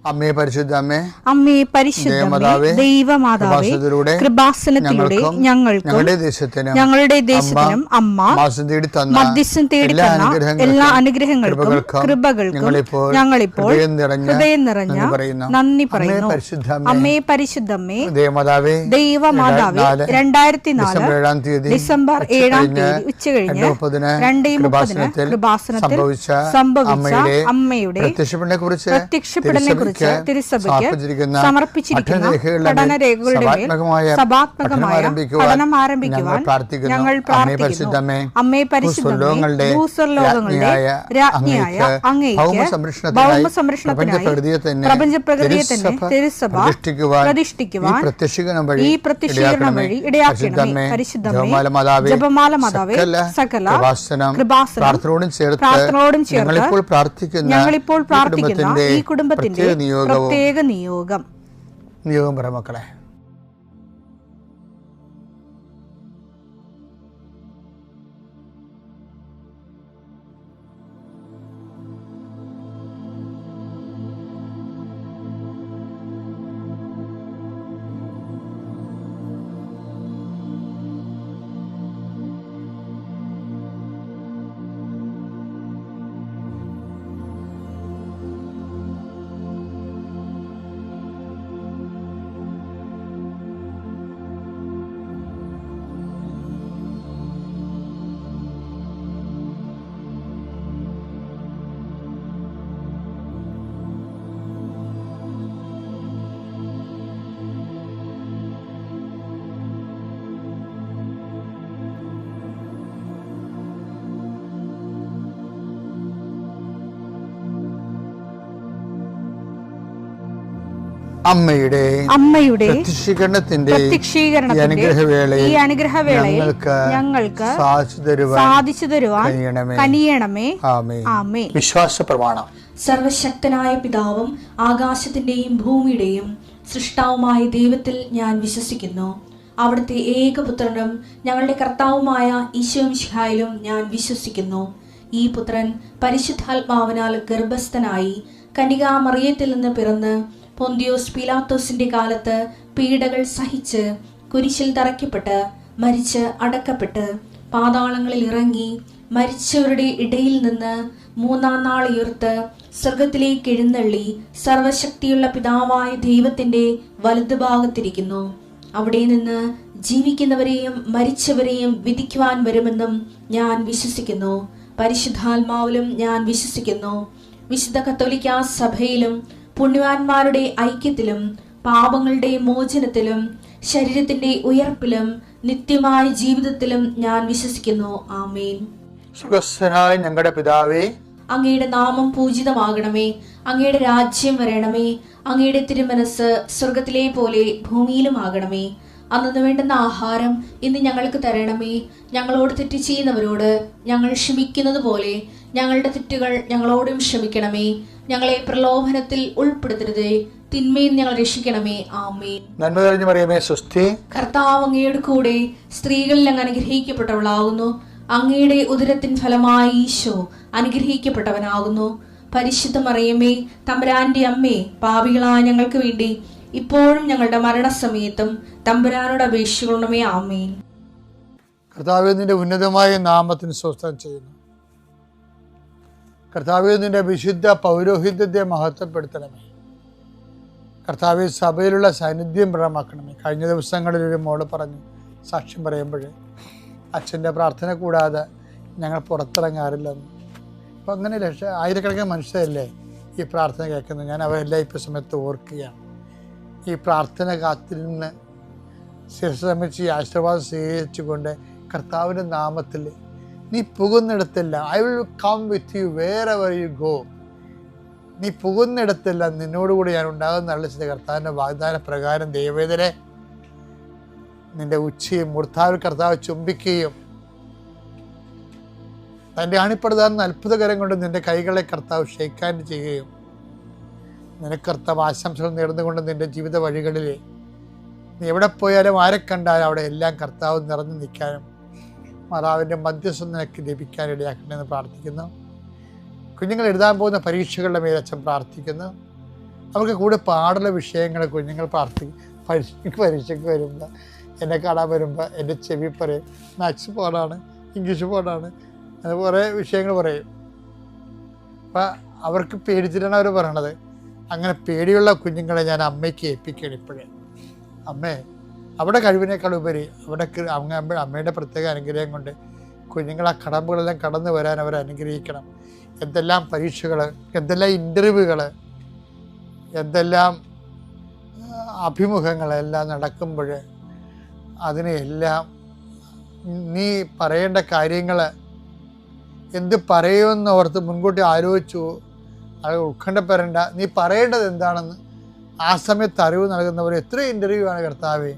അമ്മേ പരിശുദ്ധ അമ്മേ പരിശുദ്ധ ദൈവമാതാവേ, കൃപാസനത്തിലൂടെ ഞങ്ങൾക്കും ഞങ്ങളുടെ ദേശത്തിനും അമ്മ മധ്യസ്ഥം തേടി തന്ന എല്ലാ അനുഗ്രഹങ്ങൾക്കും കൃപകൾക്കും ഞങ്ങളിപ്പോൾ ഹൃദയം നിറഞ്ഞ നന്ദി പറയുന്നു. അമ്മേ പരിശുദ്ധമ്മേ ദൈവമാതാവേ, 2004 ഡിസംബർ 7 ഉച്ചകഴിഞ്ഞ് 2:30 കൃപാസനത്തിൽ സംഭവിച്ച അമ്മയുടെ പ്രത്യക്ഷപ്പെടലിനെ കുറിച്ച് തിരുസഭയ്ക്ക് സമർപ്പിച്ചിരിക്കുന്ന പഠനരേഖകളുടെ മേൽ സഭാത്മകമായ പഠനം ആരംഭിക്കുവാൻ ഞങ്ങൾ പ്രാർത്ഥിക്കുന്നു. അമ്മേ പരിശുദ്ധമേ, ഭൂസ്വർലോകങ്ങളുടെ രാജ്ഞിയായ അങ്ങേയ്ക്ക് ഭൗമസംരക്ഷണത്തിനായി പ്രപഞ്ചപ്രകൃതിയെ തന്നെ തിരുസഭ പ്രതിഷ്ഠിക്കുവാൻ ഈ പ്രത്യക്ഷീകരണം വഴി ഇടയാക്കണമേ. പരിശുദ്ധമേ, ജപമാല മാതാവേ, സകല കൃപാസനം പ്രാർത്ഥനയോടും ചേർത്ത് ഞങ്ങളിപ്പോൾ പ്രാർത്ഥിക്കുന്ന ഈ കുടുംബത്തിന്റെ പ്രത്യേക നിയോഗം പറ മക്കളെ. അമ്മയുടെ പ്രത്യക്ഷീകരണത്തിന്റെ ഈ അനുഗ്രഹവേളയിൽ ഞങ്ങൾക്ക് സാധിച്ചു തരുവാൻ കനിയണമേ. ആമേൻ. വിശ്വാസ പ്രമാണം. സർവശക്തനായ പിതാവും ആകാശത്തിന്റെയും ഭൂമിയുടെയും സൃഷ്ടാവുമായ ദൈവത്തിൽ ഞാൻ വിശ്വസിക്കുന്നു. അവിടുത്തെ ഏകപുത്രനും ഞങ്ങളുടെ കർത്താവുമായ ഈശോമിശിഹായിലും ഞാൻ വിശ്വസിക്കുന്നു. ഈ പുത്രൻ പരിശുദ്ധാത്മാവിനാൽ ഗർഭസ്ഥനായി കന്യകാമറിയത്തിൽ നിന്ന് പിറന്ന് പൊന്തിയോസ് പീലാത്തോസിന്റെ കാലത്ത് പീഡകൾ സഹിച്ച് കുരിശിൽ തറയ്ക്കപ്പെട്ട് മരിച്ച് അടക്കപ്പെട്ട് പാതാളങ്ങളിൽ ഇറങ്ങി മരിച്ചവരുടെ ഇടയിൽ നിന്ന് 3-ാം നാൾ ഉയർത്ത് സ്വർഗത്തിലേക്ക് എഴുന്നള്ളി സർവശക്തിയുള്ള പിതാവായ ദൈവത്തിന്റെ വലതുഭാഗത്തിരിക്കുന്നു. അവിടെ നിന്ന് ജീവിക്കുന്നവരെയും മരിച്ചവരെയും വിധിക്കുവാൻ വരുമെന്നും ഞാൻ വിശ്വസിക്കുന്നു. പരിശുദ്ധാത്മാവിലും ഞാൻ വിശ്വസിക്കുന്നു. വിശുദ്ധ കത്തോലിക്കാ സഭയിലും പുണ്യവാന്മാരുടെ ഐക്യത്തിലും പാപങ്ങളുടെ മോചനത്തിലും ശരീരത്തിന്റെ ഉയർപ്പിലും നിത്യമായ ജീവിതത്തിലും ഞാൻ വിശ്വസിക്കുന്നു. ആമേൻ. സ്വർഗ്ഗസ്ഥനായ ഞങ്ങളുടെ പിതാവേ, അങ്ങയുടെ നാമം പൂജിതമാകണമേ. അങ്ങയുടെ രാജ്യം വരണമേ. അങ്ങയുടെ തിരുമനസ് സ്വർഗത്തിലെ പോലെ ഭൂമിയിലും ആകണമേ. അന്നു വേണ്ടുന്ന ആഹാരം ഇന്ന് ഞങ്ങൾക്ക് തരണമേ. ഞങ്ങളോട് തെറ്റ് ചെയ്യുന്നവരോട് ഞങ്ങൾ ക്ഷമിക്കുന്നത് പോലെ ഞങ്ങളുടെ തെറ്റുകൾ ഞങ്ങളോടും ക്ഷമിക്കണമേ. ഞങ്ങളെ പ്രലോഭനത്തിൽ ഉൾപ്പെടുത്തരുതേ, തിന്മയിൽ ഞങ്ങൾ രക്ഷിക്കണമേ. ആമേൻ. നന്മ നിറഞ്ഞ മറിയമേ, സ്വസ്തി. കർത്താവ് അങ്ങയുടെ കൂടെ സ്ത്രീകളിൽ അങ്ങ് അനുഗ്രഹിക്കപ്പെട്ടവളാകുന്നു. അങ്ങയുടെ ഉദരത്തിൻ ഫലമായി ഈശോ അനുഗ്രഹിക്കപ്പെട്ടവനാകുന്നു. പരിശുദ്ധ മറിയമേ, തമ്പുരാന്റെ അമ്മേ, പാപികളായ ഞങ്ങൾക്ക് വേണ്ടി ഇപ്പോഴും ഞങ്ങളുടെ മരണസമയത്തും തമ്പുരാനോട് അപേക്ഷിക്കണമേ. ആമേൻ. കർത്താവേ, നിന്റെ ഉന്നതമായ നാമത്തിന് സ്തോത്രം ചെയ്യുന്നു. കർത്താവേ, നിന്റെ വിശുദ്ധ പൗരോഹിത്യത്തെ മഹത്വപ്പെടുത്തണമേ. കർത്താവേ, സഭയിലുള്ള സാന്നിധ്യം പ്രകടമാക്കണമേ. കഴിഞ്ഞ ദിവസങ്ങളിൽ ഒരു മോള് പറഞ്ഞു, സാക്ഷ്യം പറയുമ്പോൾ അച്ഛൻ്റെ പ്രാർത്ഥന കൂടാതെ ഞങ്ങൾ പുറത്തിറങ്ങാറില്ലെന്ന്. അപ്പോൾ അങ്ങനെ ആയിരക്കണക്കിന് മനുഷ്യരല്ലേ ഈ പ്രാർത്ഥന കേൾക്കുന്നത്. ഞാൻ അവരെല്ലാം ഇപ്പോൾ സമയത്ത് ഓർക്കുകയാണ്. ഈ പ്രാർത്ഥന കാത്തിരുന്ന് ശിരസമിച്ച് ഈ ആശീർവാദം സ്വീകരിച്ചുകൊണ്ട് കർത്താവിൻ്റെ നാമത്തിൽ നീ പോകുന്നിടത്തെല്ലാം I will come with you wherever you go. നീ പോകുന്നിടത്തെല്ലാം നിന്നോടുകൂടി ഞാൻ ഉണ്ടാകുന്ന അള്ളിച്ചത് കർത്താവിൻ്റെ വാഗ്ദാന പ്രകാരം ദൈവവേദനെ നിന്റെ ഉച്ചയും മൂർത്താവിൽ കർത്താവ് ചുംബിക്കുകയും തൻ്റെ അണിപ്പെടുതാകുന്ന അത്ഭുതകരം കൊണ്ട് നിന്റെ കൈകളെ കർത്താവ് ഷെയ്ക്കാൻഡ് ചെയ്യുകയും നിനക്ക് കർത്താവ് ആശംസകൾ നേർന്നുകൊണ്ട് നിന്റെ ജീവിത വഴികളിൽ നീ എവിടെ പോയാലും ആരെ കണ്ടാലും അവിടെ എല്ലാം കർത്താവ് നിറഞ്ഞു നിൽക്കാനും മാതാവിൻ്റെ മധ്യസ്ഥം നിനക്ക് ലഭിക്കാനിടയാക്കണമെന്ന് പ്രാർത്ഥിക്കുന്നു. കുഞ്ഞുങ്ങൾ എഴുതാൻ പോകുന്ന പരീക്ഷകളുടെ മേൽ അച്ഛൻ പ്രാർത്ഥിക്കുന്നു. അവർക്ക് കൂടെ പാടുള്ള വിഷയങ്ങൾ കുഞ്ഞുങ്ങൾ പരീക്ഷയ്ക്ക് വരുമ്പോൾ, എന്നെ കാണാൻ വരുമ്പോൾ എൻ്റെ ചെവി പറയും മാത്സ് പാടാണ്, ഇംഗ്ലീഷ് പാടാണ്, അത് കുറേ വിഷയങ്ങൾ പറയും. അപ്പം അവർക്ക് പേടിച്ചിട്ടാണ് അവർ പറയണത്. അങ്ങനെ പേടിയുള്ള കുഞ്ഞുങ്ങളെ ഞാൻ അമ്മയ്ക്ക് ഏൽപ്പിക്കണം ഇപ്പോഴേ. അമ്മേ, അവിടെ കഴിവിനേക്കാൾ ഉപരി അവിടെ അമ്മയുടെ പ്രത്യേക അനുഗ്രഹം കൊണ്ട് കുഞ്ഞുങ്ങൾ ആ കടമ്പുകളെല്ലാം കടന്നു വരാൻ അവരെ അനുഗ്രഹിക്കണം. എന്തെല്ലാം പരീക്ഷകൾ, എന്തെല്ലാം ഇൻ്റർവ്യൂകൾ, എന്തെല്ലാം അഭിമുഖങ്ങളെല്ലാം നടക്കുമ്പോൾ അതിനെല്ലാം നീ പറയേണ്ട കാര്യങ്ങൾ എന്ത് പറയുമെന്ന് ഓർത്ത് മുൻകൂട്ടി ആലോചിച്ചു. അത് ഉത്കണ്ഠപ്പെടേണ്ട, നീ പറയേണ്ടത് എന്താണെന്ന് ആ സമയത്ത് അറിവ് നൽകുന്നവർ എത്ര ഇൻ്റർവ്യൂ ആണ് കർത്താവേ.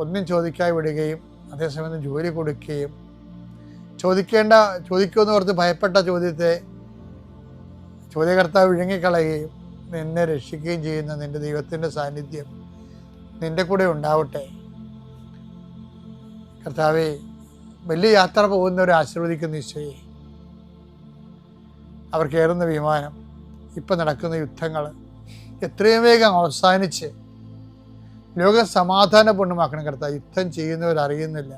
ഒന്നും ചോദിക്കാതെ വിടുകയും അതേസമയം ജോലി കൊടുക്കുകയും ചോദിക്കുമെന്ന് ഓർത്ത് ഭയപ്പെട്ട ചോദ്യത്തെ ചോദ്യകർത്താവ് വിഴുങ്ങിക്കളയുകയും നിന്നെ രക്ഷിക്കുകയും ചെയ്യുന്ന നിൻ്റെ ദൈവത്തിൻ്റെ സാന്നിധ്യം നിൻ്റെ കൂടെ ഉണ്ടാവട്ടെ. കർത്താവേ, വലിയ യാത്ര പോകുന്നവരെ ആശീർവദിക്കുന്ന ഈശോയെ, അവർ കയറുന്ന വിമാനം, ഇപ്പം നടക്കുന്ന യുദ്ധങ്ങൾ എത്രയും വേഗം അവസാനിച്ച് ലോകം സമാധാനപൂർണ്ണമാക്കണം കർത്താവ്. യുദ്ധം ചെയ്യുന്നവരറിയുന്നില്ല.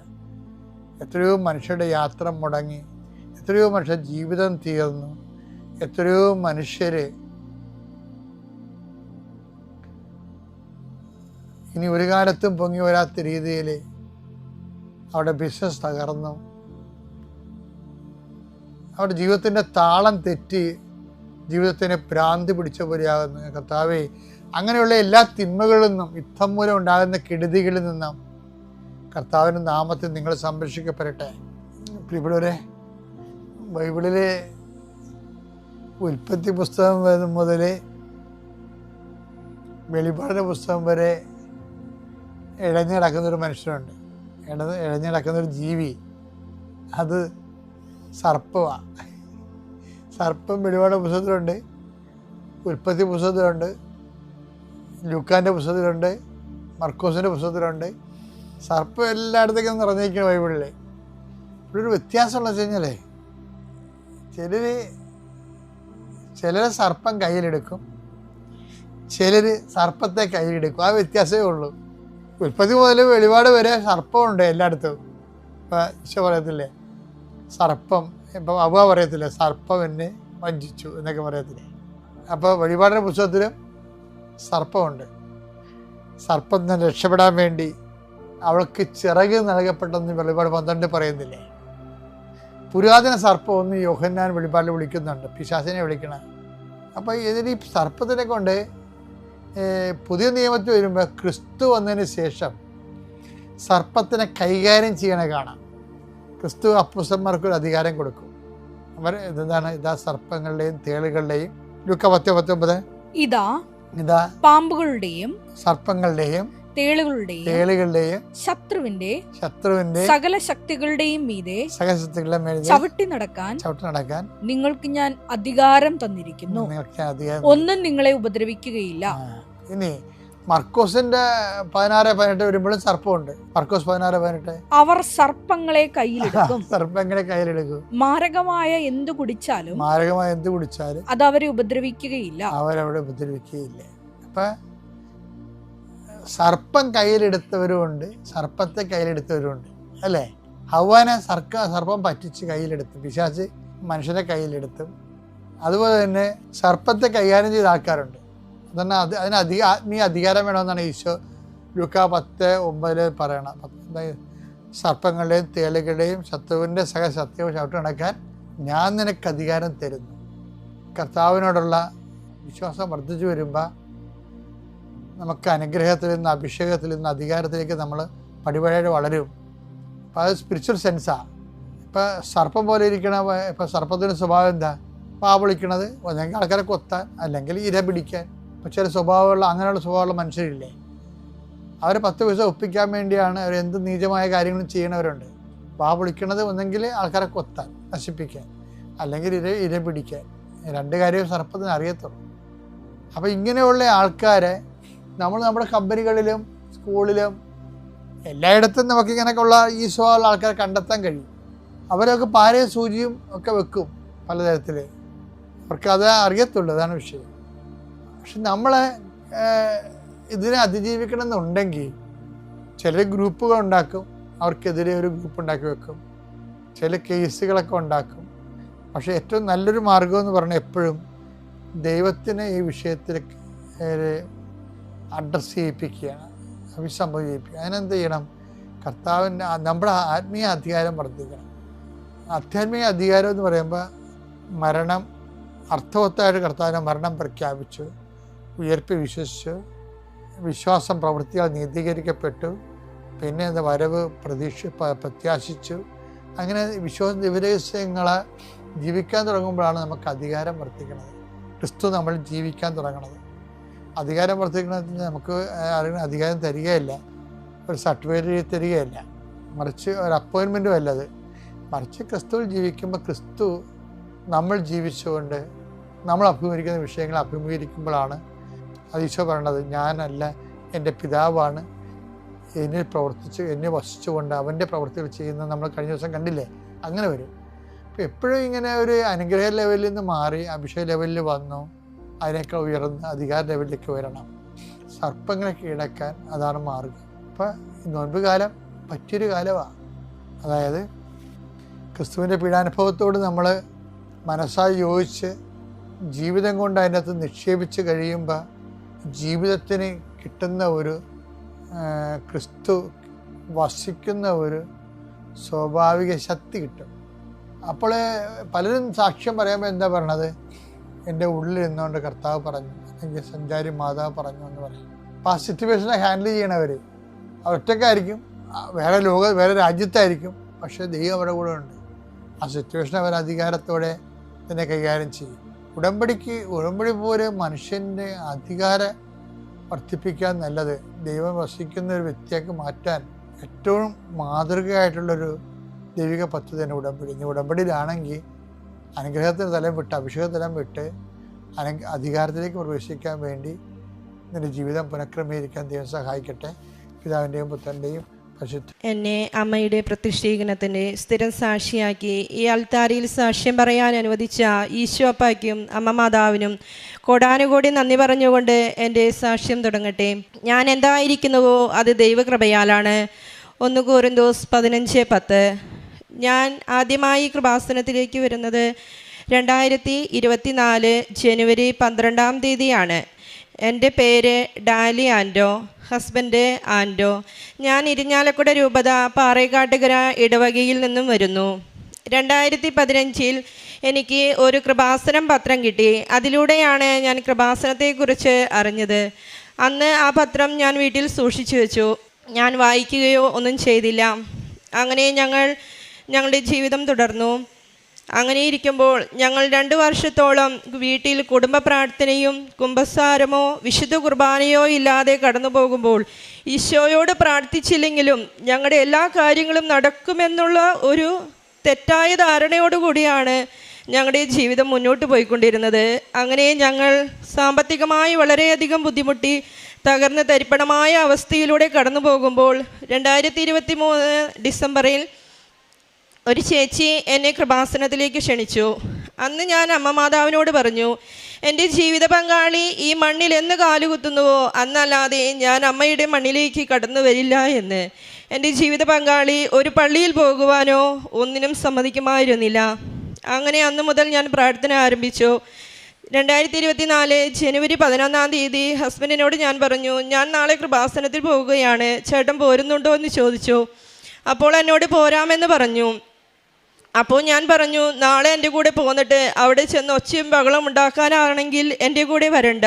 എത്രയോ മനുഷ്യരുടെ യാത്ര മുടങ്ങി, എത്രയോ മനുഷ്യർ ജീവിതം തീർന്നു, എത്രയോ മനുഷ്യർ ഇനി ഒരു കാലത്തും പൊങ്ങി വരാത്ത രീതിയിൽ അവിടെ ബിസിനസ് തകർന്നു, അവിടെ ജീവിതത്തിൻ്റെ താളം തെറ്റി ജീവിതത്തിന് ഭ്രാന്തി പിടിച്ച പോലെയാകുന്നു. കർത്താവേ, അങ്ങനെയുള്ള എല്ലാ തിന്മകളിൽ നിന്നും യുദ്ധം മൂലം ഉണ്ടാകുന്ന കെടുതികളിൽ നിന്നും കർത്താവിൻ്റെ നാമത്തിൽ നിങ്ങൾ സംരക്ഷിക്കപ്പെടട്ടെ. പ്രിയപ്പെട്ടവരെ, ബൈബിളിലെ ഉൽപ്പത്തി പുസ്തകം മുതൽ വെളിപാടിൻ്റെ പുസ്തകം വരെ ഇഴഞ്ഞു കിടക്കുന്നൊരു മനുഷ്യനുണ്ട്, ഇഴഞ്ഞു കിടക്കുന്നൊരു ജീവി. അത് സർപ്പമാണ്. സർപ്പം വെളിപാടിൻ്റെ പുസ്തകത്തിലുണ്ട്, ഉൽപ്പത്തി പുസ്തകത്തിലുണ്ട്, ലൂക്കാൻ്റെ പുസ്തകത്തിലുണ്ട്, മർക്കോസിൻ്റെ പുസ്തകത്തിലുണ്ട്. സർപ്പം എല്ലായിടത്തേക്കും നിറഞ്ഞിരിക്കണം ബൈബിളിൽ. ഇവിടെ ഒരു വ്യത്യാസമുള്ള വെച്ച് കഴിഞ്ഞാൽ ചിലർ സർപ്പം കയ്യിലെടുക്കും, ചിലർ സർപ്പത്തെ കയ്യിലെടുക്കും. ആ വ്യത്യാസമേ ഉള്ളൂ. ഉൽപ്പത്തി മുതൽ വെളിപാട് വരെ സർപ്പമുണ്ട് എല്ലായിടത്തും. ഇപ്പം ഈശോ പറയത്തില്ലേ സർപ്പം, ഇപ്പം അവ പറയത്തില്ലേ സർപ്പം എന്നെ വഞ്ചിച്ചു എന്നൊക്കെ പറയത്തില്ലേ. അപ്പോൾ വെളിപാടിൻ്റെ പുസ്തകത്തിലും സർപ്പമുണ്ട്. സർപ്പം തന്നെ രക്ഷപ്പെടാൻ വേണ്ടി അവൾക്ക് ചിറക് നൽകപ്പെട്ടെന്ന് വെളിപാട് 12 പറയുന്നില്ലേ. പുരാതന സർപ്പം ഒന്ന് യോഹന്നാൻ വെളിപാടിൽ വിളിക്കുന്നുണ്ട്, പിശാചിനെ വിളിക്കണം. അപ്പോൾ ഇതിന് ഈ സർപ്പത്തിനെ കൊണ്ട് പുതിയ നിയമത്തിൽ വരുമ്പോൾ ക്രിസ്തു വന്നതിന് ശേഷം സർപ്പത്തിനെ കൈകാര്യം ചെയ്യണേ കാണാം. ക്രിസ്തു അപ്പോസ്തലന്മാർക്കൊരു അധികാരം കൊടുക്കും. അവർ എന്താണ്, ഇതാ സർപ്പങ്ങളുടെയും തേളുകളുടെയും, ലൂക്കാ 10:19, ഇതാ പാമ്പുകളുടെയും സർപ്പങ്ങളുടെയും തേളുകളുടെയും ശത്രുവിന്റെ സകല ശക്തികളുടെയും മീതെ ചവിട്ടി നടക്കാൻ നിങ്ങൾക്ക് ഞാൻ അധികാരം തന്നിരിക്കുന്നു, ഒന്നും നിങ്ങളെ ഉപദ്രവിക്കുകയില്ല. ഇനി മർക്കോസിന്റെ 16:18 വരുമ്പോഴും സർപ്പമുണ്ട്. മർക്കോസ് 16:18, അവർ സർപ്പങ്ങളെ കയ്യിലെടുക്കും മാരകമായ എന്തു കുടിച്ചാലും അത് അവരെ ഉപദ്രവിക്കുകയില്ല. അപ്പൊ സർപ്പം കയ്യിലെടുത്തവരുമുണ്ട്, സർപ്പത്തെ കയ്യിലെടുത്തവരുമുണ്ട്, അല്ലേ? ഹവ്വാനെ സർപ്പം പറ്റിച്ച് കയ്യിലെടുത്തു, പിശാച് മനുഷ്യനെ കയ്യിലെടുത്തും. അതുപോലെ തന്നെ സർപ്പത്തെ കൈകാര്യം ചെയ്ത ആൾക്കാരുണ്ട്. അതന്നെ അതിന് ആത്മീയ അധികാരം വേണമെന്നാണ് ഈശോ ലൂക്കാ 10:9 പറയണം. സർപ്പങ്ങളുടെയും തേളുകളുടെയും ശത്രുവിൻ്റെ സത്യവും ചവിട്ടി നടക്കാൻ ഞാൻ നിനക്ക് അധികാരം തരുന്നു. കർത്താവിനോടുള്ള വിശ്വാസം വർദ്ധിച്ചു വരുമ്പോൾ നമുക്ക് അനുഗ്രഹത്തിൽ നിന്ന്, അഭിഷേകത്തിൽ നിന്ന് അധികാരത്തിലേക്ക് നമ്മൾ പടിപടിയായിട്ട് വളരും. അപ്പോൾ അത് സ്പിരിച്വൽ സെൻസാണ്. ഇപ്പോൾ സർപ്പം പോലെ ഇരിക്കണ, ഇപ്പോൾ സർപ്പത്തിൻ്റെ സ്വഭാവം എന്താ? പാവളിക്കണത് ഒന്നെങ്കിൽ ആൾക്കാരെ കൊത്താൻ, അല്ലെങ്കിൽ ഇര പിടിക്കാൻ. ഇപ്പോൾ ചില സ്വഭാവമുള്ള, അങ്ങനെയുള്ള സ്വഭാവമുള്ള മനുഷ്യരില്ലേ, അവർ 10 പൈസ ഒപ്പിക്കാൻ വേണ്ടിയാണ് അവർ എന്ത് നീചമായ കാര്യങ്ങളും ചെയ്യണവരുണ്ട്. പാവളിക്കണത് ഒന്നെങ്കിൽ ആൾക്കാരെ കൊത്താൻ, നശിപ്പിക്കാൻ, അല്ലെങ്കിൽ ഇര പിടിക്കാൻ. 2 കാര്യവും സർപ്പത്തിന് അറിയത്തുള്ളൂ. അപ്പോൾ ഇങ്ങനെയുള്ള ആൾക്കാരെ നമ്മൾ നമ്മുടെ കമ്പനികളിലും സ്കൂളിലും എല്ലായിടത്തും നമുക്കിങ്ങനെയൊക്കെയുള്ള ഈ സ്വഭാവമുള്ള ആൾക്കാരെ കണ്ടെത്താൻ കഴിയും. അവരൊക്കെ പാരയും സൂചിയും ഒക്കെ വെക്കും പലതരത്തിൽ. അവർക്ക് അത് അറിയത്തുള്ളൂ, അതാണ് വിഷയം. പക്ഷെ നമ്മളെ ഇതിനെ അതിജീവിക്കണം എന്നുണ്ടെങ്കിൽ ചില ഗ്രൂപ്പുകൾ ഉണ്ടാക്കും, അവർക്കെതിരെ ഒരു ഗ്രൂപ്പ് ഉണ്ടാക്കി വെക്കും, ചില കേസുകളൊക്കെ ഉണ്ടാക്കും. പക്ഷേ ഏറ്റവും നല്ലൊരു മാർഗം എന്ന് പറഞ്ഞാൽ എപ്പോഴും ദൈവത്തിനെ ഈ വിഷയത്തിൽ അഡ്രസ്സ് ചെയ്യിപ്പിക്കുകയാണ്, അഭിസംബോധന ചെയ്യിപ്പിക്കുക. അതിനെന്ത് ചെയ്യണം? കർത്താവിൻ്റെ നമ്മുടെ ആത്മീയ അധികാരം വർദ്ധിക്കണം. ആധ്യാത്മിക അധികാരം എന്ന് പറയുമ്പോൾ മരണം അർത്ഥവത്തായിട്ട് കർത്താവിൻ്റെ മരണം പ്രഖ്യാപിച്ചു, ഉയർപ്പ് വിശ്വസിച്ചു, വിശ്വാസം പ്രവൃത്തിയാൽ നീതീകരിക്കപ്പെട്ടു, പിന്നെ എന്താ വരവ് പ്രത്യാശിച്ചു. അങ്ങനെ വിശ്വാസ ദിവരഹസ്യങ്ങളെ ജീവിക്കാൻ തുടങ്ങുമ്പോഴാണ് നമുക്ക് അധികാരം വർദ്ധിക്കുന്നത്. ക്രിസ്തു നമ്മൾ ജീവിക്കാൻ തുടങ്ങുന്നത്. അധികാരം വർദ്ധിക്കണമെന്ന് നമുക്ക് അധികാരം തരികയല്ല, ഒരു സർട്ടിഫിക്കറ്റ് തരികയല്ല, മറിച്ച് ഒരു അപ്പോയിൻമെൻറ്റും അല്ലത്. മറിച്ച് ക്രിസ്തുവിൽ ജീവിക്കുമ്പോൾ ക്രിസ്തു നമ്മൾ ജീവിച്ചുകൊണ്ട് നമ്മൾ അഭിമുഖീകരിക്കുന്ന വിഷയങ്ങൾ അഭിമുഖീകരിക്കുമ്പോഴാണ് അത് ഈശോ പറയണത്, ഞാനല്ല എൻ്റെ പിതാവാണ് എന്നിൽ പ്രവർത്തിച്ച് എന്നെ വസിച്ചുകൊണ്ട് അവൻ്റെ പ്രവൃത്തികൾ ചെയ്യുന്നത് നമ്മൾ കഴിഞ്ഞ ദിവസം കണ്ടില്ലേ. അങ്ങനെ വരും. അപ്പോൾ എപ്പോഴും ഇങ്ങനെ ഒരു അനുഗ്രഹ ലെവലിൽ നിന്ന് മാറി അഭിഷേക ലെവലിൽ വന്നു അതിനേക്കാൾ ഉയർന്ന് അധികാര ലെവലിലേക്ക് വരണം, സർപ്പങ്ങളെ കീഴടക്കാൻ. അതാണ് മാർഗം. അപ്പോൾ നോൻപ് കാലം പറ്റിയൊരു കാലമാണ്. അതായത് ക്രിസ്തുവിൻ്റെ പീഡാനുഭവത്തോട് നമ്മൾ മനസ്സായി യോജിച്ച് ജീവിതം കൊണ്ട് അതിൻ്റെ അകത്ത് നിക്ഷേപിച്ച് കഴിയുമ്പോൾ ജീവിതത്തിന് കിട്ടുന്ന ഒരു ക്രിസ്തു വസിക്കുന്ന ഒരു സ്വാഭാവിക ശക്തി കിട്ടും. അപ്പോൾ പലരും സാക്ഷ്യം പറയുമ്പോൾ എന്താ പറയണത്? എൻ്റെ ഉള്ളിൽ നിന്നുകൊണ്ട് കർത്താവ് പറഞ്ഞു, അല്ലെങ്കിൽ സഞ്ചാരി മാതാവ് പറഞ്ഞു എന്ന് പറയും. അപ്പോൾ ആ സിറ്റുവേഷനെ ഹാൻഡിൽ ചെയ്യണവർ ഒറ്റയ്ക്കായിരിക്കും, വേറെ രാജ്യത്തായിരിക്കും, പക്ഷേ ദൈവം അവിടെ കൂടെ ഉണ്ട്. ആ സിറ്റുവേഷൻ അവർ അധികാരത്തോടെ തന്നെ കൈകാര്യം ചെയ്യും. ഉടമ്പടി പോലെ മനുഷ്യൻ്റെ അധികാരം വർദ്ധിപ്പിക്കാൻ നല്ലത് ദൈവം വസിക്കുന്ന ഒരു വ്യക്തിയാക്കി മാറ്റാൻ ഏറ്റവും മാതൃകയായിട്ടുള്ളൊരു ദൈവിക പദ്ധതി തന്നെ ഉടമ്പടി. ഇനി ഉടമ്പടിയിലാണെങ്കിൽ അനുഗ്രഹത്തിന് തലം വിട്ട് അഭിഷേക തലം വിട്ട് അധികാരത്തിലേക്ക് പ്രവേശിക്കാൻ വേണ്ടി നിന്റെ ജീവിതം പുനഃക്രമീകരിക്കാൻ ദൈവം സഹായിക്കട്ടെ. പിതാവിൻ്റെയും പുത്രൻ്റെയും എന്നെ അമ്മയുടെ പ്രത്യക്ഷീകരണത്തിൻ്റെ സ്ഥിരം സാക്ഷിയാക്കി ഈ അൾത്താരിയിൽ സാക്ഷ്യം പറയാൻ അനുവദിച്ച ഈശോ അപ്പായ്ക്കും അമ്മ മാതാവിനും കോടാനുകോടി നന്ദി പറഞ്ഞുകൊണ്ട് എൻ്റെ സാക്ഷ്യം തുടങ്ങട്ടെ. ഞാൻ എന്തായിരിക്കുന്നുവോ അത് ദൈവകൃപയാലാണ്. 1 കൊരിന്തോസ് 15:10. ഞാൻ ആദ്യമായി കൃപാസനത്തിലേക്ക് വരുന്നത് 2024 ജനുവരി 12-ാം തീയതിയാണ്. എൻ്റെ പേര് ഡാലി ആൻഡോ, ഹസ്ബൻഡ് ആൻഡോ. ഞാൻ ഇരിഞ്ഞാലക്കുട രൂപത പാറേക്കാട്ടുകര ഇടവകയിൽ നിന്നും വരുന്നു. 2015 എനിക്ക് ഒരു കൃപാസനം പത്രം കിട്ടി. അതിലൂടെയാണ് ഞാൻ കൃപാസനത്തെക്കുറിച്ച് അറിഞ്ഞത്. അന്ന് ആ പത്രം ഞാൻ വീട്ടിൽ സൂക്ഷിച്ചു വെച്ചു. ഞാൻ വായിക്കുകയോ ഒന്നും ചെയ്തില്ല. അങ്ങനെ ഞങ്ങളുടെ ജീവിതം തുടർന്നു. അങ്ങനെ ഇരിക്കുമ്പോൾ ഞങ്ങൾ 2 വർഷത്തോളം വീട്ടിൽ കുടുംബ പ്രാർത്ഥനയും കുമ്പസാരമോ വിശുദ്ധ കുർബാനയോ ഇല്ലാതെ കടന്നു പോകുമ്പോൾ ഈശോയോട് പ്രാർത്ഥിച്ചില്ലെങ്കിലും ഞങ്ങളുടെ എല്ലാ കാര്യങ്ങളും നടക്കുമെന്നുള്ള ഒരു തെറ്റായ ധാരണയോടുകൂടിയാണ് ഞങ്ങളുടെ ജീവിതം മുന്നോട്ട് പോയിക്കൊണ്ടിരുന്നത്. അങ്ങനെ ഞങ്ങൾ സാമ്പത്തികമായി വളരെയധികം ബുദ്ധിമുട്ടി തകർന്ന് തരിപ്പണമായ അവസ്ഥയിലൂടെ കടന്നു പോകുമ്പോൾ 2023 ഡിസംബറിൽ ഒരു ചേച്ചി എന്നെ കൃപാസനത്തിലേക്ക് ക്ഷണിച്ചു. അന്ന് ഞാൻ അമ്മ മാതാവിനോട് പറഞ്ഞു, എൻ്റെ ജീവിത പങ്കാളി ഈ മണ്ണിൽ എന്ന് കാലുകുത്തുന്നുവോ അന്നല്ലാതെ ഞാൻ അമ്മയുടെ മണ്ണിലേക്ക് കടന്നു വരില്ല എന്ന്. എൻ്റെ ജീവിത പങ്കാളി ഒരു പള്ളിയിൽ പോകുവാനോ ഒന്നിനും സമ്മതിക്കുമായിരുന്നില്ല. അങ്ങനെ അന്നു മുതൽ ഞാൻ പ്രാർത്ഥന ആരംഭിച്ചു. 2024 ജനുവരി 11-ാം തീയതി ഹസ്ബൻഡിനോട് ഞാൻ പറഞ്ഞു, ഞാൻ നാളെ കൃപാസനത്തിൽ പോവുകയാണ്, ചേട്ടൻ പോരുന്നുണ്ടോ എന്ന് ചോദിച്ചു. അപ്പോൾ എന്നോട് പോരാമെന്ന് പറഞ്ഞു. അപ്പോൾ ഞാൻ പറഞ്ഞു, നാളെ എൻ്റെ കൂടെ പോന്നിട്ട് അവിടെ ചെന്ന് ഒച്ചയും ബഹളം ഉണ്ടാക്കാനാണെങ്കിൽ എൻ്റെ കൂടെ വരണ്ട,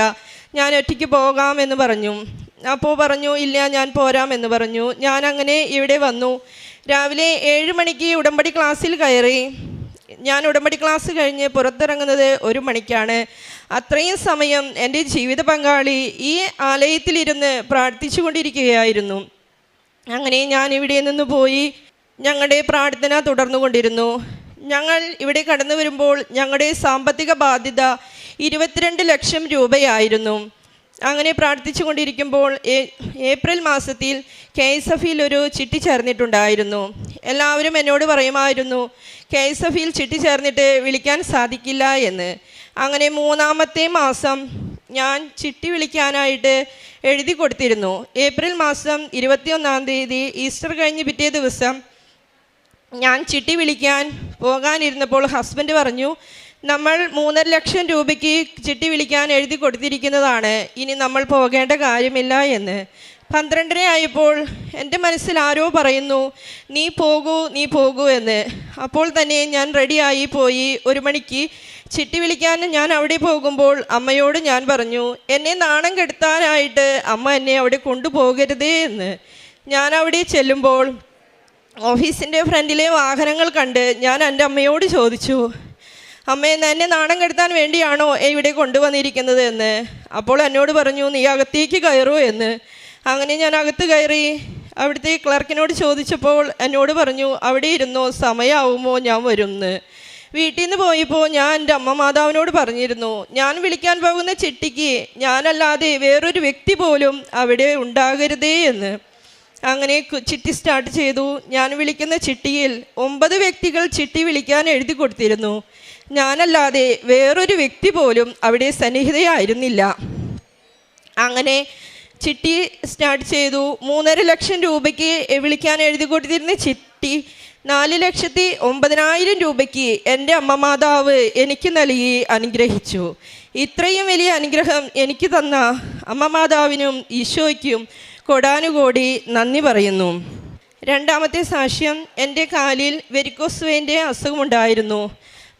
ഞാൻ ഒറ്റയ്ക്ക് പോകാമെന്ന് പറഞ്ഞു. അപ്പോൾ പറഞ്ഞു, ഇല്ല ഞാൻ പോരാമെന്ന് പറഞ്ഞു. ഞാൻ അങ്ങനെ ഇവിടെ വന്നു. രാവിലെ 7 മണിക്ക് ഉടമ്പടി ക്ലാസ്സിൽ കയറി. ഞാൻ ഉടമ്പടി ക്ലാസ് കഴിഞ്ഞ് പുറത്തിറങ്ങുന്നത് 1 മണിക്കാണ്. അത്രയും സമയം എൻ്റെ ജീവിത പങ്കാളി ഈ ആലയത്തിലിരുന്ന് പ്രാർത്ഥിച്ചു കൊണ്ടിരിക്കുകയായിരുന്നു. അങ്ങനെ ഞാൻ ഇവിടെ നിന്ന് പോയി ഞങ്ങളുടെ പ്രാർത്ഥന തുടർന്നുകൊണ്ടിരുന്നു. ഞങ്ങൾ ഇവിടെ കടന്നു വരുമ്പോൾ ഞങ്ങളുടെ സാമ്പത്തിക ബാധ്യത 22 ലക്ഷം രൂപയായിരുന്നു. അങ്ങനെ പ്രാർത്ഥിച്ചു കൊണ്ടിരിക്കുമ്പോൾ ഏപ്രിൽ മാസത്തിൽ KSF-ൽ ഒരു ചിട്ടി ചേർന്നിട്ടുണ്ടായിരുന്നു. എല്ലാവരും എന്നോട് പറയുമായിരുന്നു, KSF-ൽ ചിട്ടി ചേർന്നിട്ട് വിളിക്കാൻ സാധിക്കില്ല എന്ന്. അങ്ങനെ 3-ാമത്തെ മാസം ഞാൻ ചിട്ടി വിളിക്കാനായിട്ട് എഴുതി കൊടുത്തിരുന്നു. ഏപ്രിൽ മാസം 21-ാം തീയതി ഈസ്റ്റർ കഴിഞ്ഞ് പിറ്റേ ദിവസം ഞാൻ ചിട്ടി വിളിക്കാൻ പോകാനിരുന്നപ്പോൾ ഹസ്ബൻഡ് പറഞ്ഞു, നമ്മൾ 3.5 ലക്ഷം രൂപയ്ക്ക് ചിട്ടി വിളിക്കാൻ എഴുതി കൊടുത്തിരിക്കുന്നതാണ്, ഇനി നമ്മൾ പോകേണ്ട കാര്യമില്ല എന്ന്. 12:30 ആയപ്പോൾ എൻ്റെ മനസ്സിൽ ആരോ പറയുന്നു, നീ പോകൂ എന്ന്. അപ്പോൾ തന്നെ ഞാൻ റെഡിയായി പോയി. 1 മണിക്ക് ചിട്ടി വിളിക്കാൻ ഞാൻ അവിടെ പോകുമ്പോൾ അമ്മയോട് ഞാൻ പറഞ്ഞു, എന്നെ നാണം കെടുത്താനായിട്ട് അമ്മ എന്നെ അവിടെ കൊണ്ടുപോകരുതേ എന്ന്. ഞാൻ അവിടെ ചെല്ലുമ്പോൾ ഓഫീസിൻ്റെ ഫ്രണ്ടിലെ വാഹനങ്ങൾ കണ്ട് ഞാൻ എൻ്റെ അമ്മയോട് ചോദിച്ചു, അമ്മേ, എന്നെ നാണം കെടുത്താൻ വേണ്ടിയാണോ ഇവിടെ കൊണ്ടുവന്നിരിക്കുന്നത് എന്ന്. അപ്പോൾ എന്നോട് പറഞ്ഞു, നീ അകത്തേക്ക് കയറൂ എന്ന്. അങ്ങനെ ഞാൻ അകത്ത് കയറി. അവിടുത്തെ ക്ലർക്കിനോട് ചോദിച്ചപ്പോൾ എന്നോട് പറഞ്ഞു, അവിടെ ഇരുന്നോ, സമയമാവുമോ ഞാൻ വരുമെന്ന്. വീട്ടിൽ നിന്ന് പോയപ്പോൾ ഞാൻ എൻ്റെ അമ്മ മാതാവിനോട് പറഞ്ഞിരുന്നു, ഞാൻ വിളിക്കാൻ പോകുന്ന ചിട്ടിക്ക് ഞാനല്ലാതെ വേറൊരു വ്യക്തി പോലും അവിടെ ഉണ്ടാകരുതേ എന്ന്. അങ്ങനെ ചിട്ടി സ്റ്റാർട്ട് ചെയ്തു. ഞാൻ വിളിക്കുന്ന ചിട്ടിയിൽ 9 വ്യക്തികൾ ചിട്ടി വിളിക്കാൻ എഴുതി കൊടുത്തിരുന്നു. ഞാനല്ലാതെ വേറൊരു വ്യക്തി പോലും അവിടെ സന്നിഹിതയായിരുന്നില്ല. അങ്ങനെ ചിട്ടി സ്റ്റാർട്ട് ചെയ്തു. 3.5 ലക്ഷം രൂപയ്ക്ക് വിളിക്കാൻ എഴുതി കൊടുത്തിരുന്ന ചിട്ടി 4,09,000 രൂപയ്ക്ക് എൻ്റെ അമ്മ മാതാവ് എനിക്ക് നൽകി അനുഗ്രഹിച്ചു. ഇത്രയും വലിയ അനുഗ്രഹം എനിക്ക് തന്ന അമ്മ മാതാവിനും ഈശോയ്ക്കും കൊടാനുകോടി നന്ദി പറയുന്നു. 2ാമത്തെ സാക്ഷ്യം, എൻ്റെ കാലിൽ വെരിക്കോസ് വെയിൻ്റെ അസുഖമുണ്ടായിരുന്നു.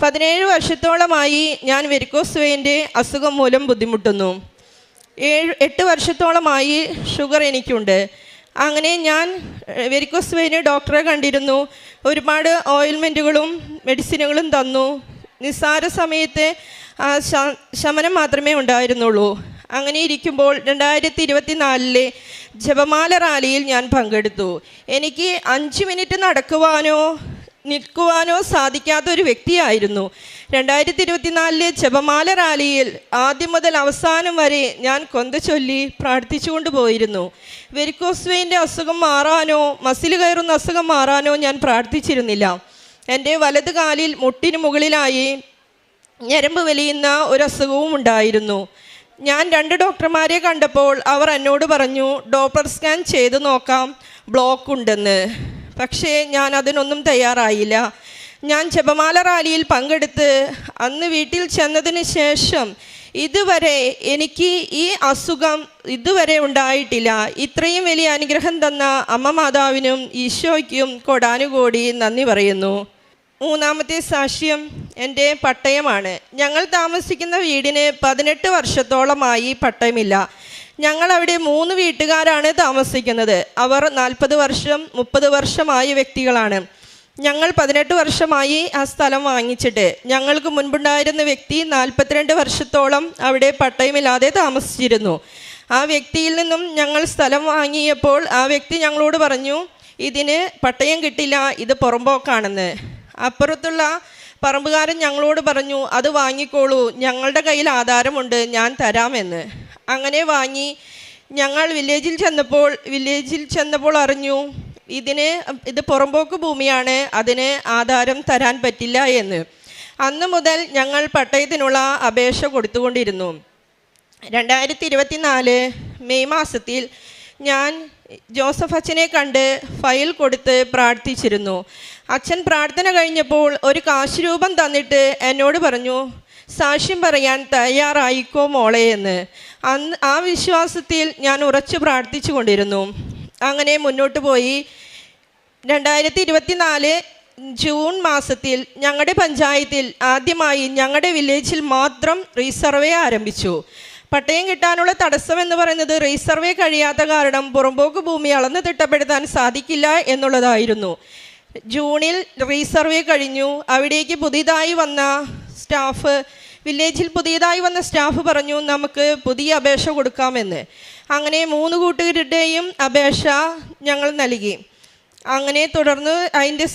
17 വർഷത്തോളമായി ഞാൻ വെരിക്കോസ് വെയിൻ്റെ അസുഖം മൂലം ബുദ്ധിമുട്ടുന്നു. 8 വർഷത്തോളമായി ഷുഗർ എനിക്കുണ്ട്. അങ്ങനെ ഞാൻ വെരിക്കോസ് വെയിന് ഡോക്ടറെ കണ്ടിരുന്നു. ഒരുപാട് ഓയിൽമെൻറ്റുകളും മെഡിസിനുകളും തന്നു. നിസ്സാര സമയത്ത് ശമനം മാത്രമേ ഉണ്ടായിരുന്നുള്ളൂ. അങ്ങനെ ഇരിക്കുമ്പോൾ 2024 ജപമാല റാലിയിൽ ഞാൻ പങ്കെടുത്തു. എനിക്ക് 5 മിനിറ്റ് നടക്കുവാനോ നിൽക്കുവാനോ സാധിക്കാത്തൊരു വ്യക്തിയായിരുന്നു. 2024 ജപമാല റാലിയിൽ ആദ്യം മുതൽ അവസാനം വരെ ഞാൻ കൊന്ത ചൊല്ലി പ്രാർത്ഥിച്ചുകൊണ്ട് പോയിരുന്നു. വെരിക്കോസ് വെയിൻ്റെ അസുഖം മാറാനോ മസിൽ കയറുന്ന അസുഖം മാറാനോ ഞാൻ പ്രാർത്ഥിച്ചിരുന്നില്ല. എൻ്റെ വലത് കാലിൽ മുട്ടിന് മുകളിലായി ഞരമ്പ് വലിയുന്ന ഒരു അസുഖവും ഉണ്ടായിരുന്നു. ഞാൻ 2 ഡോക്ടർമാരെ കണ്ടപ്പോൾ അവർ എന്നോട് പറഞ്ഞു, ഡോപ്ലർ സ്കാൻ ചെയ്ത് നോക്കാം, ബ്ലോക്ക് ഉണ്ടെന്ന്. പക്ഷേ ഞാൻ അതിനൊന്നും തയ്യാറായില്ല. ഞാൻ ജപമാല റാലിയിൽ പങ്കെടുത്ത് അന്ന് വീട്ടിൽ ചെന്നതിന് ശേഷം ഇതുവരെ എനിക്ക് ഈ അസുഖം ഇതുവരെ ഉണ്ടായിട്ടില്ല. ഇത്രയും വലിയ അനുഗ്രഹം തന്ന അമ്മ മാതാവിനും ഈശോയ്ക്കും കൊടാനുകോടി നന്ദി പറയുന്നു. 3ാമത്തെ സാക്ഷ്യം എൻ്റെ പട്ടയമാണ്. ഞങ്ങൾ താമസിക്കുന്ന വീടിന് 18 വർഷത്തോളമായി പട്ടയമില്ല. ഞങ്ങൾ അവിടെ 3 വീട്ടുകാരാണ് താമസിക്കുന്നത്. അവർ 40 വർഷം 30 വർഷമായ വ്യക്തികളാണ്. ഞങ്ങൾ 18 വർഷമായി ആ സ്ഥലം വാങ്ങിച്ചിട്ട്. ഞങ്ങൾക്ക് മുൻപുണ്ടായിരുന്ന വ്യക്തി 42 വർഷത്തോളം അവിടെ പട്ടയമില്ലാതെ താമസിച്ചിരുന്നു. ആ വ്യക്തിയിൽ നിന്നും ഞങ്ങൾ സ്ഥലം വാങ്ങിയപ്പോൾ ആ വ്യക്തി ഞങ്ങളോട് പറഞ്ഞു, ഇതിന് പട്ടയം കിട്ടില്ല, ഇത് പുറമ്പോക്കാണെന്ന്. അപ്പുറത്തുള്ള പറമ്പുകാരൻ ഞങ്ങളോട് പറഞ്ഞു, അത് വാങ്ങിക്കോളൂ, ഞങ്ങളുടെ കയ്യിൽ ആധാരമുണ്ട്, ഞാൻ തരാമെന്ന്. അങ്ങനെ വാങ്ങി. ഞങ്ങൾ വില്ലേജിൽ ചെന്നപ്പോൾ അറിഞ്ഞു ഇത് പുറമ്പോക്ക് ഭൂമിയാണ്, അതിന് ആധാരം തരാൻ പറ്റില്ല എന്ന്. അന്ന് മുതൽ ഞങ്ങൾ പട്ടയത്തിനുള്ള അപേക്ഷ കൊടുത്തുകൊണ്ടിരുന്നു. 2024 മെയ് മാസത്തിൽ ഞാൻ ജോസഫ് അച്ഛനെ കണ്ട് ഫയൽ കൊടുത്ത് പ്രാർത്ഥിച്ചിരുന്നു. അച്ഛൻ പ്രാർത്ഥന കഴിഞ്ഞപ്പോൾ ഒരു കാശ് രൂപം തന്നിട്ട് എന്നോട് പറഞ്ഞു, സാക്ഷ്യം പറയാൻ തയ്യാറായിക്കോ മോളെ എന്ന്. ആ വിശ്വാസത്തിൽ ഞാൻ ഉറച്ചു പ്രാർത്ഥിച്ചു കൊണ്ടിരുന്നു. അങ്ങനെ മുന്നോട്ട് പോയി. 2024 ജൂൺ മാസത്തിൽ ഞങ്ങളുടെ പഞ്ചായത്തിൽ ആദ്യമായി ഞങ്ങളുടെ വില്ലേജിൽ മാത്രം റീസർവേ ആരംഭിച്ചു. പട്ടയം കിട്ടാനുള്ള തടസ്സം എന്ന് പറയുന്നത് റീസർവേ കഴിയാത്ത കാരണം പുറമ്പോക്ക് ഭൂമി അളന്ന് തിട്ടപ്പെടുത്താൻ സാധിക്കില്ല എന്നുള്ളതായിരുന്നു. ജൂണിൽ റീസർവേ കഴിഞ്ഞു. അവിടേക്ക് വില്ലേജിൽ പുതിയതായി വന്ന സ്റ്റാഫ് പറഞ്ഞു, നമുക്ക് പുതിയ അപേക്ഷ കൊടുക്കാമെന്ന്. അങ്ങനെ 3 കൂട്ടുകാരുടെയും അപേക്ഷ ഞങ്ങൾ നൽകി. അങ്ങനെ തുടർന്ന് അതിൻ്റെ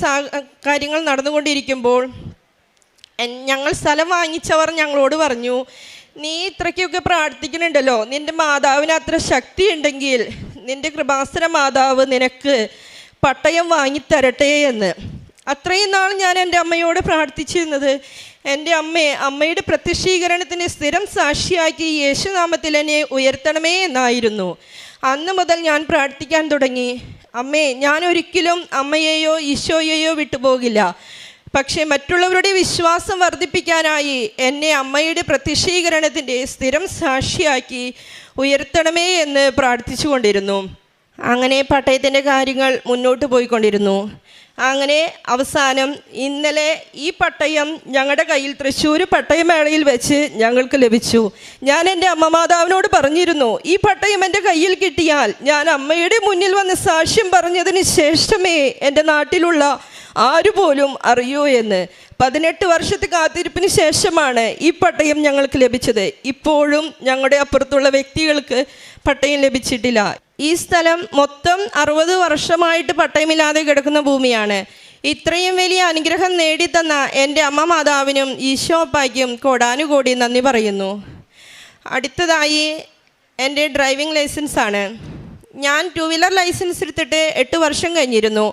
കാര്യങ്ങൾ നടന്നുകൊണ്ടിരിക്കുമ്പോൾ ഞങ്ങൾ സ്ഥലം വാങ്ങിച്ചവർ ഞങ്ങളോട് പറഞ്ഞു, നീ ഇത്രയ്ക്കൊക്കെ പ്രാർത്ഥിക്കുന്നുണ്ടല്ലോ, നിൻ്റെ മാതാവിന് അത്ര ശക്തി ഉണ്ടെങ്കിൽ നിൻ്റെ കൃപാസന മാതാവ് നിനക്ക് പട്ടയം വാങ്ങിത്തരട്ടെ എന്ന്. അത്രയും നാൾ ഞാൻ എൻ്റെ അമ്മയോട് പ്രാർത്ഥിച്ചിരുന്നത്, എൻ്റെ അമ്മയുടെ പ്രത്യക്ഷീകരണത്തിന് സ്ഥിരം സാക്ഷിയാക്കി യേശുനാമത്തിൽ എന്നെ ഉയർത്തണമേ എന്നായിരുന്നു. അന്ന് മുതൽ ഞാൻ പ്രാർത്ഥിക്കാൻ തുടങ്ങി. അമ്മേ, ഞാൻ ഒരിക്കലും അമ്മയെയോ ഈശോയെയോ വിട്ടുപോകില്ല. പക്ഷേ മറ്റുള്ളവരുടെ വിശ്വാസം വർദ്ധിപ്പിക്കാനായി എന്നെ അമ്മയുടെ പ്രത്യക്ഷീകരണത്തിൻ്റെ സ്ഥിരം സാക്ഷിയാക്കി ഉയർത്തണമേ എന്ന് പ്രാർത്ഥിച്ചു കൊണ്ടിരുന്നു. അങ്ങനെ പട്ടയത്തിൻ്റെ കാര്യങ്ങൾ മുന്നോട്ട് പോയിക്കൊണ്ടിരുന്നു. അങ്ങനെ അവസാനം ഇന്നലെ ഈ പട്ടയം ഞങ്ങളുടെ കയ്യിൽ തൃശ്ശൂർ പട്ടയമേളയിൽ വെച്ച് ഞങ്ങൾക്ക് ലഭിച്ചു. ഞാൻ എൻ്റെ അമ്മ മാതാവിനോട് പറഞ്ഞിരുന്നു, ഈ പട്ടയം എൻ്റെ കയ്യിൽ കിട്ടിയാൽ ഞാൻ അമ്മയുടെ മുന്നിൽ വന്ന് സാക്ഷ്യം പറഞ്ഞതിന് ശേഷമേ എൻ്റെ നാട്ടിലുള്ള ആരുപോലും അറിയൂ എന്ന്. 18 വർഷത്തെ കാത്തിരിപ്പിന് ശേഷമാണ് ഈ പട്ടയം ഞങ്ങൾക്ക് ലഭിച്ചത്. ഇപ്പോഴും ഞങ്ങളുടെ അപ്പുറത്തുള്ള വ്യക്തികൾക്ക് പട്ടയം ലഭിച്ചിട്ടില്ല. ഈ സ്ഥലം മൊത്തം 60 വർഷമായിട്ട് പട്ടയമില്ലാതെ കിടക്കുന്ന ഭൂമിയാണ്. ഇത്രയും വലിയ അനുഗ്രഹം നേടിത്തന്ന എൻ്റെ അമ്മ മാതാവിനും ഈശോ അപ്പായ്ക്കും കോടാനുകോടി നന്ദി പറയുന്നു. അടുത്തതായി എൻ്റെ ഡ്രൈവിംഗ് ലൈസൻസാണ്. ഞാൻ 2 വീലർ ലൈസൻസ് എടുത്തിട്ട് 8 വർഷം കഴിഞ്ഞിരുന്നു.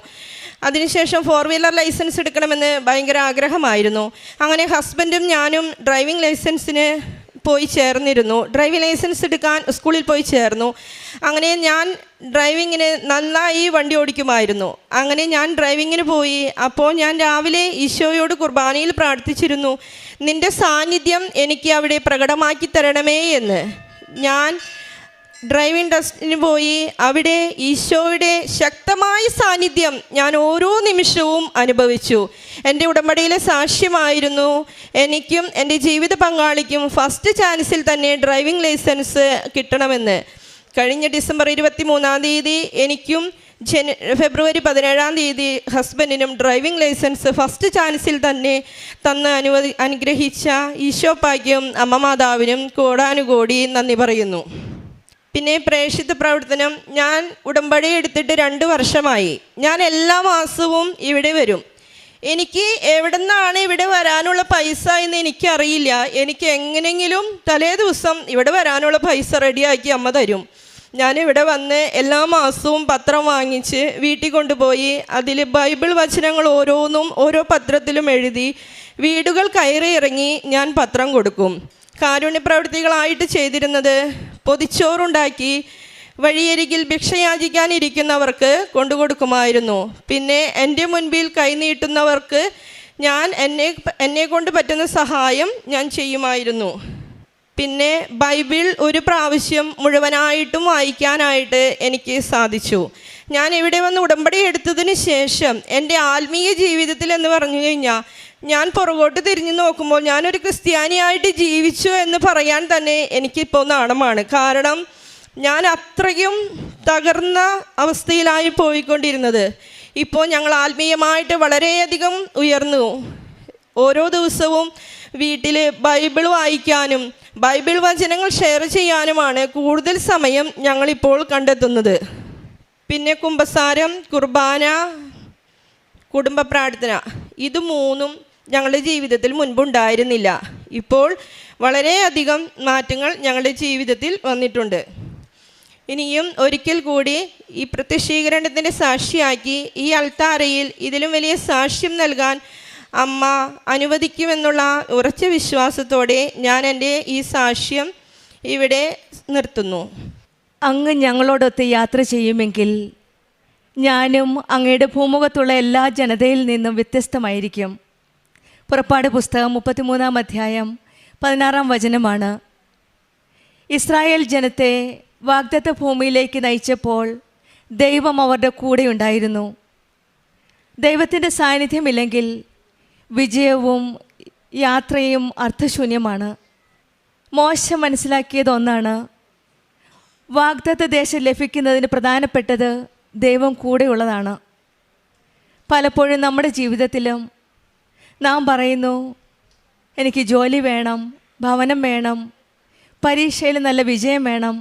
അതിനുശേഷം 4 വീലർ ലൈസൻസ് എടുക്കണമെന്ന് ഭയങ്കര ആഗ്രഹമായിരുന്നു. അങ്ങനെ ഹസ്ബൻഡും ഞാനും ഡ്രൈവിംഗ് ലൈസൻസിന് പോയി ചേർന്നിരുന്നു. ഡ്രൈവിംഗ് ലൈസൻസ് എടുക്കാൻ സ്കൂളിൽ പോയി ചേർന്നു. അങ്ങനെ ഞാൻ ഡ്രൈവിങ്ങിന് നന്നായി വണ്ടി ഓടിക്കുമായിരുന്നു. അങ്ങനെ ഞാൻ ഡ്രൈവിങ്ങിന് പോയി. അപ്പോൾ ഞാൻ രാവിലെ ഈശോയോട് കുർബാനയിൽ പ്രാർത്ഥിച്ചിരുന്നു, നിൻ്റെ സാന്നിധ്യം എനിക്ക് അവിടെ പ്രകടമാക്കി തരണമേ എന്ന്. ഞാൻ ഡ്രൈവിംഗ് ടെസ്റ്റിന് പോയി. അവിടെ ഈശോയുടെ ശക്തമായ സാന്നിധ്യം ഞാൻ ഓരോ നിമിഷവും അനുഭവിച്ചു. എൻ്റെ ഉടമ്പടിയിലെ സാക്ഷ്യമായിരുന്നു എനിക്കും എൻ്റെ ജീവിത പങ്കാളിക്കും ഫസ്റ്റ് ചാൻസിൽ തന്നെ ഡ്രൈവിംഗ് ലൈസൻസ് കിട്ടണമെന്ന്. കഴിഞ്ഞ ഡിസംബർ 23-ാം തീയതി എനിക്കും ഫെബ്രുവരി 17-ാം തീയതി ഹസ്ബൻഡിനും ഡ്രൈവിംഗ് ലൈസൻസ് ഫസ്റ്റ് ചാൻസിൽ തന്നെ തന്ന് അനുഗ്രഹിച്ച ഈശോപ്പായ്ക്കും അമ്മ മാതാവിനും കോടാനുകോടി നന്ദി പറയുന്നു. പിന്നെ പ്രേക്ഷിത പ്രവർത്തനം. ഞാൻ ഉടമ്പടി എടുത്തിട്ട് 2 വർഷമായി. ഞാൻ എല്ലാ മാസവും ഇവിടെ വരും. എനിക്ക് എവിടെ നിന്നാണ് ഇവിടെ വരാനുള്ള പൈസ എന്ന് എനിക്കറിയില്ല. എനിക്ക് എങ്ങനെയെങ്കിലും തലേ ദിവസം ഇവിടെ വരാനുള്ള പൈസ റെഡിയാക്കി അമ്മ തരും. ഞാനിവിടെ വന്ന് എല്ലാ മാസവും പത്രം വാങ്ങിച്ച് വീട്ടിൽ കൊണ്ടുപോയി അതിൽ ബൈബിൾ വചനങ്ങൾ ഓരോന്നും ഓരോ പത്രത്തിലും എഴുതി വീടുകൾ കയറി ഇറങ്ങി ഞാൻ പത്രം കൊടുക്കും. കാരുണ്യപ്രവൃത്തികളായിട്ട് ചെയ്തിരുന്നത് പൊതിച്ചോറുണ്ടാക്കി വഴിയരികിൽ ഭിക്ഷയാചിക്കാനിരിക്കുന്നവർക്ക് കൊണ്ടുകൊടുക്കുമായിരുന്നു. പിന്നെ എൻ്റെ മുൻപിൽ കൈനീട്ടുന്നവർക്ക് ഞാൻ എന്നെ കൊണ്ട് പറ്റുന്ന സഹായം ഞാൻ ചെയ്യുമായിരുന്നു. പിന്നെ ബൈബിൾ ഒരു പ്രാവശ്യം മുഴുവനായിട്ടും വായിക്കാനായിട്ട് എനിക്ക് സാധിച്ചു. ഞാൻ ഇവിടെ വന്ന് ഉടമ്പടി എടുത്തതിന് ശേഷം എൻ്റെ ആത്മീയ ജീവിതത്തിൽ എന്ന് പറഞ്ഞു കഴിഞ്ഞാൽ ഞാൻ പുറകോട്ട് തിരിഞ്ഞു നോക്കുമ്പോൾ ഞാനൊരു ക്രിസ്ത്യാനിയായിട്ട് ജീവിച്ചു എന്ന് പറയാൻ തന്നെ എനിക്കിപ്പോൾ നാണമാണ്. കാരണം ഞാൻ അത്രയും തകർന്ന അവസ്ഥയിലായി പോയിക്കൊണ്ടിരുന്നത്. ഇപ്പോൾ ഞങ്ങൾ ആത്മീയമായിട്ട് വളരെയധികം ഉയർന്നു. ഓരോ ദിവസവും വീട്ടിൽ ബൈബിൾ വായിക്കാനും ബൈബിൾ വചനങ്ങൾ ഷെയർ ചെയ്യാനുമാണ് കൂടുതൽ സമയം ഞങ്ങളിപ്പോൾ കണ്ടെത്തുന്നത്. പിന്നെ കുമ്പസാരം, കുർബാന, കുടുംബ പ്രാർത്ഥന, ഇത് 3ഉം ഞങ്ങളുടെ ജീവിതത്തിൽ മുൻപുണ്ടായിരുന്നില്ല. ഇപ്പോൾ വളരെയധികം മാറ്റങ്ങൾ ഞങ്ങളുടെ ജീവിതത്തിൽ വന്നിട്ടുണ്ട്. ഇനിയും ഒരിക്കൽ കൂടി ഈ പ്രത്യക്ഷീകരണത്തിൻ്റെ സാക്ഷിയാക്കി ഈ അൾത്താരയിൽ ഇതിലും വലിയ സാക്ഷ്യം നൽകാൻ അമ്മ അനുവദിക്കുമെന്നുള്ള ഉറച്ച വിശ്വാസത്തോടെ ഞാൻ എൻ്റെ ഈ സാക്ഷ്യം ഇവിടെ നിർത്തുന്നു. അങ്ങ് ഞങ്ങളോടൊത്ത് യാത്ര ചെയ്യുമെങ്കിൽ ഞാനും അങ്ങയുടെ ഭൂമുഖത്തുള്ള എല്ലാ ജനതയിൽ നിന്നും വ്യത്യസ്തമായിരിക്കും. പുറപ്പാട് പുസ്തകം 33-ാം അധ്യായം 16-ാം വചനമാണ്. ഇസ്രായേൽ ജനത്തെ വാഗ്ദത്ത ഭൂമിയിലേക്ക് നയിച്ചപ്പോൾ ദൈവം അവരുടെ കൂടെ ഉണ്ടായിരുന്നു. ദൈവത്തിൻ്റെ സാന്നിധ്യമില്ലെങ്കിൽ വിജയവും യാത്രയും അർത്ഥശൂന്യമാണ്. മോശ മനസ്സിലാക്കിയത് ഒന്നാണ്, വാഗ്ദത്ത ദേശം ലഭിക്കുന്നതിന് പ്രധാനപ്പെട്ടത് ദൈവം കൂടെയുള്ളതാണ്. പലപ്പോഴും നമ്മുടെ ജീവിതത്തിലും നാം പറയുന്നു, എനിക്ക് ജോലി വേണം, ഭവനം വേണം, പരീക്ഷയിൽ നല്ല വിജയം വേണം,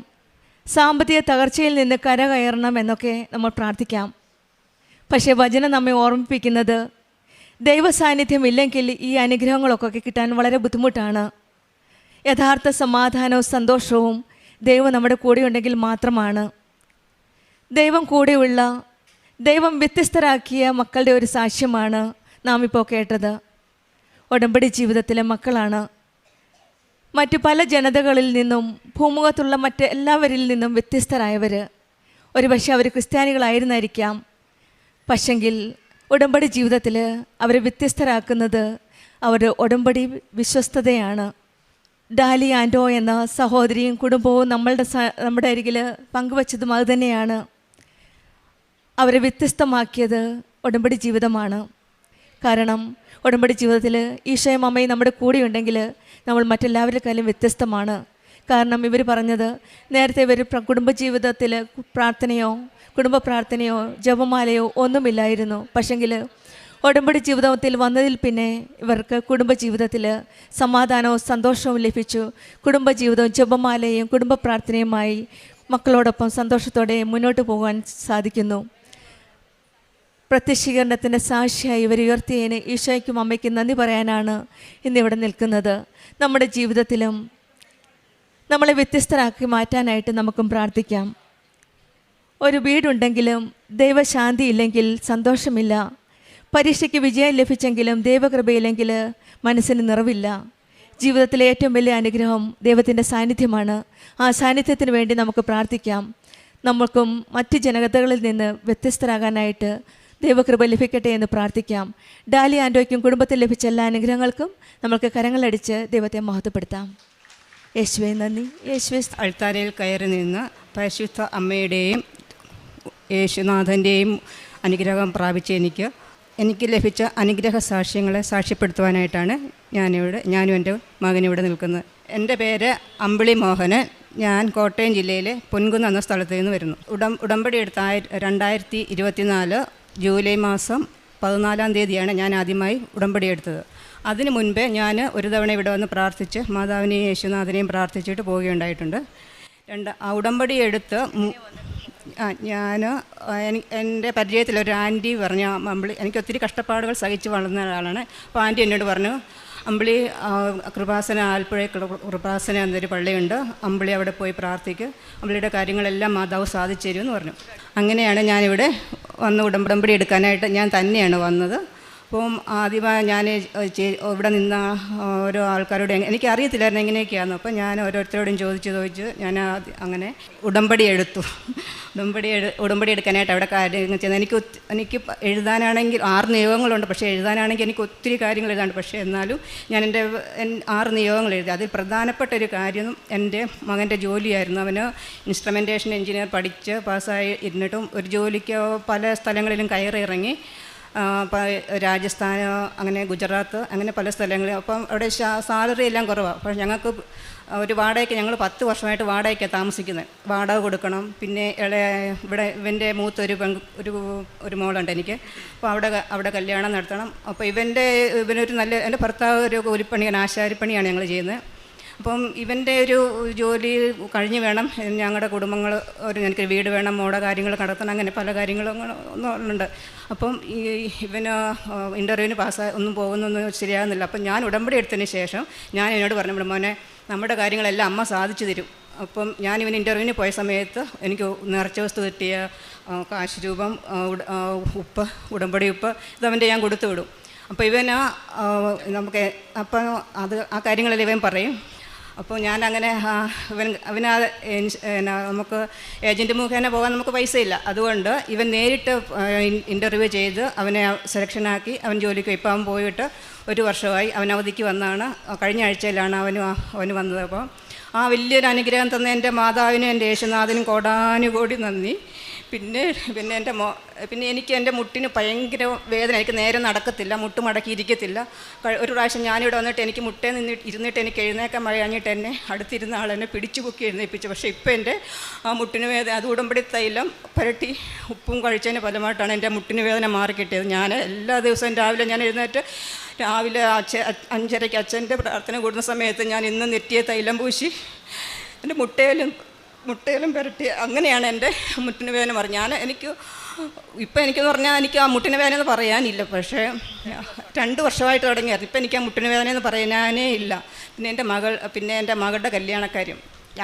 സാമ്പത്തിക തകർച്ചയിൽ നിന്ന് കരകയറണം എന്നൊക്കെ നമ്മൾ പ്രാർത്ഥിക്കാം. പക്ഷേ വചനം നമ്മെ ഓർമ്മിപ്പിക്കുന്നത് ദൈവസാന്നിധ്യം ഇല്ലെങ്കിൽ ഈ അനുഗ്രഹങ്ങളൊക്കെ കിട്ടാൻ വളരെ ബുദ്ധിമുട്ടാണ്. യഥാർത്ഥ സമാധാനവും സന്തോഷവും ദൈവം നമ്മുടെ കൂടെയുണ്ടെങ്കിൽ മാത്രമാണ്. ദൈവം കൂടെയുള്ള, ദൈവം വ്യത്യസ്തരാക്കിയ മക്കളുടെ ഒരു സാക്ഷ്യമാണ് നാം ഇപ്പോൾ കേട്ടത്. ഉടമ്പടി ജീവിതത്തിലെ മക്കളാണ്. മറ്റു പല ജനതകളിൽ നിന്നും ഭൂമുഖത്തുള്ള മറ്റ് എല്ലാവരിൽ നിന്നും വ്യത്യസ്തരായവർ. ഒരുപക്ഷെ അവർ ക്രിസ്ത്യാനികളായിരുന്നായിരിക്കാം. പക്ഷെങ്കിൽ ഉടമ്പടി ജീവിതത്തിൽ അവരെ വ്യത്യസ്തരാക്കുന്നത് അവരുടെ ഉടമ്പടി വിശ്വസ്തതയാണ്. ഡാലി ആൻഡോ എന്ന സഹോദരിയും കുടുംബവും നമ്മുടെ അരികിൽ പങ്കുവച്ചതും അതുതന്നെയാണ്. അവരെ വ്യത്യസ്തമാക്കിയത് ഉടമ്പടി ജീവിതമാണ്. കാരണം ഉടമ്പടി ജീവിതത്തിൽ ഈശോയും അമ്മയും നമ്മുടെ കൂടെയുണ്ടെങ്കിൽ നമ്മൾ മറ്റെല്ലാവരെക്കാളും വ്യത്യസ്തമാണ്. കാരണം ഇവർ പറഞ്ഞത്, നേരത്തെ ഇവർ കുടുംബജീവിതത്തിൽ പ്രാർത്ഥനയോ കുടുംബ പ്രാർത്ഥനയോ ജപമാലയോ ഒന്നുമില്ലായിരുന്നു. പക്ഷെങ്കിൽ ഉടമ്പടി ജീവിതത്തിൽ വന്നതിൽ പിന്നെ ഇവർക്ക് കുടുംബജീവിതത്തിൽ സമാധാനവും സന്തോഷവും ലഭിച്ചു. കുടുംബജീവിതവും ജപമാലയും കുടുംബ പ്രാർത്ഥനയുമായി മക്കളോടൊപ്പം സന്തോഷത്തോടെ മുന്നോട്ട് പോകാൻ സാധിക്കുന്നു. പ്രത്യക്ഷീകരണത്തിൻ്റെ സാക്ഷിയായി ഇവർ ഉയർത്തിയതിന് ഈശോയ്ക്കും അമ്മയ്ക്കും നന്ദി പറയാനാണ് ഇന്നിവിടെ നിൽക്കുന്നത്. നമ്മുടെ ജീവിതത്തിലും നമ്മളെ വ്യത്യസ്തരാക്കി മാറ്റാനായിട്ട് നമുക്കും പ്രാർത്ഥിക്കാം. ഒരു വീടുണ്ടെങ്കിലും ദൈവശാന്തി ഇല്ലെങ്കിൽ സന്തോഷമില്ല. പരീക്ഷയ്ക്ക് വിജയം ലഭിച്ചെങ്കിലും ദൈവകൃപയില്ലെങ്കിൽ മനസ്സിന് നിറവില്ല. ജീവിതത്തിലെ ഏറ്റവും വലിയ അനുഗ്രഹം ദൈവത്തിൻ്റെ സാന്നിധ്യമാണ്. ആ സാന്നിധ്യത്തിന് വേണ്ടി നമുക്ക് പ്രാർത്ഥിക്കാം. നമ്മൾക്കും മറ്റ് ജനതകളിൽ നിന്ന് വ്യത്യസ്തരാകാനായിട്ട് ദൈവകൃപ ലഭിക്കട്ടെ എന്ന് പ്രാർത്ഥിക്കാം. ഡാലി ആൻഡോയ്ക്കും കുടുംബത്തിൽ ലഭിച്ച എല്ലാ അനുഗ്രഹങ്ങൾക്കും നമുക്ക് കരങ്ങളടിച്ച് ദൈവത്തെ മഹത്വപ്പെടുത്താം. യേശുവേ നന്ദി. യേശുവേ. അൾത്താരയിൽ കയറി നിന്ന് പരിശുദ്ധ അമ്മയുടെയും യേശുനാഥൻ്റെയും അനുഗ്രഹം പ്രാപിച്ച എനിക്ക് ലഭിച്ച അനുഗ്രഹ സാക്ഷ്യങ്ങളെ സാക്ഷ്യപ്പെടുത്തുവാനായിട്ടാണ് ഞാനും എൻ്റെ മകനിവിടെ നിൽക്കുന്നത്. എൻ്റെ പേര് അമ്പിളി മോഹനൻ. ഞാൻ കോട്ടയം ജില്ലയിലെ പൊൻകുന്ന് എന്ന സ്ഥലത്ത് നിന്ന് വരുന്നു. ഉടമ്പടി എടുത്ത 2024 ജൂലൈ മാസം 14-ാം തീയതിയാണ് ഞാൻ ആദ്യമായി ഉടമ്പടി എടുത്തത്. അതിനു മുൻപേ ഞാൻ ഒരു തവണ ഇവിടെ വന്ന് പ്രാർത്ഥിച്ച് മാതാവിനെയും യേശുനാഥനെയും പ്രാർത്ഥിച്ചിട്ട് പോവുകയുണ്ടായിട്ടുണ്ട്. ആ ഉടമ്പടി എടുത്ത് ഞാൻ എൻ്റെ പരിചയത്തിലൊരു ആൻറ്റി പറഞ്ഞ, അമ്പിളി എനിക്ക് ഒത്തിരി കഷ്ടപ്പാടുകൾ സഹിച്ച് വളർന്ന ഒരാളാണ്. അപ്പോൾ ആൻറ്റി എന്നോട് പറഞ്ഞു, അമ്പിളി കൃപാസന ആലപ്പുഴ കൃപാസന എന്നൊരു പള്ളിയുണ്ട്, അമ്പിളി അവിടെ പോയി പ്രാർത്ഥിക്കുക, അമ്പിളിയുടെ കാര്യങ്ങളെല്ലാം മാതാവ് സാധിച്ചു തരുമെന്ന് പറഞ്ഞു. അങ്ങനെയാണ് ഞാനിവിടെ വന്ന് ഉടമ്പടി എടുക്കാനായിട്ട് ഞാൻ തന്നെയാണ് വന്നത്. അപ്പം ആദ്യമായി ഞാൻ ഇവിടെ നിന്ന ഓരോ ആൾക്കാരോട് എനിക്കറിയത്തില്ലായിരുന്നു എങ്ങനെയൊക്കെയാണെന്ന്. അപ്പം ഞാൻ ഓരോരുത്തരോടും ചോദിച്ച് ഞാൻ അങ്ങനെ ഉടമ്പടി എടുത്തു. ഉടമ്പടി എടുക്കാനായിട്ട് അവിടെ കാര്യങ്ങൾ ചെയ്യുന്നത് എനിക്ക് എഴുതാനാണെങ്കിൽ 6 നിയോഗങ്ങളുണ്ട്. പക്ഷേ എഴുതാനാണെങ്കിൽ എനിക്ക് ഒത്തിരി കാര്യങ്ങൾ എഴുതാണ്ട്. പക്ഷേ എന്നാലും ഞാൻ എൻ്റെ 6 നിയോഗങ്ങൾ എഴുതി. അതിൽ പ്രധാനപ്പെട്ട ഒരു കാര്യം എൻ്റെ മകൻ്റെ ജോലിയായിരുന്നു. അവന് ഇൻസ്ട്രുമെൻറ്റേഷൻ എഞ്ചിനീയർ പഠിച്ച് പാസ്സായി ഇരുന്നിട്ടും ഒരു ജോലിക്ക് പല സ്ഥലങ്ങളിലും കയറി ഇറങ്ങി, രാജസ്ഥാൻ, അങ്ങനെ ഗുജറാത്ത്, അങ്ങനെ പല സ്ഥലങ്ങളിൽ. അപ്പം അവിടെ സാലറി എല്ലാം കുറവാണ്. അപ്പോൾ ഞങ്ങൾക്ക് ഒരു വാടകയ്ക്ക്, ഞങ്ങൾ 10 വർഷമായിട്ട് വാടകയ്ക്കാണ് താമസിക്കുന്നത്. വാടക കൊടുക്കണം. പിന്നെ ഇവിടെ ഇവൻ്റെ മൂത്തൊരു ഒരു മോളുണ്ട് എനിക്ക്. അപ്പോൾ അവിടെ കല്യാണം നടത്തണം. അപ്പോൾ ഇവനൊരു എൻ്റെ ഭർത്താവ് ഒരു കൂലിപ്പണിയാണ്, ആശാരിപ്പണിയാണ് ഞങ്ങൾ ചെയ്യുന്നത്. അപ്പം ഇവൻ്റെ ഒരു ജോലി കഴിഞ്ഞ് വേണം ഞങ്ങളുടെ കുടുംബങ്ങൾ എനിക്ക് വീട് വേണം, മോടെ കാര്യങ്ങൾ നടത്തണം, അങ്ങനെ പല കാര്യങ്ങളും ഉണ്ട്. അപ്പം ഇവന് ഇൻ്റർവ്യൂവിന് ഒന്നും പോകുന്നൊന്നും ശരിയാകുന്നില്ല. അപ്പം ഞാൻ ഉടമ്പടി എടുത്തതിന് ശേഷം ഞാൻ എന്നോട് പറഞ്ഞു, മോനെ നമ്മുടെ കാര്യങ്ങളെല്ലാം അമ്മ സാധിച്ചു തരും. അപ്പം ഞാനിവന് ഇൻ്റർവ്യൂവിന് പോയ സമയത്ത് എനിക്ക് നിറച്ച വസ്തു കിട്ടിയ കാശ് രൂപം, ഉപ്പ്, ഉടമ്പടി ഉപ്പ്, ഇതവൻ്റെ ഞാൻ കൊടുത്തു വിടും. അപ്പോൾ നമുക്ക് അപ്പം ആ കാര്യങ്ങളെല്ലാം ഇവൻ പറയും. അപ്പോൾ ഞാനങ്ങനെ നമുക്ക് ഏജൻറ്റ് മുഖേന പോകാൻ നമുക്ക് പൈസയില്ല. അതുകൊണ്ട് ഇവൻ നേരിട്ട് ഇൻ്റർവ്യൂ ചെയ്ത് അവനെ സെലക്ഷനാക്കി അവൻ ജോലിക്ക് ഇപ്പം അവൻ പോയിട്ട് 1 വർഷമായി. അവൻ അവധിക്ക് വന്നതാണ്. കഴിഞ്ഞ ആഴ്ചയിലാണ് അവന് വന്നത്. അപ്പോൾ ആ വലിയൊരു അനുഗ്രഹം തന്ന എൻ്റെ മാതാവിനും എൻ്റെ യേശുനാഥനും കോടാനുകോടി നന്ദി. പിന്നെ എനിക്ക് എൻ്റെ മുട്ടിന് ഭയങ്കര വേദന. എനിക്ക് നേരെ നടക്കത്തില്ല, മുട്ട് മടക്കിയിരിക്കത്തില്ല. ഒരു പ്രാവശ്യം ഞാനിവിടെ വന്നിട്ട് എനിക്ക് മുട്ടേ ഇരുന്നിട്ട് എനിക്ക് എഴുന്നേക്കാൻ കഴിഞ്ഞിട്ട് എന്നെ അടുത്തിരുന്ന ആളെന്നെ പിടിച്ചു പൊക്കി എഴുന്നേൽപ്പിച്ചു. പക്ഷേ ഇപ്പം എൻ്റെ ആ മുട്ടിന് വേദന, അത് ഉടമ്പടി തൈലം പുരട്ടി ഉപ്പും കഴിച്ചതിന് ഫലമായിട്ടാണ് എൻ്റെ മുട്ടിന് വേദന മാറിക്കിട്ടിയത്. ഞാൻ എല്ലാ ദിവസവും രാവിലെ ഞാൻ എഴുന്നേറ്റ് രാവിലെ 5:30 അച്ഛൻ്റെ പ്രാർത്ഥന കൂടുന്ന സമയത്ത് ഞാൻ ഇന്ന് നെറ്റിയെ തൈലം പൂശി എൻ്റെ മുട്ടയിലും പുരട്ടി, അങ്ങനെയാണ് എൻ്റെ മുട്ടിന് വേദന പറഞ്ഞത്. എനിക്കെന്ന് പറഞ്ഞാൽ എനിക്ക് ആ മുട്ടിന് വേദന എന്ന് പറയാനില്ല. പക്ഷേ 2 വർഷമായിട്ട് തുടങ്ങിയായിരുന്നു. ഇപ്പം എനിക്ക് ആ മുട്ടിന് വേദന എന്ന് പറയാനേ ഇല്ല. പിന്നെ എൻ്റെ മകളുടെ കല്യാണക്കാര്യം,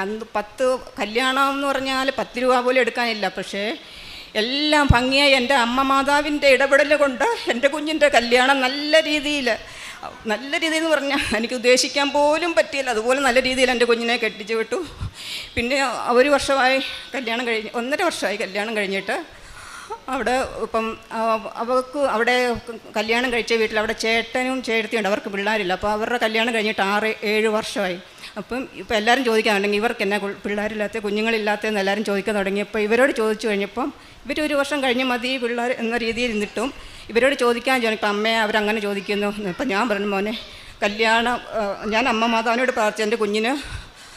അന്ന് 10 കല്യാണം എന്ന് പറഞ്ഞാൽ 10 രൂപ പോലും എടുക്കാനില്ല. പക്ഷേ എല്ലാം ഭംഗിയായി എൻ്റെ അമ്മ മാതാവിൻ്റെ ഇടപെടൽ കൊണ്ട് എൻ്റെ കുഞ്ഞിൻ്റെ കല്യാണം നല്ല രീതിയിൽ നല്ല രീതിയിൽ എന്ന് പറഞ്ഞാൽ എനിക്ക് ഉദ്ദേശിക്കാൻ പോലും പറ്റിയില്ല. അതുപോലെ നല്ല രീതിയിൽ എൻ്റെ കുഞ്ഞിനെ കെട്ടിച്ചു വിട്ടു. പിന്നെ 1 വർഷമായി കല്യാണം കഴിഞ്ഞ് 1.5 വർഷമായി കല്യാണം കഴിഞ്ഞിട്ട്. അവിടെ ഇപ്പം അവർക്ക് അവിടെ കല്യാണം കഴിച്ച വീട്ടിൽ അവിടെ ചേട്ടനും ചേട്ടത്തിയുണ്ട്, അവർക്ക് പിള്ളേരില്ല. അപ്പോൾ അവരുടെ കല്യാണം കഴിഞ്ഞിട്ട് 6-7 വർഷമായി. അപ്പം ഇപ്പം എല്ലാവരും ചോദിക്കാൻ തുടങ്ങി ഇവർക്ക് എന്നാ പിള്ളേരില്ലാത്ത കുഞ്ഞുങ്ങളില്ലാത്തതെന്ന് എല്ലാവരും ചോദിക്കാൻ തുടങ്ങിയപ്പോൾ ഇവരോട് ചോദിച്ചു കഴിഞ്ഞപ്പം ഇവർ 1 വർഷം കഴിഞ്ഞ് മതി പിള്ളേർ എന്ന രീതിയിൽ നിന്നിട്ടും ഇവരോട് ചോദിക്കാൻ ചോദിക്കും അമ്മയെ അവരങ്ങനെ ചോദിക്കുന്നു. അപ്പം ഞാൻ പറഞ്ഞു മോനെ കല്യാണം ഞാൻ അമ്മ മാതാവിനോട് പ്രാർത്ഥിച്ചു എൻ്റെ കുഞ്ഞിന്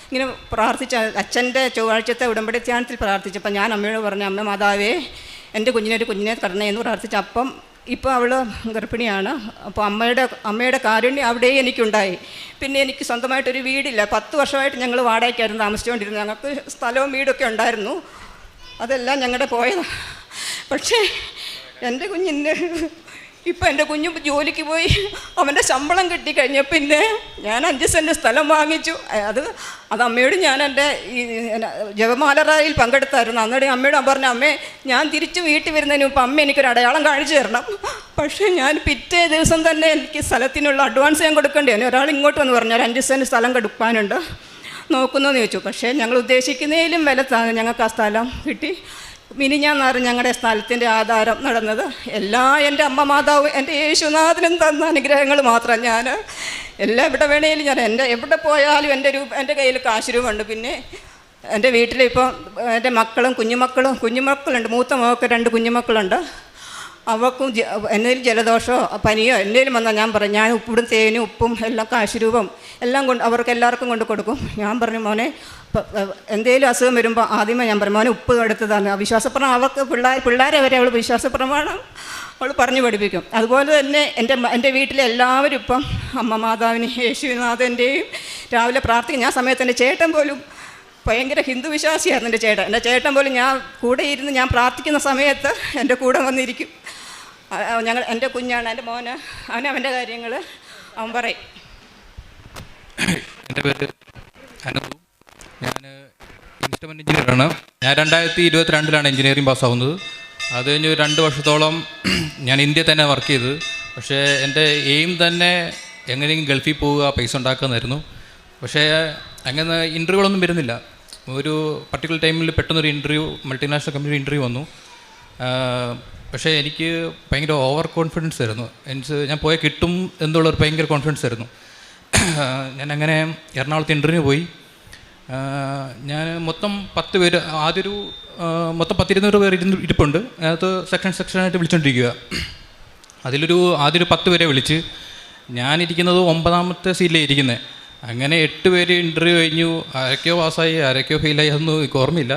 ഇങ്ങനെ പ്രാർത്ഥിച്ച അച്ഛൻ്റെ ചൊവ്വാഴ്ചത്തെ ഉടമ്പടി ധ്യാനത്തിൽ പ്രാർത്ഥിച്ചപ്പോൾ ഞാൻ അമ്മയോട് പറഞ്ഞു അമ്മ മാതാവേ എൻ്റെ കുഞ്ഞിനൊരു കുഞ്ഞിനെ തരണേ എന്ന് പ്രാർത്ഥിച്ചു. അപ്പം ഇപ്പോൾ അവൾ ഗർഭിണിയാണ്. അപ്പോൾ അമ്മയുടെ കാരുണ്യം അവിടെ എനിക്കുണ്ടായി. പിന്നെ എനിക്ക് സ്വന്തമായിട്ടൊരു വീടില്ല. 10 വർഷമായിട്ട് ഞങ്ങൾ വാടകയ്ക്കായിരുന്നു താമസിച്ചുകൊണ്ടിരുന്നത്. ഞങ്ങൾക്ക് സ്ഥലവും വീടൊക്കെ ഉണ്ടായിരുന്നു. അതെല്ലാം ഞങ്ങളുടെ പോയതാണ്. പക്ഷേ എൻ്റെ കുഞ്ഞിൻ്റെ ഇപ്പം എൻ്റെ കുഞ്ഞ് ജോലിക്ക് പോയി അവൻ്റെ ശമ്പളം കിട്ടിക്കഴിഞ്ഞ പിന്നെ ഞാൻ 5 സെൻറ്റ് സ്ഥലം വാങ്ങിച്ചു. അത് അമ്മയോട് ഞാൻ എൻ്റെ ഈ ജപമാല റാലിയിൽ പങ്കെടുത്തായിരുന്നു. അന്നേരം അമ്മയോട് പറഞ്ഞു അമ്മേ ഞാൻ തിരിച്ച് വീട്ടിൽ വരുന്നതിന് മുമ്പ് അമ്മ എനിക്കൊരു അടയാളം കാണിച്ചു തരണം. പക്ഷേ ഞാൻ പിറ്റേ ദിവസം തന്നെ എനിക്ക് സ്ഥലത്തിനുള്ള അഡ്വാൻസ് ഞാൻ കൊടുക്കേണ്ടി. ഒരാൾ ഇങ്ങോട്ട് വന്ന് പറഞ്ഞു 5 സെൻറ്റ് സ്ഥലം കൊടുക്കാനുണ്ട് നോക്കുന്നതെന്ന് ചോദിച്ചു. പക്ഷേ ഞങ്ങൾ ഉദ്ദേശിക്കുന്നതിലും വില ഞങ്ങൾക്ക് ആ സ്ഥലം കിട്ടി. മിനിഞ്ഞാന്നാറ് ഞങ്ങളുടെ സ്ഥലത്തിൻ്റെ ആധാരം നടന്നത്. എൻ്റെ അമ്മ മാതാവ് എൻ്റെ യേശുനാഥനും തന്ന അനുഗ്രഹങ്ങൾ മാത്രം. ഞാൻ എവിടെ വേണേലും ഞാൻ എവിടെ പോയാലും എൻ്റെ കയ്യിൽ കാശ് രൂപമുണ്ട്. പിന്നെ എൻ്റെ വീട്ടിലിപ്പോൾ എൻ്റെ മക്കളും കുഞ്ഞുമക്കളുണ്ട്. മൂത്ത മകൾക്ക് 2 കുഞ്ഞുമക്കളുണ്ട്. അവർക്കും എന്തെങ്കിലും ജലദോഷമോ പനിയോ എന്തെങ്കിലും വന്നാൽ ഞാൻ പറയും ഞാൻ ഉപ്പിടും തേനും ഉപ്പും എല്ലാം കാശ് രൂപം എല്ലാം അവർക്ക് എല്ലാവർക്കും കൊണ്ട് കൊടുക്കും. ഞാൻ പറഞ്ഞു മോനെ എന്തെങ്കിലും അസുഖം വരുമ്പോൾ ആദ്യമേ ഞാൻ പറയും മോനെ ഉപ്പ് എടുത്തതാണ് വിശ്വാസപ്രമാണം. അവർക്ക് പിള്ളേരെ വരെ അവൾ വിശ്വാസപ്രമാണം അവൾ പറഞ്ഞു പഠിപ്പിക്കും. അതുപോലെ തന്നെ എൻ്റെ വീട്ടിലെ എല്ലാവരും ഇപ്പം അമ്മ മാതാവിന് യേശുനാഥൻ്റെയും രാവിലെ പ്രാർത്ഥിക്കും. ഞാൻ സമയത്ത് എൻ്റെ ചേട്ടൻ പോലും ഭയങ്കര ഹിന്ദു വിശ്വാസിയായിരുന്നു. എൻ്റെ ചേട്ടൻ പോലും ഞാൻ കൂടെ ഇരുന്ന് ഞാൻ പ്രാർത്ഥിക്കുന്ന സമയത്ത് എൻ്റെ കൂടെ വന്നിരിക്കും. എൻ്റെ കുഞ്ഞാണ് എൻ്റെ മോന്, അവൻ്റെ കാര്യങ്ങൾ അവൻ പറയും. എൻ്റെ പേര് അനന്തു. ഞാൻ ഇൻസ്ട്രുമെൻ്റ് എഞ്ചിനീയറാണ്. ഞാൻ 2022 എഞ്ചിനീയറിംഗ് പാസ്സാവുന്നത്. അത് കഴിഞ്ഞ് 2 വർഷത്തോളം ഞാൻ ഇന്ത്യയിൽ തന്നെ വർക്ക് ചെയ്ത്. പക്ഷേ എൻ്റെ എയിം തന്നെ എങ്ങനെയെങ്കിലും ഗൾഫിൽ പോവുക, പൈസ ഉണ്ടാക്കുന്നതായിരുന്നു. പക്ഷേ അങ്ങനെ ഇൻ്റർവ്യൂകളൊന്നും വരുന്നില്ല. ഒരു പർട്ടിക്കുലർ ടൈമിൽ പെട്ടെന്നൊരു ഇൻ്റർവ്യൂ മൾട്ടിനാഷണൽ കമ്പനി ഇൻ്റർവ്യൂ വന്നു. പക്ഷേ എനിക്ക് ഭയങ്കര ഓവർ കോൺഫിഡൻസ് ആയിരുന്നു. ഞാൻ പോയാൽ കിട്ടും എന്നുള്ളൊരു ഭയങ്കര കോൺഫിഡൻസ് ആയിരുന്നു. ഞാൻ അങ്ങനെ എറണാകുളത്ത് ഇൻ്റർവ്യൂ പോയി. ഞാൻ മൊത്തം 10 പേര് ആദ്യമൊരു മൊത്തം 10-20 പേർ ഇരിപ്പുണ്ട്. അതിനകത്ത് സെക്ഷനായിട്ട് വിളിച്ചുകൊണ്ടിരിക്കുക. ആദ്യമൊരു 10 പേരെ വിളിച്ച് ഞാനിരിക്കുന്നത് 9ാമത്തെ സീറ്റിലാണ് ഇരിക്കുന്നത്. അങ്ങനെ 8 പേര് ഇൻ്റർവ്യൂ കഴിഞ്ഞു. ആരൊക്കെയോ പാസ്സായി, ആരൊക്കെയോ ഫെയിലായി, അതൊന്നും എനിക്ക് ഓർമ്മയില്ല.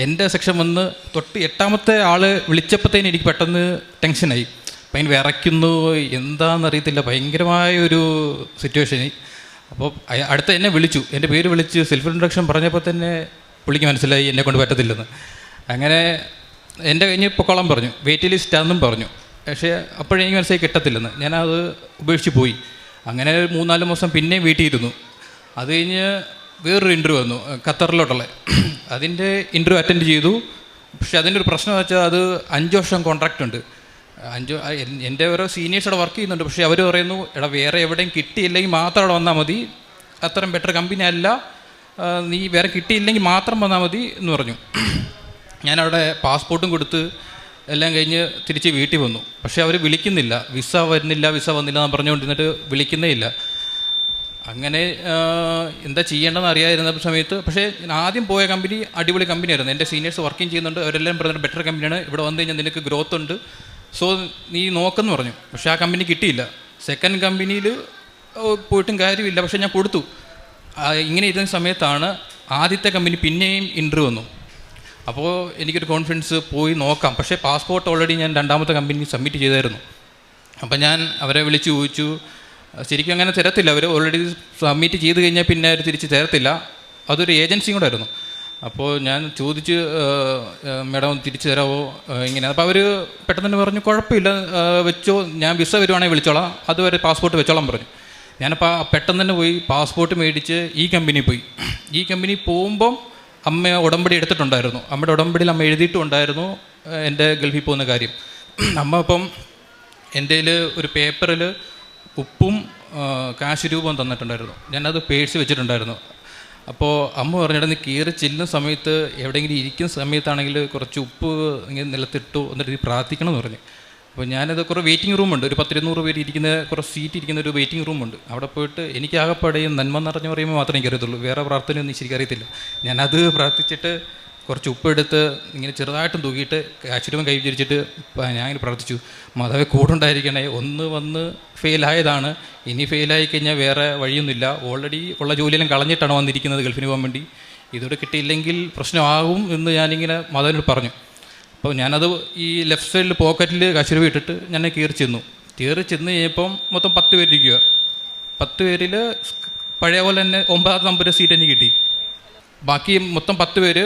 എൻ്റെ സെക്ഷൻ വന്ന് തൊട്ട് 8ാമത്തെ ആൾ വിളിച്ചപ്പോഴത്തേന് എനിക്ക് പെട്ടെന്ന് ടെൻഷനായി. അപ്പം അതിന് വിറയ്ക്കുന്നു, എന്താണെന്നറിയത്തില്ല, ഭയങ്കരമായൊരു സിറ്റുവേഷന്. അപ്പോൾ അടുത്ത എന്നെ വിളിച്ചു, എൻ്റെ പേര് വിളിച്ച് സെൽഫ് ഇൻട്രൊഡക്ഷൻ പറഞ്ഞപ്പോൾ തന്നെ പുള്ളിക്ക് മനസ്സിലായി എന്നെ കൊണ്ട് പറ്റത്തില്ലെന്ന്. അങ്ങനെ എൻ്റെ കഴിഞ്ഞ് പൊക്കോളം പറഞ്ഞു, വെയിറ്റ് ലിസ്റ്റാണെന്നും പറഞ്ഞു. പക്ഷേ അപ്പോഴെനിക്ക് മനസ്സിലായി കിട്ടത്തില്ലെന്ന്. ഞാനത് ഉപേക്ഷിച്ച് പോയി. അങ്ങനെ 3-4 മാസം പിന്നെയും വീട്ടിൽ ഇരുന്നു. അത് കഴിഞ്ഞ് വേറൊരു ഇൻ്റർവ്യൂ വന്നു, ഖത്തറിലോട്ടുള്ള. അതിൻ്റെ ഇൻ്റർവ്യൂ അറ്റൻഡ് ചെയ്തു. പക്ഷേ അതിൻ്റെ ഒരു പ്രശ്നം വെച്ചാൽ അത് 5 വർഷം കോൺട്രാക്റ്റ് ഉണ്ട്. എൻ്റെ ഓരോ സീനിയേഴ്സ് അവിടെ വർക്ക് ചെയ്യുന്നുണ്ട്. പക്ഷേ അവർ പറയുന്നു വേറെ എവിടെയും കിട്ടിയില്ലെങ്കിൽ മാത്രം അവിടെ വന്നാൽ മതി, അത്രയും ബെറ്റർ കമ്പനി അല്ല, നീ വേറെ കിട്ടിയില്ലെങ്കിൽ മാത്രം വന്നാൽ മതി എന്ന് പറഞ്ഞു. ഞാനവിടെ പാസ്പോർട്ടും കൊടുത്ത് എല്ലാം കഴിഞ്ഞ് തിരിച്ച് വീട്ടിൽ വന്നു. പക്ഷേ അവർ വിളിക്കുന്നില്ല, വിസ വന്നില്ല എന്ന് പറഞ്ഞുകൊണ്ടിരുന്നിട്ട് വിളിക്കുന്നേ ഇല്ല. അങ്ങനെ എന്താ ചെയ്യേണ്ടതെന്ന് അറിയാതിരുന്ന സമയത്ത്, പക്ഷേ ഞാൻ ആദ്യം പോയ കമ്പനി അടിപൊളി കമ്പനിയായിരുന്നു. എൻ്റെ സീനിയേഴ്സ് വർക്കിംഗ് ചെയ്യുന്നുണ്ട്, അവരെല്ലാം പറഞ്ഞിട്ട് ബെറ്റർ കമ്പനിയാണ്, ഇവിടെ വന്നു കഴിഞ്ഞാൽ നിനക്ക് ഗ്രോത്ത് ഉണ്ട്, സോ നീ നോക്കെന്ന് പറഞ്ഞു. പക്ഷേ ആ കമ്പനി കിട്ടിയില്ല. സെക്കൻഡ് കമ്പനിയിൽ പോയിട്ടും കാര്യമില്ല, പക്ഷേ ഞാൻ കൊടുത്തു. ഇങ്ങനെ ഇരുന്ന സമയത്താണ് ആദ്യത്തെ കമ്പനി പിന്നെയും ഇൻ്റർവ്യൂ വന്നു. അപ്പോൾ എനിക്കൊരു കോൺഫിഡൻസ് പോയി നോക്കാം. പക്ഷേ പാസ്പോർട്ട് ഓൾറെഡി ഞാൻ 2ാമത്തെ കമ്പനി സബ്മിറ്റ് ചെയ്തായിരുന്നു. അപ്പം ഞാൻ അവരെ വിളിച്ച് ചോദിച്ചു. ശരിക്കും അങ്ങനെ തരത്തില്ല, അവർ ഓൾറെഡി സബ്മിറ്റ് ചെയ്ത് കഴിഞ്ഞാൽ പിന്നെ അവർ തിരിച്ച് തരത്തില്ല. അതൊരു ഏജൻസിയും കൂടെ ആയിരുന്നു. അപ്പോൾ ഞാൻ ചോദിച്ച് മാഡം തിരിച്ചു തരാമോ ഇങ്ങനെ. അപ്പോൾ അവർ പെട്ടെന്ന് തന്നെ പറഞ്ഞു കുഴപ്പമില്ല വെച്ചോ, ഞാൻ വിസ വരുവാണെങ്കിൽ വിളിച്ചോളാം, അതുവരെ പാസ്പോർട്ട് വെച്ചോളാം പറഞ്ഞു. ഞാനപ്പോൾ പെട്ടെന്ന് തന്നെ പോയി പാസ്പോർട്ട് മേടിച്ച് ഈ കമ്പനി പോയി. ഈ കമ്പനി പോകുമ്പം അമ്മ ഉടമ്പടി എടുത്തിട്ടുണ്ടായിരുന്നു. അമ്മയുടെ ഉടമ്പടിയിൽ അമ്മ എഴുതിയിട്ടുണ്ടായിരുന്നു എൻ്റെ ഗൾഫിൽ പോകുന്ന കാര്യം. അമ്മ ഇപ്പം എൻ്റെ ഒരു പേപ്പറിൽ ഉപ്പും കാശ് രൂപം തന്നിട്ടുണ്ടായിരുന്നു. ഞാനത് പേഴ്സ് വെച്ചിട്ടുണ്ടായിരുന്നു. അപ്പോൾ അമ്മ പറഞ്ഞിട്ട് നീ കയറി ചെല്ലുന്ന സമയത്ത് എവിടെയെങ്കിലും ഇരിക്കുന്ന സമയത്താണെങ്കിൽ കുറച്ച് ഉപ്പ് ഇങ്ങനെ നിലത്തിട്ടു എന്നിട്ട് പ്രാർത്ഥിക്കണം എന്ന് പറഞ്ഞു. അപ്പോൾ ഞാനത് കുറേ വെയിറ്റിംഗ് റൂമുണ്ട്, ഒരു 100-200 പേര് ഇരിക്കുന്ന കുറേ സീറ്റ് ഇരിക്കുന്ന ഒരു വെയിറ്റിംഗ് റൂമുണ്ട്. അവിടെ പോയിട്ട് എനിക്ക് ആകെപ്പാടെയും നന്മ നിറഞ്ഞു പറയുമ്പോൾ മാത്രമേ എനിക്കറിയത്തുള്ളൂ, വേറെ പ്രാർത്ഥനയൊന്നും ശരിക്കറിയത്തില്ല. ഞാനത് പ്രാർത്ഥിച്ചിട്ട് കുറച്ച് ഉപ്പെടുത്ത് ഇങ്ങനെ ചെറുതായിട്ടും തൂക്കിയിട്ട് കാശുരൂപം കൈ വിചരിച്ചിട്ട് ഞാൻ ഇങ്ങനെ പ്രാർത്ഥിച്ചു, മാതാവേ കൂടുണ്ടായിരിക്കണേ, ഒന്ന് വന്ന് ഫെയിലായതാണ്, ഇനി ഫെയിലായി കഴിഞ്ഞാൽ വേറെ വഴിയൊന്നുമില്ല, ഓൾറെഡി ഉള്ള ജോലിയെല്ലാം കളഞ്ഞിട്ടാണ് വന്നിരിക്കുന്നത് ഗൾഫിന് പോകാൻ വേണ്ടി, ഇതോടെ കിട്ടിയില്ലെങ്കിൽ പ്രശ്നമാകും എന്ന് ഞാനിങ്ങനെ മാതാവിനോട് പറഞ്ഞു. അപ്പോൾ ഞാനത് ഈ ലെഫ്റ്റ് സൈഡിൽ പോക്കറ്റിൽ കാശുരൂപം ഇട്ടിട്ട് ഞാൻ കയറി ചെന്നു കഴിഞ്ഞപ്പം മൊത്തം 10 പേരിരിക്കുക. 10 പേരിൽ പഴയ പോലെ തന്നെ 9ാം നമ്പർ സീറ്റ് എനിക്ക് കിട്ടി. ബാക്കി മൊത്തം 10 പേര്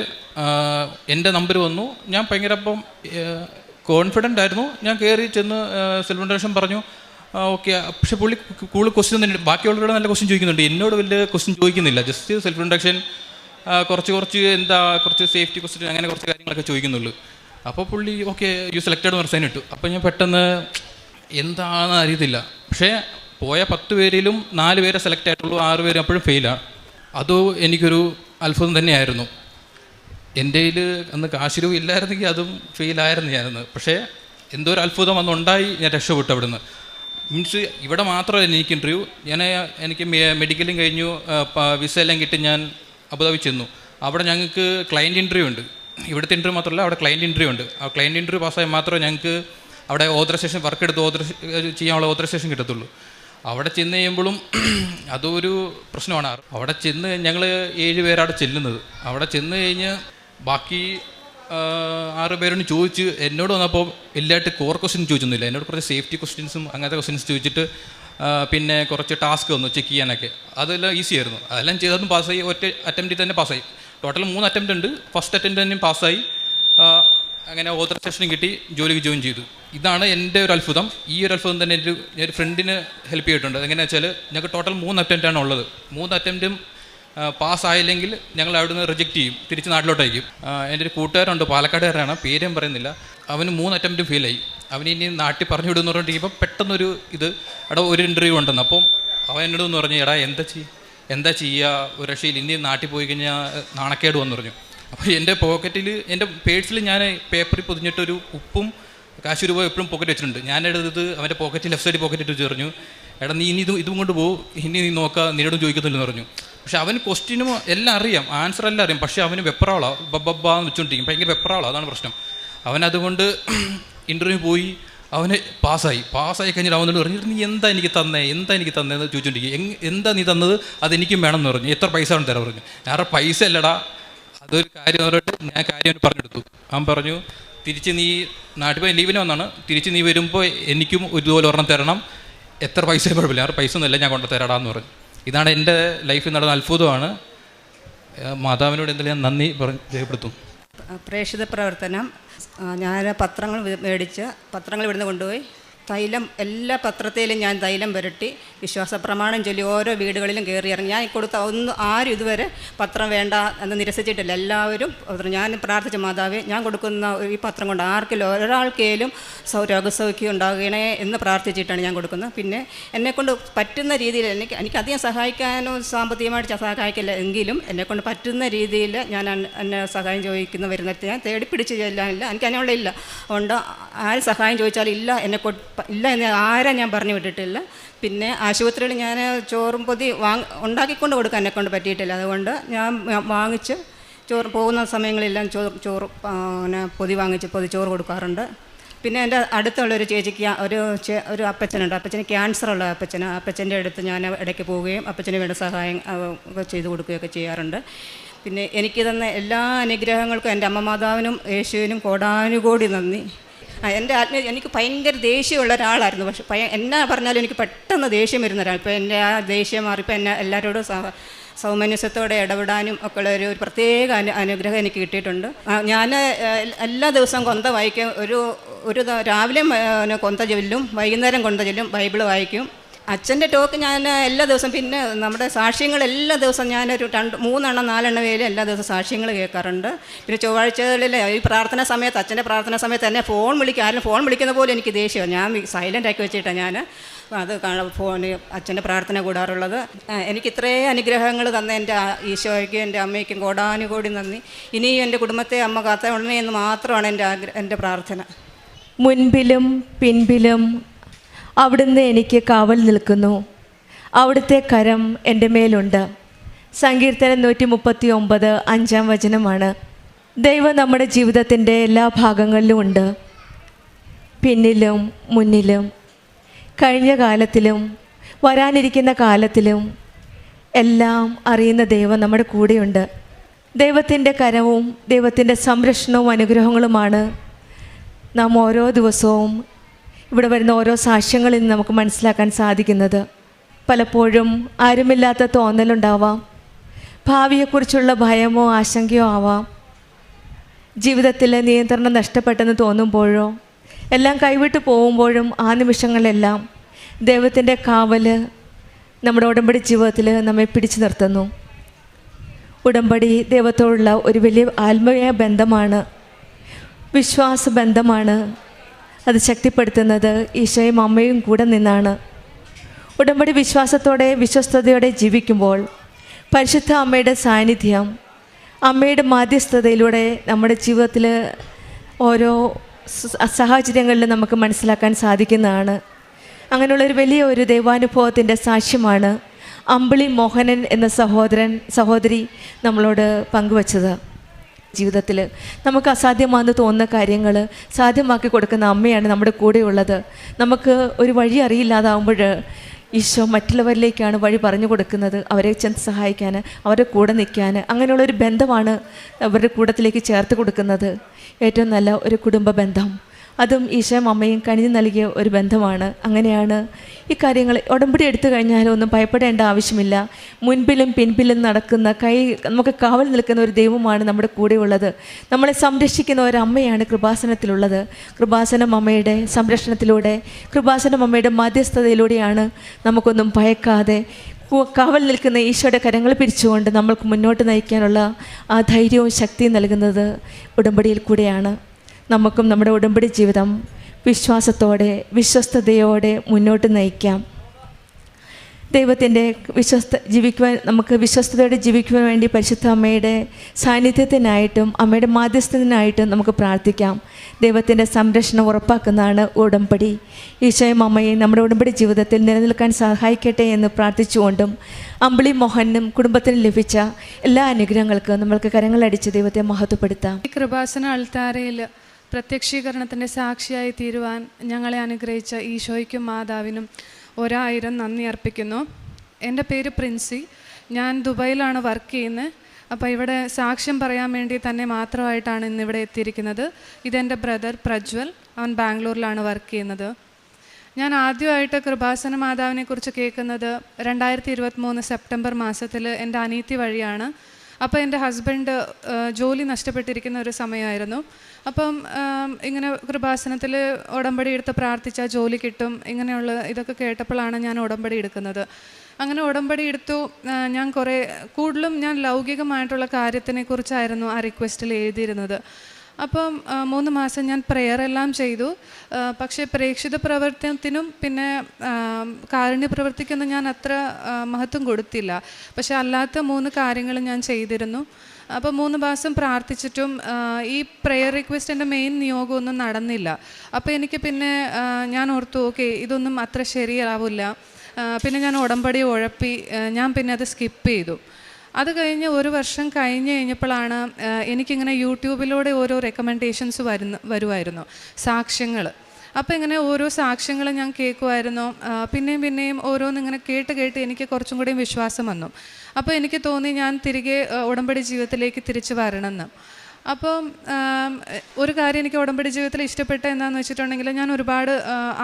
എൻ്റെ നമ്പർ വന്നു. ഞാൻ ഭയങ്കര അപ്പം കോൺഫിഡൻ്റ് ആയിരുന്നു. ഞാൻ കയറി ചെന്ന് സെൽഫ് ഇൻട്രൊഡക്ഷൻ പറഞ്ഞു, ഓക്കെ. പക്ഷേ പുള്ളി കൂടുതൽ ക്വസ്റ്റ്യൻ തന്നെ, ബാക്കിയുള്ളവരോട് നല്ല ക്വസ്റ്റ്യൻ ചോദിക്കുന്നുണ്ട്, എന്നോട് വലിയ ക്വസ്റ്റ്യൻ ചോദിക്കുന്നില്ല. ജസ്റ്റ് സെൽഫ് ഇൻട്രൊഡക്ഷൻ, കുറച്ച് സേഫ്റ്റി ക്വസ്റ്റ്യൻ, അങ്ങനെ കുറച്ച് കാര്യങ്ങളൊക്കെ ചോദിക്കുന്നുള്ളൂ. അപ്പോൾ പുള്ളി ഓക്കെ യു സെലക്റ്റഡ് എന്ന് സൈൻ ഇട്ടു. അപ്പോൾ ഞാൻ പെട്ടെന്ന് എന്താണെന്ന് അറിയത്തില്ല. പക്ഷേ പോയ 10 പേരിലും 4 പേരെ സെലക്ട് ആയിട്ടുള്ളൂ, 6 പേര് അപ്പോഴും ഫെയിലാണ്. അതും എനിക്കൊരു അത്ഭുതം തന്നെയായിരുന്നു. എൻ്റെ കയ്യിൽ അന്ന് കാശുരൂപം ഇല്ലായിരുന്നെങ്കിൽ അതും ഫെയിലായിരുന്നു ഞാനന്ന്. പക്ഷേ എന്തോ ഒരു അത്ഭുതം അന്നുണ്ടായി, ഞാൻ രക്ഷപ്പെട്ടു അവിടുന്ന്. മീൻസ് ഇവിടെ മാത്രമല്ല എനിക്ക് ഇൻ്റർവ്യൂ, എനിക്ക് മെഡിക്കലും കഴിഞ്ഞു, വിസ എല്ലാം കിട്ടി ഞാൻ അബുദാബി ചെന്നു. അവിടെ ഞങ്ങൾക്ക് ക്ലയൻറ്റ് ഇൻ്റർവ്യൂ ഉണ്ട്. ഇവിടുത്തെ ഇൻ്റർവ്യൂ മാത്രമല്ല, അവിടെ ക്ലയൻറ്റ് ഇൻ്റർവ്യൂ ഉണ്ട്. ആ ക്ലയൻറ്റ് ഇൻ്റർവ്യൂ പാസ്സായി മാത്രമേ ഞങ്ങൾക്ക് അവിടെ ഓതറൈസേഷൻ വർക്ക് എടുത്ത് ചെയ്യാനുള്ള ഓതറൈസേഷൻ കിട്ടത്തുള്ളൂ. അവിടെ ചെന്ന് കഴിയുമ്പോഴും അതൊരു പ്രശ്നമാണ്. അവിടെ ചെന്ന് ഞങ്ങൾ 7 പേരാണ് ചെല്ലുന്നത്. അവിടെ ചെന്ന് കഴിഞ്ഞ് ബാക്കി 6 പേരോട് ചോദിച്ച് എന്നോട് വന്നപ്പോൾ എല്ലായിട്ട് കോർ ക്വസ്റ്റ്യൻ ചോദിച്ചൊന്നുമില്ല. എന്നോട് കുറച്ച് സേഫ്റ്റി ക്വസ്റ്റ്യൻസും അങ്ങനത്തെ ക്വസ്റ്റ്യൻസ് ചോദിച്ചിട്ട് പിന്നെ കുറച്ച് ടാസ്ക് വന്നു ചെക്ക് ചെയ്യാനൊക്കെ. അതെല്ലാം ഈസി ആയിരുന്നു. അതെല്ലാം ചെയ്തതും പാസ്സായി. ഒറ്റ അറ്റംപ്റ്റിൽ തന്നെ പാസ്സായി. ടോട്ടൽ 3 അറ്റംപ്റ്റ് ഉണ്ട്. ഫസ്റ്റ് അറ്റംപ്റ്റ് തന്നെ പാസ്സായി. അങ്ങനെ ഓതറൈസേഷനും കിട്ടി, ജോലിക്ക് ജോയിൻ ചെയ്തു. ഇതാണ് എൻ്റെ ഒരു അത്ഭുതം. ഈ ഒരു അത്ഭുതം തന്നെ ഒരു ഫ്രണ്ടിന് ഹെൽപ്പ് ചെയ്തിട്ടുണ്ട്. എങ്ങനെയാണെന്ന് വെച്ചാൽ ഞങ്ങൾക്ക് ടോട്ടൽ 3 അറ്റംപ്റ്റാണ് ഉള്ളത്. 3 അറ്റംപ്റ്റും പാസ്സായില്ലെങ്കിൽ ഞങ്ങൾ അവിടുന്ന് റിജക്റ്റ് ചെയ്യും, തിരിച്ച് നാട്ടിലോട്ടയക്കും. എൻ്റെ ഒരു കൂട്ടുകാരുണ്ട്, പാലക്കാടുകാരാണ്, പേരും പറയുന്നില്ല. അവന് 3 അറ്റംപ്റ്റും ഫെയിലായി. അവന് ഇനി നാട്ടിൽ പറഞ്ഞു വിടുമെന്ന് പറഞ്ഞിരിക്കുമ്പോൾ പെട്ടെന്നൊരു അവിടെ ഒരു ഇൻ്റർവ്യൂ ഉണ്ടെന്ന്. അപ്പം അവൻ എന്നോടൊന്ന് പറഞ്ഞു, എടാ എന്താ ചെയ്യുക, ഒരു രക്ഷയിൽ ഇനി നാട്ടിൽ പോയി കഴിഞ്ഞാൽ നാണക്കേട് വന്നു പറഞ്ഞു. അപ്പോൾ എൻ്റെ പോക്കറ്റിൽ, എൻ്റെ പേഴ്സിൽ ഞാൻ പേപ്പറിൽ പൊതിഞ്ഞിട്ടൊരു ഉപ്പും കാശുരൂപ എപ്പോഴും പോക്കറ്റ് വെച്ചിട്ടുണ്ട്. ഞാനെടുത്തത് അവൻ്റെ പോക്കറ്റിൽ ലെഫ്റ്റ് സൈഡിൽ പോക്കറ്റ് ഇട്ട് പറഞ്ഞു, എടാ നീ ഇനി ഇതും കൊണ്ട് പോകും, ഇനി നീ നോക്കുക, നിന്നോടും ചോദിക്കത്തില്ലെന്ന് പറഞ്ഞു. പക്ഷെ അവന് ക്വസ്റ്റ്യനും എല്ലാം അറിയാം, ആൻസർ എല്ലാം അറിയാം. പക്ഷേ അവന് വെപ്രാളാണ്, ബബ്ബാന്ന് വെച്ചുകൊണ്ടിരിക്കും, ഭയങ്കര വെപ്രാളാണ്. അതാണ് പ്രശ്നം. അവനതുകൊണ്ട് ഇൻ്റർവ്യൂ പോയി, അവന് പാസ്സായി കഴിഞ്ഞിട്ട് അവനോട് പറഞ്ഞു, നീ എന്താ എനിക്ക് തന്നേന്ന് ചോദിച്ചുകൊണ്ടിരിക്കും. എന്താ നീ തന്നത്, അതെനിക്കും വേണം എന്ന് പറഞ്ഞു. എത്ര പൈസ ആണ് തരാൻ പറഞ്ഞു. ഞാൻ പൈസ അല്ലടാ, അതൊരു കാര്യം പറഞ്ഞിട്ട് ഞാൻ കാര്യം പറഞ്ഞെടുത്തു. അവൻ പറഞ്ഞു, തിരിച്ച് നീ നാട്ടിൽ പോയി ലീവിന് വന്നാണ്, തിരിച്ച് നീ വരുമ്പോൾ എനിക്കും ഇതുപോലെ ഒരെണ്ണം തരണം, എത്ര പൈസ കുഴപ്പമില്ല, ആ പൈസ ഒന്നുമില്ല, ഞാൻ കൊണ്ടു തരാടാന്ന് പറഞ്ഞു. ഇതാണ് എൻ്റെ ലൈഫിൽ നടന്ന അത്ഭുതമാണ്. മാതാവിനോട് എന്തെങ്കിലും ഞാൻ നന്ദി രേഖപ്പെടുത്തും. പ്രേക്ഷിത പ്രവർത്തനം, ഞാൻ പത്രങ്ങൾ മേടിച്ച് പത്രങ്ങൾ ഇവിടുന്ന് കൊണ്ടുപോയി തൈലം, എല്ലാ പത്രത്തിലും ഞാൻ തൈലം പുരട്ടി വിശ്വാസ പ്രമാണം ചൊല്ലി ഓരോ വീടുകളിലും കയറി ഇറങ്ങി. ഞാൻ കൊടുത്ത ആരും ഇതുവരെ പത്രം വേണ്ട എന്ന് നിരസിച്ചിട്ടില്ല. എല്ലാവരും ഞാൻ പ്രാർത്ഥിച്ച, മാതാവേ ഞാൻ കൊടുക്കുന്ന ഈ പത്രം കൊണ്ട് ആർക്കെങ്കിലും ഒരാൾക്കേലും രോഗസൗഖ്യം ഉണ്ടാകണേ എന്ന് പ്രാർത്ഥിച്ചിട്ടാണ് ഞാൻ കൊടുക്കുന്നത്. പിന്നെ എന്നെക്കൊണ്ട് പറ്റുന്ന രീതിയിൽ എനിക്ക് അധികം സഹായിക്കാനോ സാമ്പത്തികമായിട്ട് സഹായിക്കില്ല എങ്കിലും എന്നെക്കൊണ്ട് പറ്റുന്ന രീതിയിൽ ഞാൻ എന്നെ സഹായം ചോദിക്കുന്ന വരുന്നിടത്ത് ഞാൻ തേടിപ്പിടിച്ച് ചെല്ലാനില്ല, എനിക്ക് അതിനുള്ള ഇല്ല. അതുകൊണ്ട് ആര് സഹായം ചോദിച്ചാലും ഇല്ല എന്ന് ആരെ ഞാൻ പറഞ്ഞു വിട്ടിട്ടില്ല. പിന്നെ ആശുപത്രിയിൽ ഞാൻ ചോറും പൊതി ഉണ്ടാക്കിക്കൊണ്ട് കൊടുക്കാൻ എന്നെക്കൊണ്ട് പറ്റിയിട്ടില്ല. അതുകൊണ്ട് ഞാൻ വാങ്ങിച്ച് പോകുന്ന സമയങ്ങളെല്ലാം ചോറ് പിന്നെ പൊതിച്ചോറ് കൊടുക്കാറുണ്ട്. പിന്നെ എൻ്റെ അടുത്തുള്ളൊരു ചേച്ചിക്ക് ഒരു അപ്പച്ചനുണ്ട്. അപ്പച്ചന് ക്യാൻസറുള്ള അപ്പച്ചൻ്റെ അടുത്ത് ഞാൻ ഇടയ്ക്ക് പോവുകയും അപ്പച്ചന് വേണ്ട സഹായം ചെയ്തു കൊടുക്കുകയൊക്കെ ചെയ്യാറുണ്ട്. പിന്നെ എനിക്ക് തന്ന എല്ലാ അനുഗ്രഹങ്ങൾക്കും എൻ്റെ അമ്മ മാതാവിനും യേശുവിനും കോടാനുകോടി നന്ദി. എനിക്ക് ഭയങ്കര ദേഷ്യമുള്ള ഒരാളായിരുന്നു. പക്ഷെ എന്നാ പറഞ്ഞാലും എനിക്ക് പെട്ടെന്ന് ദേഷ്യം വരുന്ന ഒരാൾ. ഇപ്പോൾ എൻ്റെ ആ ദേഷ്യം മാറിപ്പോൾ എന്നെ എല്ലാവരോടും സൗമനസ്യത്തോടെ ഇടപെടാനും ഒക്കെ ഉള്ള ഒരു പ്രത്യേക അനുഗ്രഹം എനിക്ക് കിട്ടിയിട്ടുണ്ട്. ഞാൻ എല്ലാ ദിവസവും കൊന്ത വായിക്കും. ഒരു രാവിലെ കൊന്ത ചൊല്ലും, വൈകുന്നേരം കൊന്ത ചൊല്ലും, ബൈബിൾ വായിക്കും. അച്ഛൻ്റെ ടോക്ക് ഞാൻ എല്ലാ ദിവസവും, പിന്നെ നമ്മുടെ സാക്ഷ്യങ്ങൾ എല്ലാ ദിവസവും ഞാനൊരു 3 4 പേര് എല്ലാ ദിവസവും സാക്ഷ്യങ്ങൾ കേൾക്കാറുണ്ട്. പിന്നെ ചൊവ്വാഴ്ചകളിൽ ഈ പ്രാർത്ഥന സമയത്ത്, അച്ഛൻ്റെ പ്രാർത്ഥന സമയത്ത് എന്നെ ഫോൺ വിളിക്കുക, ആരും ഫോൺ വിളിക്കുന്ന പോലെ എനിക്ക് ദേഷ്യമാണ്. ഞാൻ സൈലൻ്റ് ആക്കി വെച്ചിട്ടാണ് ഞാൻ അത് ഫോണ് അച്ഛൻ്റെ പ്രാർത്ഥന കൂടാറുള്ളത്. എനിക്ക് ഇത്രയും അനുഗ്രഹങ്ങൾ തന്ന എൻ്റെ ഈശോയ്ക്കും എൻ്റെ അമ്മയ്ക്കും കോടാനുകോടി നന്ദി. ഇനിയും എൻ്റെ കുടുംബത്തെ അമ്മ കാത്തോളണേ എന്ന് മാത്രമാണ് എൻ്റെ പ്രാർത്ഥന. മുൻപിലും പിൻപിലും അവിടുന്ന് എനിക്ക് കാവൽ നിൽക്കുന്നു, അവിടുത്തെ കരം എൻ്റെ മേലുണ്ട്. സങ്കീർത്തനം 139 5-ാം വചനമാണ്. ദൈവം നമ്മുടെ ജീവിതത്തിൻ്റെ എല്ലാ ഭാഗങ്ങളിലും ഉണ്ട്. പിന്നിലും മുന്നിലും, കഴിഞ്ഞ കാലത്തിലും വരാനിരിക്കുന്ന കാലത്തിലും എല്ലാം അറിയുന്ന ദൈവം നമ്മുടെ കൂടെയുണ്ട്. ദൈവത്തിൻ്റെ കരവും ദൈവത്തിൻ്റെ സംരക്ഷണവും അനുഗ്രഹങ്ങളുമാണ് നാം ഓരോ ദിവസവും ഇവിടെ വരുന്ന ഓരോ സാക്ഷ്യങ്ങളിൽ നിന്ന് നമുക്ക് മനസ്സിലാക്കാൻ സാധിക്കുന്നത്. പലപ്പോഴും ആരുമില്ലാത്ത തോന്നലുണ്ടാവാം, ഭാവിയെക്കുറിച്ചുള്ള ഭയമോ ആശങ്കയോ ആവാം, ജീവിതത്തിലെ നിയന്ത്രണം നഷ്ടപ്പെട്ടെന്ന് തോന്നുമ്പോഴോ എല്ലാം കൈവിട്ട് പോകുമ്പോഴും ആ നിമിഷങ്ങളിലെല്ലാം ദൈവത്തിൻ്റെ കാവൽ നമ്മുടെ ഉടമ്പടി ജീവിതത്തിൽ നമ്മെ പിടിച്ചു നിർത്തുന്നു. ഉടമ്പടി ദൈവത്തോടുള്ള ഒരു വലിയ ആത്മീയ ബന്ധമാണ്, വിശ്വാസ ബന്ധമാണ്. അത് ശക്തിപ്പെടുത്തുന്നത് ഈശോയും അമ്മയും കൂടെ നിന്നാണ്. ഉടമ്പടി വിശ്വാസത്തോടെ വിശ്വസ്തയോടെ ജീവിക്കുമ്പോൾ പരിശുദ്ധ അമ്മയുടെ സാന്നിധ്യം, അമ്മയുടെ മാധ്യസ്ഥതയിലൂടെ നമ്മുടെ ജീവിതത്തിൽ ഓരോ സാഹചര്യങ്ങളിൽ നമുക്ക് മനസ്സിലാക്കാൻ സാധിക്കുന്നതാണ്. അങ്ങനെയുള്ളൊരു വലിയ ഒരു ദൈവാനുഭവത്തിൻ്റെ സാക്ഷ്യമാണ് അമ്പിളി മോഹനൻ എന്ന സഹോദരി നമ്മളോട് പങ്കുവച്ചത്. ജീവിതത്തിൽ നമുക്ക് അസാധ്യമാണെന്ന് തോന്നുന്ന കാര്യങ്ങൾ സാധ്യമാക്കി കൊടുക്കുന്ന അമ്മയാണ് നമ്മുടെ കൂടെയുള്ളത്. നമുക്ക് ഒരു വഴി അറിയില്ലാതാവുമ്പോൾ ഈശോ മറ്റുള്ളവരിലേക്കാണ് വഴി പറഞ്ഞു കൊടുക്കുന്നത്, അവരെ ചെന്ന് സഹായിക്കാൻ, അവരുടെ കൂടെ നിൽക്കാൻ. അങ്ങനെയുള്ളൊരു ബന്ധമാണ് അവരുടെ കൂട്ടത്തിലേക്ക് ചേർത്ത് കൊടുക്കുന്നത്. ഏറ്റവും നല്ല ഒരു കുടുംബ ബന്ധം, അതും ഈശോയും അമ്മയും കനിഞ്ഞു നൽകിയ ഒരു ബന്ധമാണ്. അങ്ങനെയാണ് ഈ കാര്യങ്ങൾ. ഉടമ്പടി എടുത്തു കഴിഞ്ഞാലും ഒന്നും ഭയപ്പെടേണ്ട ആവശ്യമില്ല. മുൻപിലും പിൻപിലും നടക്കുന്ന, നമുക്ക് കാവൽ നിൽക്കുന്ന ഒരു ദൈവമാണ് നമ്മുടെ കൂടെയുള്ളത്. നമ്മളെ സംരക്ഷിക്കുന്ന ഒരു അമ്മയാണ് കൃപാസനത്തിലുള്ളത്. കൃപാസനം അമ്മയുടെ സംരക്ഷണത്തിലൂടെ, കൃപാസനം അമ്മയുടെ മധ്യസ്ഥതയിലൂടെയാണ് നമുക്കൊന്നും ഭയക്കാതെ കാവൽ നിൽക്കുന്ന ഈശോയുടെ കരങ്ങൾ പിരിച്ചുകൊണ്ട് നമ്മൾക്ക് മുന്നോട്ട് നയിക്കാനുള്ള ആ ധൈര്യവും ശക്തിയും നൽകുന്നത് ഉടമ്പടിയിൽ കൂടെയാണ്. നമുക്കും നമ്മുടെ ഉടമ്പടി ജീവിതം വിശ്വാസത്തോടെ വിശ്വസ്തയോടെ മുന്നോട്ട് നയിക്കാം. ദൈവത്തിൻ്റെ നമുക്ക് വിശ്വസ്തയോടെ ജീവിക്കുവാൻ വേണ്ടി പരിശുദ്ധ അമ്മയുടെ സാന്നിധ്യത്തിനായിട്ടും അമ്മയുടെ മാധ്യസ്ഥത്തിനായിട്ടും നമുക്ക് പ്രാർത്ഥിക്കാം. ദൈവത്തിൻ്റെ സംരക്ഷണം ഉറപ്പാക്കുന്നതാണ് ഉടമ്പടി. ഈശോയും അമ്മയും നമ്മുടെ ഉടമ്പടി ജീവിതത്തിൽ നിലനിൽക്കാൻ സഹായിക്കട്ടെ എന്ന് പ്രാർത്ഥിച്ചുകൊണ്ടും അമ്പിളി മോഹനും കുടുംബത്തിന് ലഭിച്ച എല്ലാ അനുഗ്രഹങ്ങൾക്കും നമ്മൾക്ക് കരങ്ങളടിച്ച് ദൈവത്തെ മഹത്വപ്പെടുത്താം. കൃപാസന അൾത്താരയിൽ പ്രത്യക്ഷീകരണത്തിൻ്റെ സാക്ഷിയായി തീരുവാൻ ഞങ്ങളെ അനുഗ്രഹിച്ച ഈശോയ്ക്കും മാതാവിനും 1000 നന്ദി അർപ്പിക്കുന്നു. എൻ്റെ പേര് പ്രിൻസി, ഞാൻ ദുബായിലാണ് വർക്ക് ചെയ്യുന്നത്. അപ്പോൾ ഇവിടെ സാക്ഷ്യം പറയാൻ വേണ്ടി തന്നെ മാത്രമായിട്ടാണ് ഇന്നിവിടെ എത്തിയിരിക്കുന്നത്. ഇതെൻ്റെ ബ്രദർ പ്രജ്വൽ, അവൻ ബാംഗ്ലൂരിലാണ് വർക്ക് ചെയ്യുന്നത്. ഞാൻ ആദ്യമായിട്ട് കൃപാസന മാതാവിനെക്കുറിച്ച് കേൾക്കുന്നത് 2023 സെപ്റ്റംബർ മാസത്തിൽ എൻ്റെ അനീത്തി വഴിയാണ്. അപ്പോൾ എൻ്റെ ഹസ്ബൻഡ് ജോലി നഷ്ടപ്പെട്ടിരിക്കുന്ന ഒരു സമയമായിരുന്നു. അപ്പം ഇങ്ങനെ കൃപാസനത്തിൽ ഉടമ്പടി എടുത്ത് പ്രാർത്ഥിച്ചാൽ ജോലി കിട്ടും, ഇങ്ങനെയുള്ള ഇതൊക്കെ കേട്ടപ്പോഴാണ് ഞാൻ ഉടമ്പടി എടുക്കുന്നത്. അങ്ങനെ ഉടമ്പടി എടുത്തു. ഞാൻ കൂടുതലും ഞാൻ ലൗകികമായിട്ടുള്ള കാര്യത്തിനെക്കുറിച്ചായിരുന്നു ആ റിക്വസ്റ്റിൽ എഴുതിയിരുന്നത്. അപ്പം 3 മാസം ഞാൻ പ്രെയറെല്ലാം ചെയ്തു. പക്ഷേ പ്രേക്ഷിത പ്രവർത്തനത്തിനും പിന്നെ കാരുണ്യ പ്രവർത്തിക്കൊന്നും ഞാൻ അത്ര മഹത്വം കൊടുത്തില്ല. പക്ഷെ അല്ലാത്ത 3 കാര്യങ്ങൾ ഞാൻ ചെയ്തിരുന്നു. അപ്പോൾ 3 മാസം പ്രാർത്ഥിച്ചിട്ടും ഈ പ്രെയർ റിക്വസ്റ്റിൻ്റെ മെയിൻ നിയോഗമൊന്നും നടന്നില്ല. അപ്പോൾ എനിക്ക് പിന്നെ ഞാൻ ഓർത്തു, ഓക്കെ ഇതൊന്നും അത്ര ശരിയാവില്ല. പിന്നെ ഞാൻ ഉടമ്പടി ഉഴപ്പി, ഞാൻ പിന്നെ അത് സ്കിപ്പ് ചെയ്തു. അത് കഴിഞ്ഞ് 1 വർഷം കഴിഞ്ഞപ്പോഴാണ് എനിക്കിങ്ങനെ യൂട്യൂബിലൂടെ ഓരോ റെക്കമെൻഡേഷൻസ് വരുമായിരുന്നു, സാക്ഷ്യങ്ങൾ. അപ്പോൾ ഇങ്ങനെ ഓരോ സാക്ഷ്യങ്ങൾ ഞാൻ കേൾക്കുമായിരുന്നു. പിന്നെയും ഓരോന്നിങ്ങനെ കേട്ട് എനിക്ക് കുറച്ചും കൂടിയും വിശ്വാസം വന്നു. അപ്പോൾ എനിക്ക് തോന്നി ഞാൻ തിരികെ ഉടമ്പടി ജീവിതത്തിലേക്ക് തിരിച്ചു വരണമെന്ന്. അപ്പം ഒരു കാര്യം എനിക്ക് ഉടമ്പടി ജീവിതത്തിൽ ഇഷ്ടപ്പെട്ട എന്താണെന്ന് വെച്ചിട്ടുണ്ടെങ്കിൽ ഞാൻ ഒരുപാട്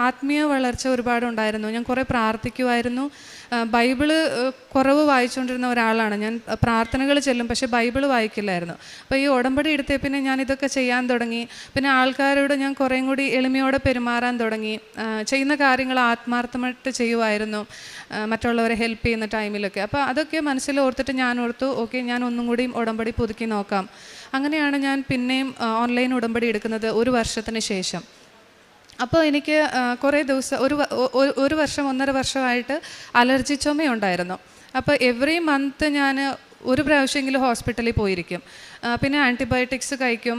ആത്മീയ വളർച്ച ഒരുപാടുണ്ടായിരുന്നു. ഞാൻ കുറേ പ്രാർത്ഥിക്കുമായിരുന്നു. ബൈബിള് കുറവ് വായിച്ചുകൊണ്ടിരുന്ന ഒരാളാണ് ഞാൻ. പ്രാർത്ഥനകൾ ചെല്ലും, പക്ഷേ ബൈബിള് വായിക്കില്ലായിരുന്നു. അപ്പോൾ ഈ ഉടമ്പടി എടുത്തേ പിന്നെ ഞാൻ ഇതൊക്കെ ചെയ്യാൻ തുടങ്ങി. പിന്നെ ആൾക്കാരോട് ഞാൻ കുറേയും കൂടി എളിമയോടെ പെരുമാറാൻ തുടങ്ങി. ചെയ്യുന്ന കാര്യങ്ങൾ ആത്മാർത്ഥമായിട്ട് ചെയ്യുമായിരുന്നു, മറ്റുള്ളവരെ ഹെൽപ്പ് ചെയ്യുന്ന ടൈമിലൊക്കെ. അപ്പോൾ അതൊക്കെ മനസ്സിൽ ഓർത്തിട്ട് ഞാൻ ഓർത്തു, ഓക്കെ, ഞാൻ ഒന്നും കൂടിയും ഉടമ്പടി പുതുക്കി നോക്കാം. അങ്ങനെയാണ് ഞാൻ പിന്നെയും ഓൺലൈൻ ഉടമ്പടി എടുക്കുന്നത് 1 വർഷത്തിന് ശേഷം. അപ്പോൾ എനിക്ക് കുറേ ദിവസം ഒരു വർഷം 1.5 വർഷമായിട്ട് അലർജി ചുമയുണ്ടായിരുന്നു. അപ്പോൾ എവറി മന്ത് ഞാൻ ഒരു പ്രാവശ്യമെങ്കിലും ഹോസ്പിറ്റലിൽ പോയിരിക്കും. പിന്നെ ആൻറ്റിബയോട്ടിക്സ് കഴിക്കും.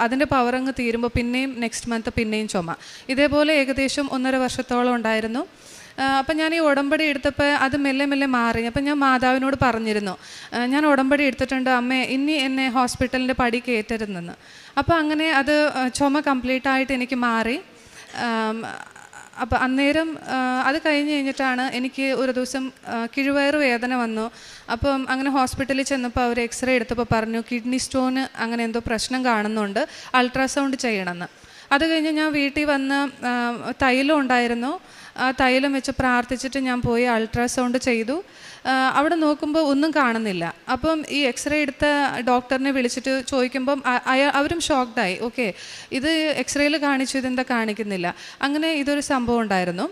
അതിൻ്റെ പവറങ്ങ് തീരുമ്പോൾ പിന്നെയും നെക്സ്റ്റ് മന്ത് പിന്നെയും ചുമ. ഇതേപോലെ ഏകദേശം 1.5 വർഷത്തോളം ഉണ്ടായിരുന്നു. അപ്പം ഞാൻ ഈ ഉടമ്പടി എടുത്തപ്പോൾ അത് മെല്ലെ മെല്ലെ മാറി. അപ്പം ഞാൻ മാതാവിനോട് പറഞ്ഞിരുന്നു, ഞാൻ ഉടമ്പടി എടുത്തിട്ടുണ്ട് അമ്മേ, ഇനി എന്നെ ഹോസ്പിറ്റലിൻ്റെ പടി കയറ്റരുതെന്ന്. അപ്പോൾ അങ്ങനെ അത് ചുമ കംപ്ലീറ്റ് ആയിട്ട് എനിക്ക് മാറി. അപ്പോൾ അന്നേരം അത് കഴിഞ്ഞിട്ടാണ് എനിക്ക് ഒരു ദിവസം കിഴുവയറ് വേദന വന്നു. അപ്പം അങ്ങനെ ഹോസ്പിറ്റലിൽ ചെന്നപ്പോൾ അവർ എക്സ്റേ എടുത്തപ്പോൾ പറഞ്ഞു കിഡ്നി സ്റ്റോണ് അങ്ങനെ എന്തോ പ്രശ്നം കാണുന്നുണ്ട്, അൾട്രാസൗണ്ട് ചെയ്യണമെന്ന്. അത് കഴിഞ്ഞ് ഞാൻ വീട്ടിൽ വന്ന് തൈലം ഉണ്ടായിരുന്നു. ആ തൈലം വെച്ച് പ്രാർത്ഥിച്ചിട്ട് ഞാൻ പോയി അൾട്രാസൗണ്ട് ചെയ്തു. അവിടെ നോക്കുമ്പോൾ ഒന്നും കാണുന്നില്ല. അപ്പം ഈ എക്സ്റേ എടുത്ത ഡോക്ടറിനെ വിളിച്ചിട്ട് ചോദിക്കുമ്പം അവരും ഷോക്ക്ഡായി. ഓക്കെ, ഇത് എക്സ്റേയിൽ കാണിച്ചു, ഇതെന്താ കാണിക്കുന്നില്ല. അങ്ങനെ ഇതൊരു സംഭവം ഉണ്ടായിരുന്നു.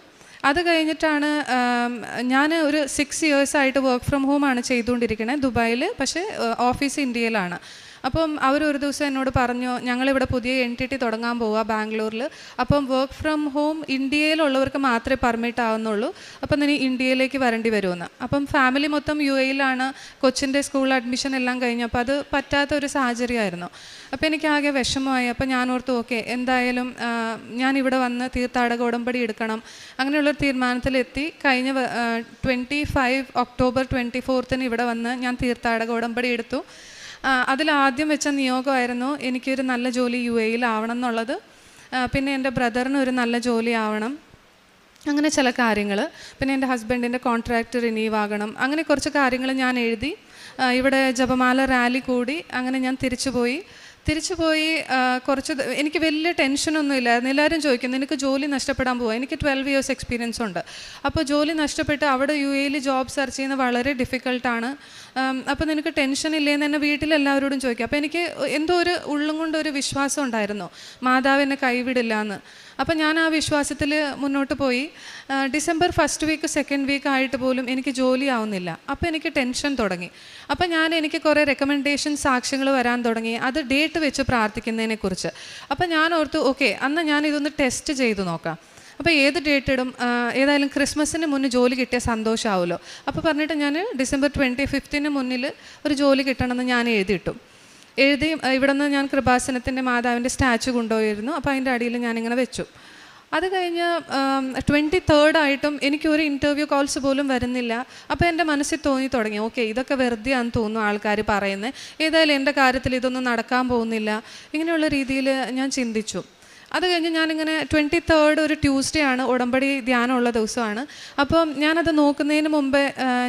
അത് കഴിഞ്ഞിട്ടാണ് ഞാൻ ഒരു 6 ഇയേഴ്സായിട്ട് വർക്ക് ഫ്രം ഹോമാണ് ചെയ്തുകൊണ്ടിരിക്കുന്നത് ദുബായിൽ. പക്ഷേ ഓഫീസ് ഇന്ത്യയിലാണ്. അപ്പം അവരൊരു ദിവസം എന്നോട് പറഞ്ഞു, ഞങ്ങളിവിടെ പുതിയ എൻറ്റിറ്റി തുടങ്ങാൻ പോവുക ബാംഗ്ലൂരിൽ. അപ്പം വർക്ക് ഫ്രം ഹോം ഇന്ത്യയിലുള്ളവർക്ക് മാത്രമേ പെർമിറ്റ് ആവുന്നുള്ളൂ. അപ്പം നീ ഇന്ത്യയിലേക്ക് വരേണ്ടി വരുമെന്ന്. അപ്പം ഫാമിലി മൊത്തം UAE-യിലാണ്. കൊച്ചിൻ്റെ സ്കൂൾ അഡ്മിഷൻ എല്ലാം കഴിഞ്ഞു. അപ്പോൾ അത് പറ്റാത്തൊരു സാഹചര്യമായിരുന്നു. അപ്പോൾ എനിക്കാകെ വിഷമമായി. അപ്പോൾ ഞാൻ ഓർത്തു, ഓക്കെ, എന്തായാലും ഞാനിവിടെ വന്ന് തീർത്ഥാടക ഉടമ്പടി എടുക്കണം. അങ്ങനെയുള്ളൊരു തീരുമാനത്തിലെത്തി. കഴിഞ്ഞ 25 ഒക്ടോബർ 24 ഇവിടെ വന്ന് ഞാൻ തീർത്ഥാടക ഉടമ്പടി എടുത്തു. അതിലാദ്യം വെച്ച നിയോഗമായിരുന്നു എനിക്കൊരു നല്ല ജോലി UAE-യിൽ ആവണം എന്നുള്ളത്. പിന്നെ എൻ്റെ ബ്രദറിന് ഒരു നല്ല ജോലി ആവണം, അങ്ങനെ ചില കാര്യങ്ങൾ. പിന്നെ എൻ്റെ ഹസ്ബൻഡിൻ്റെ കോൺട്രാക്റ്റ് റിന്യൂവ് ആകണം. അങ്ങനെ കുറച്ച് കാര്യങ്ങൾ ഞാൻ എഴുതി. ഇവിടെ ജപമാല റാലി കൂടി. അങ്ങനെ ഞാൻ തിരിച്ചുപോയി. എനിക്ക് വലിയ ടെൻഷനൊന്നും ഇല്ലായിരുന്നു. എല്ലാവരും ചോദിക്കുന്നു, നിനക്ക് ജോലി നഷ്ടപ്പെടാൻ പോവുക. എനിക്ക് 12 ഇയേഴ്സ് എക്സ്പീരിയൻസ് ഉണ്ട്. അപ്പോൾ ജോലി നഷ്ടപ്പെട്ട് അവിടെ UAE-യിൽ ജോബ് സെർച്ച് ചെയ്യുന്നത് വളരെ ഡിഫിക്കൾട്ടാണ്. അപ്പോൾ നിനക്ക് ടെൻഷൻ ഇല്ലേന്ന് എന്നെ വീട്ടിലെല്ലാവരോടും ചോദിക്കും. അപ്പോൾ എനിക്ക് എന്തോ ഒരു ഉള്ളും കൊണ്ടൊരു വിശ്വാസം ഉണ്ടായിരുന്നു, മാതാവ് എന്നെ കൈവിടില്ല എന്ന്. അപ്പോൾ ഞാൻ ആ വിശ്വാസത്തിൽ മുന്നോട്ട് പോയി. December 1st week 2nd week ആയിട്ട് പോലും എനിക്ക് ജോലി ആവുന്നില്ല. അപ്പോൾ എനിക്ക് ടെൻഷൻ തുടങ്ങി. അപ്പോൾ എനിക്ക് കുറേ റെക്കമെൻഡേഷൻ സാക്ഷ്യങ്ങൾ വരാൻ തുടങ്ങി, അത് ഡേറ്റ് വെച്ച് പ്രാർത്ഥിക്കുന്നതിനെക്കുറിച്ച്. അപ്പോൾ ഞാൻ ഓർത്തു, ഓക്കെ, അന്ന് ഞാൻ ഇതൊന്ന് ടെസ്റ്റ് ചെയ്തു നോക്കാം. അപ്പോൾ ഏത് ഡേറ്റ് ഇടും, ഏതായാലും ക്രിസ്മസിന് മുന്നേ ജോലി കിട്ടിയ സന്തോഷമാവുമല്ലോ. അപ്പോൾ പറഞ്ഞിട്ട് ഞാൻ ഡിസംബർ 25 മുന്നിൽ ഒരു ജോലി കിട്ടണമെന്ന് ഞാൻ എഴുതി ഇവിടെ നിന്ന് ഞാൻ കൃപാസനത്തിൻ്റെ മാതാവിൻ്റെ സ്റ്റാച്ചു കൊണ്ടുപോയിരുന്നു. അപ്പോൾ അതിൻ്റെ അടിയിൽ ഞാനിങ്ങനെ വെച്ചു. അത് കഴിഞ്ഞ് 23rd ആയിട്ടും എനിക്കൊരു ഇൻ്റർവ്യൂ കോൾസ് പോലും വരുന്നില്ല. അപ്പോൾ എൻ്റെ മനസ്സിൽ തോന്നി തുടങ്ങി, ഓക്കെ, ഇതൊക്കെ വെറുതെ ആണെന്ന് തോന്നുന്നു ആൾക്കാർ പറയുന്നത്, ഏതായാലും എൻ്റെ കാര്യത്തിൽ ഇതൊന്നും നടക്കാൻ പോകുന്നില്ല, ഇങ്ങനെയുള്ള രീതിയിൽ ഞാൻ ചിന്തിച്ചു. അത് കഴിഞ്ഞ് ഞാനിങ്ങനെ 23rd ഒരു ട്യൂസ്ഡേ ആണ്, ഉടമ്പടി ധ്യാനമുള്ള ദിവസമാണ്. അപ്പം ഞാനത് നോക്കുന്നതിന് മുമ്പേ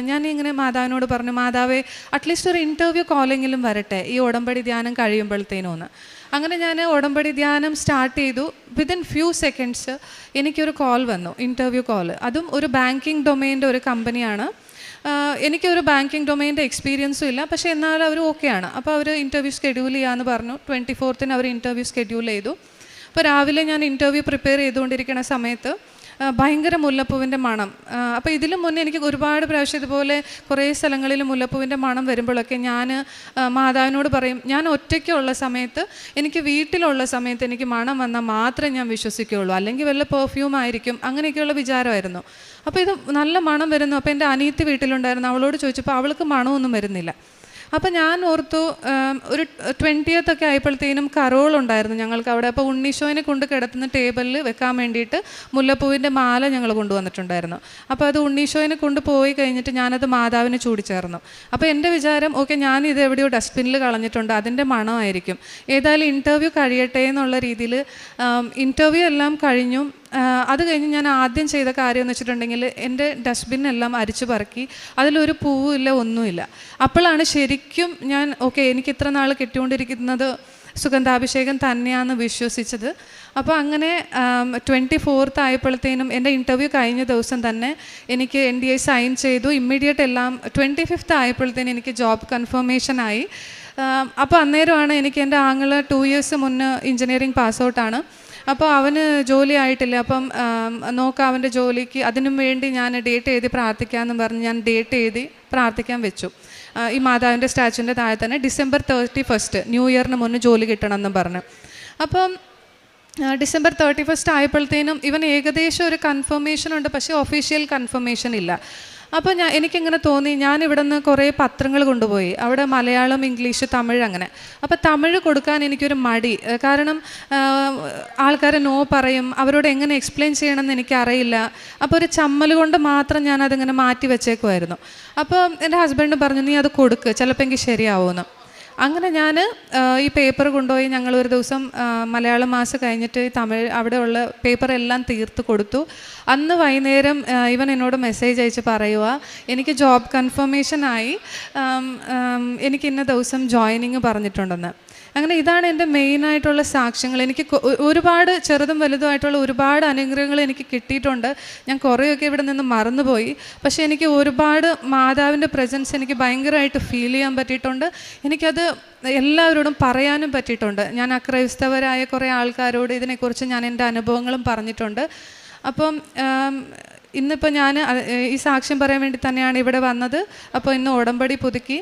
ഞാനിങ്ങനെ മാതാവിനോട് പറഞ്ഞു, മാതാവേ, അറ്റ്ലീസ്റ്റ് ഒരു ഇൻ്റർവ്യൂ കോളെങ്കിലും വരട്ടെ ഈ ഉടമ്പടി ധ്യാനം കഴിയുമ്പോഴത്തേനൊന്ന്. അങ്ങനെ ഞാൻ ഉടമ്പടി ധ്യാനം സ്റ്റാർട്ട് ചെയ്തു. വിതിൻ ഫ്യൂ സെക്കൻഡ്സ് എനിക്കൊരു കോൾ വന്നു, ഇൻ്റർവ്യൂ കോൾ. അതും ഒരു ബാങ്കിങ് ഡൊമൈൻ്റെ ഒരു കമ്പനിയാണ്. എനിക്കൊരു ബാങ്കിങ് ഡൊമൈൻ്റെ എക്സ്പീരിയൻസും ഇല്ല, പക്ഷേ എന്നാലും അവർ ഓക്കെയാണ്. അപ്പോൾ അവർ ഇൻ്റർവ്യൂ ഷെഡ്യൂൾ ചെയ്യാമെന്ന് പറഞ്ഞു. 24th അവർ ഇൻ്റർവ്യൂ ഷെഡ്യൂൾ ചെയ്തു. അപ്പോൾ രാവിലെ ഞാൻ ഇൻ്റർവ്യൂ പ്രിപ്പയർ ചെയ്തുകൊണ്ടിരിക്കുന്ന സമയത്ത് ഭയങ്കര മുല്ലപ്പൂവിൻ്റെ മണം. അപ്പോൾ ഇതിലും മുന്നേ എനിക്ക് ഒരുപാട് പ്രാവശ്യം ഇതുപോലെ കുറേ സ്ഥലങ്ങളിൽ മുല്ലപ്പൂവിൻ്റെ മണം വരുമ്പോഴൊക്കെ ഞാൻ മാതാവിനോട് പറയും, ഞാൻ ഒറ്റയ്ക്കുള്ള സമയത്ത്, എനിക്ക് വീട്ടിലുള്ള സമയത്ത് എനിക്ക് മണം വന്നാൽ മാത്രമേ ഞാൻ വിശ്വസിക്കുകയുള്ളൂ, അല്ലെങ്കിൽ വല്ല പെർഫ്യൂം ആയിരിക്കും, അങ്ങനെയൊക്കെയുള്ള വിചാരമായിരുന്നു. അപ്പോൾ ഇത് നല്ല മണം വരുന്നു. അപ്പോൾ എൻ്റെ അനിയത്തി വീട്ടിലുണ്ടായിരുന്നു, അവളോട് ചോദിച്ചപ്പോൾ അവൾക്ക് മണമൊന്നും വരുന്നില്ല. അപ്പോൾ ഞാൻ ഓർത്തു, ഒരു 20th ഒക്കെ ആയപ്പോഴത്തേനും കരോളുണ്ടായിരുന്നു ഞങ്ങൾക്ക് അവിടെ. അപ്പോൾ ഉണ്ണീശോനെ കൊണ്ട് കിടത്തുന്ന ടേബിളിൽ വെക്കാൻ വേണ്ടിയിട്ട് മുല്ലപ്പൂവിൻ്റെ മാല ഞങ്ങൾ കൊണ്ടുവന്നിട്ടുണ്ടായിരുന്നു. അപ്പോൾ അത് ഉണ്ണീശോനെ കൊണ്ട് പോയി കഴിഞ്ഞിട്ട് ഞാനത് മാതാവിന് ചൂടിച്ചേർന്നു. അപ്പോൾ എൻ്റെ വിചാരം, ഓക്കെ, ഞാനിത് എവിടെയോ ഡസ്റ്റ്ബിന്നിൽ കളഞ്ഞിട്ടുണ്ട്, അതിൻ്റെ മണമായിരിക്കും, ഏതായാലും ഇൻ്റർവ്യൂ കഴിയട്ടെ എന്നുള്ള രീതിയിൽ ഇൻ്റർവ്യൂ എല്ലാം കഴിഞ്ഞു. അത് കഴിഞ്ഞ് ഞാൻ ആദ്യം ചെയ്ത കാര്യം എന്ന് വെച്ചിട്ടുണ്ടെങ്കിൽ എൻ്റെ ഡസ്റ്റ്ബിന്നെല്ലാം അരിച്ചു പറക്കി, അതിലൊരു പൂവില്ല, ഒന്നുമില്ല. അപ്പോഴാണ് ശരിക്കും ഞാൻ, ഓക്കെ, എനിക്ക് ഇത്ര നാൾ കിട്ടിക്കൊണ്ടിരിക്കുന്നത് സുഗന്ധാഭിഷേകം തന്നെയാണെന്ന് വിശ്വസിച്ചത്. അപ്പോൾ അങ്ങനെ 24th ആയപ്പോഴത്തേനും എൻ്റെ ഇൻ്റർവ്യൂ കഴിഞ്ഞ ദിവസം തന്നെ എനിക്ക് NDA സൈൻ ചെയ്തു. ഇമ്മീഡിയറ്റ് എല്ലാം 25th ആയപ്പോഴത്തേനും എനിക്ക് ജോബ് കൺഫർമേഷനായി. അപ്പോൾ അന്നേരമാണ് എനിക്ക് എൻ്റെ ആങ്ങള 2 years മുന്നേ എഞ്ചിനീയറിംഗ് പാസ് ഔട്ടാണ്. അപ്പോൾ അവന് ജോലി ആയിട്ടില്ല, അപ്പം നോക്കാം അവൻ്റെ ജോലിക്ക്, അതിനും വേണ്ടി ഞാൻ ഡേറ്റ് എഴുതി പ്രാർത്ഥിക്കാമെന്ന് പറഞ്ഞ് ഞാൻ ഡേറ്റ് എഴുതി പ്രാർത്ഥിക്കാൻ വെച്ചു. ഈ മാതാവിൻ്റെ സ്റ്റാച്യൂവിൻ്റെ താഴെ തന്നെ December 31 ന്യൂ ഇയറിന് മുന്നേ ജോലി കിട്ടണമെന്ന് പറഞ്ഞു. അപ്പം December 31 ആയപ്പോഴത്തേനും ഇവൻ ഏകദേശം ഒരു കൺഫർമേഷൻ ഉണ്ട്, പക്ഷേ ഒഫീഷ്യൽ കൺഫർമേഷൻ ഇല്ല. അപ്പോൾ എനിക്കിങ്ങനെ തോന്നി, ഞാൻ ഇവിടെ നിന്ന് കുറേ പത്രങ്ങൾ കൊണ്ടുപോയി, അവിടെ മലയാളം, ഇംഗ്ലീഷ്, തമിഴ് അങ്ങനെ. അപ്പോൾ തമിഴ് കൊടുക്കാൻ എനിക്കൊരു മടി, കാരണം ആൾക്കാർ നോ പറയും, അവരോട് എങ്ങനെ എക്സ്പ്ലെയിൻ ചെയ്യണമെന്ന് എനിക്കറിയില്ല. അപ്പോൾ ഒരു ചമ്മൽ കൊണ്ട് മാത്രം ഞാനതിങ്ങനെ മാറ്റി വെച്ചേക്കുമായിരുന്നു. അപ്പോൾ എൻ്റെ ഹസ്ബൻഡ് പറഞ്ഞു, നീ അത് കൊടുക്ക്, ചിലപ്പോൾ എനിക്ക് ശരിയാവുമെന്ന്. അങ്ങനെ ഞാൻ ഈ പേപ്പർ കൊണ്ടുപോയി ഞങ്ങളൊരു ദിവസം മലയാളം മാസം കഴിഞ്ഞിട്ട് തമിഴ് അവിടെയുള്ള പേപ്പറെല്ലാം തീർത്ത് കൊടുത്തു. അന്ന് വൈകുന്നേരം ഇവൻ എന്നോട് മെസ്സേജ് അയച്ച് പറയുക, എനിക്ക് ജോബ് കൺഫർമേഷനായി, എനിക്ക് ഇന്ന ദിവസം ജോയിനിങ് പറഞ്ഞിട്ടുണ്ടെന്ന്. അങ്ങനെ ഇതാണ് എൻ്റെ മെയിനായിട്ടുള്ള സാക്ഷ്യങ്ങൾ. എനിക്ക് ഒരുപാട് ചെറുതും വലുതുമായിട്ടുള്ള ഒരുപാട് അനുഗ്രഹങ്ങൾ എനിക്ക് കിട്ടിയിട്ടുണ്ട്. ഞാൻ കുറേയൊക്കെ ഇവിടെ നിന്ന് മറന്നുപോയി, പക്ഷേ എനിക്ക് ഒരുപാട് മാതാവിൻ്റെ പ്രസൻസ് എനിക്ക് ഭയങ്കരമായിട്ട് ഫീൽ ചെയ്യാൻ പറ്റിയിട്ടുണ്ട്. എനിക്കത് എല്ലാവരോടും പറയാനും പറ്റിയിട്ടുണ്ട്. ഞാൻ അക്രൈസ്തവരായ കുറേ ആൾക്കാരോട് ഇതിനെക്കുറിച്ച് ഞാൻ എൻ്റെ അനുഭവങ്ങളും പറഞ്ഞിട്ടുണ്ട്. അപ്പം ഇന്നിപ്പോൾ ഞാൻ ഈ സാക്ഷ്യം പറയാൻ വേണ്ടി തന്നെയാണ് ഇവിടെ വന്നത്. അപ്പോൾ ഇന്ന് ഉടമ്പടി പുതുക്കി.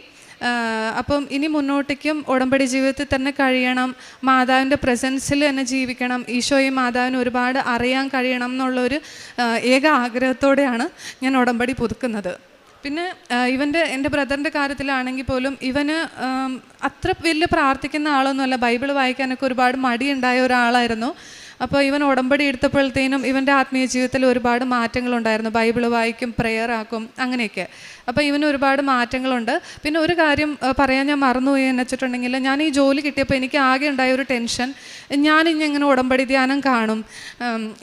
അപ്പം ഇനി മുന്നോട്ടേക്കും ഉടമ്പടി ജീവിതത്തിൽ തന്നെ കഴിയണം, മാതാവിൻ്റെ പ്രസൻസിൽ തന്നെ ജീവിക്കണം, ഈശോയും മാതാവിന് ഒരുപാട് അറിയാൻ കഴിയണം എന്നുള്ളൊരു ഏക ആഗ്രഹത്തോടെയാണ് ഞാൻ ഉടമ്പടി പുതുക്കുന്നത്. പിന്നെ എൻ്റെ ബ്രദറിൻ്റെ കാര്യത്തിലാണെങ്കിൽ പോലും ഇവന് അത്ര വലിയ പ്രാർത്ഥിക്കുന്ന ആളൊന്നുമല്ല, ബൈബിൾ വായിക്കാനൊക്കെ ഒരുപാട് മടിയുണ്ടായ ഒരാളായിരുന്നു. അപ്പോൾ ഇവൻ ഉടമ്പടി എടുത്തപ്പോഴത്തേനും ഇവൻ്റെ ആത്മീയ ജീവിതത്തിൽ ഒരുപാട് മാറ്റങ്ങളുണ്ടായിരുന്നു. ബൈബിൾ വായിക്കും, പ്രെയർ ആക്കും, അങ്ങനെയൊക്കെ. അപ്പോൾ ഇവന് ഒരുപാട് മാറ്റങ്ങളുണ്ട്. പിന്നെ ഒരു കാര്യം പറയാൻ ഞാൻ മറന്നുപോയി എന്ന് വെച്ചിട്ടുണ്ടെങ്കിൽ, ഞാൻ ഈ ജോലി കിട്ടിയപ്പോൾ എനിക്ക് ആകെ ഉണ്ടായ ഒരു ടെൻഷൻ, ഞാനിനി എങ്ങനെ ഉടമ്പടി ധ്യാനം കാണും,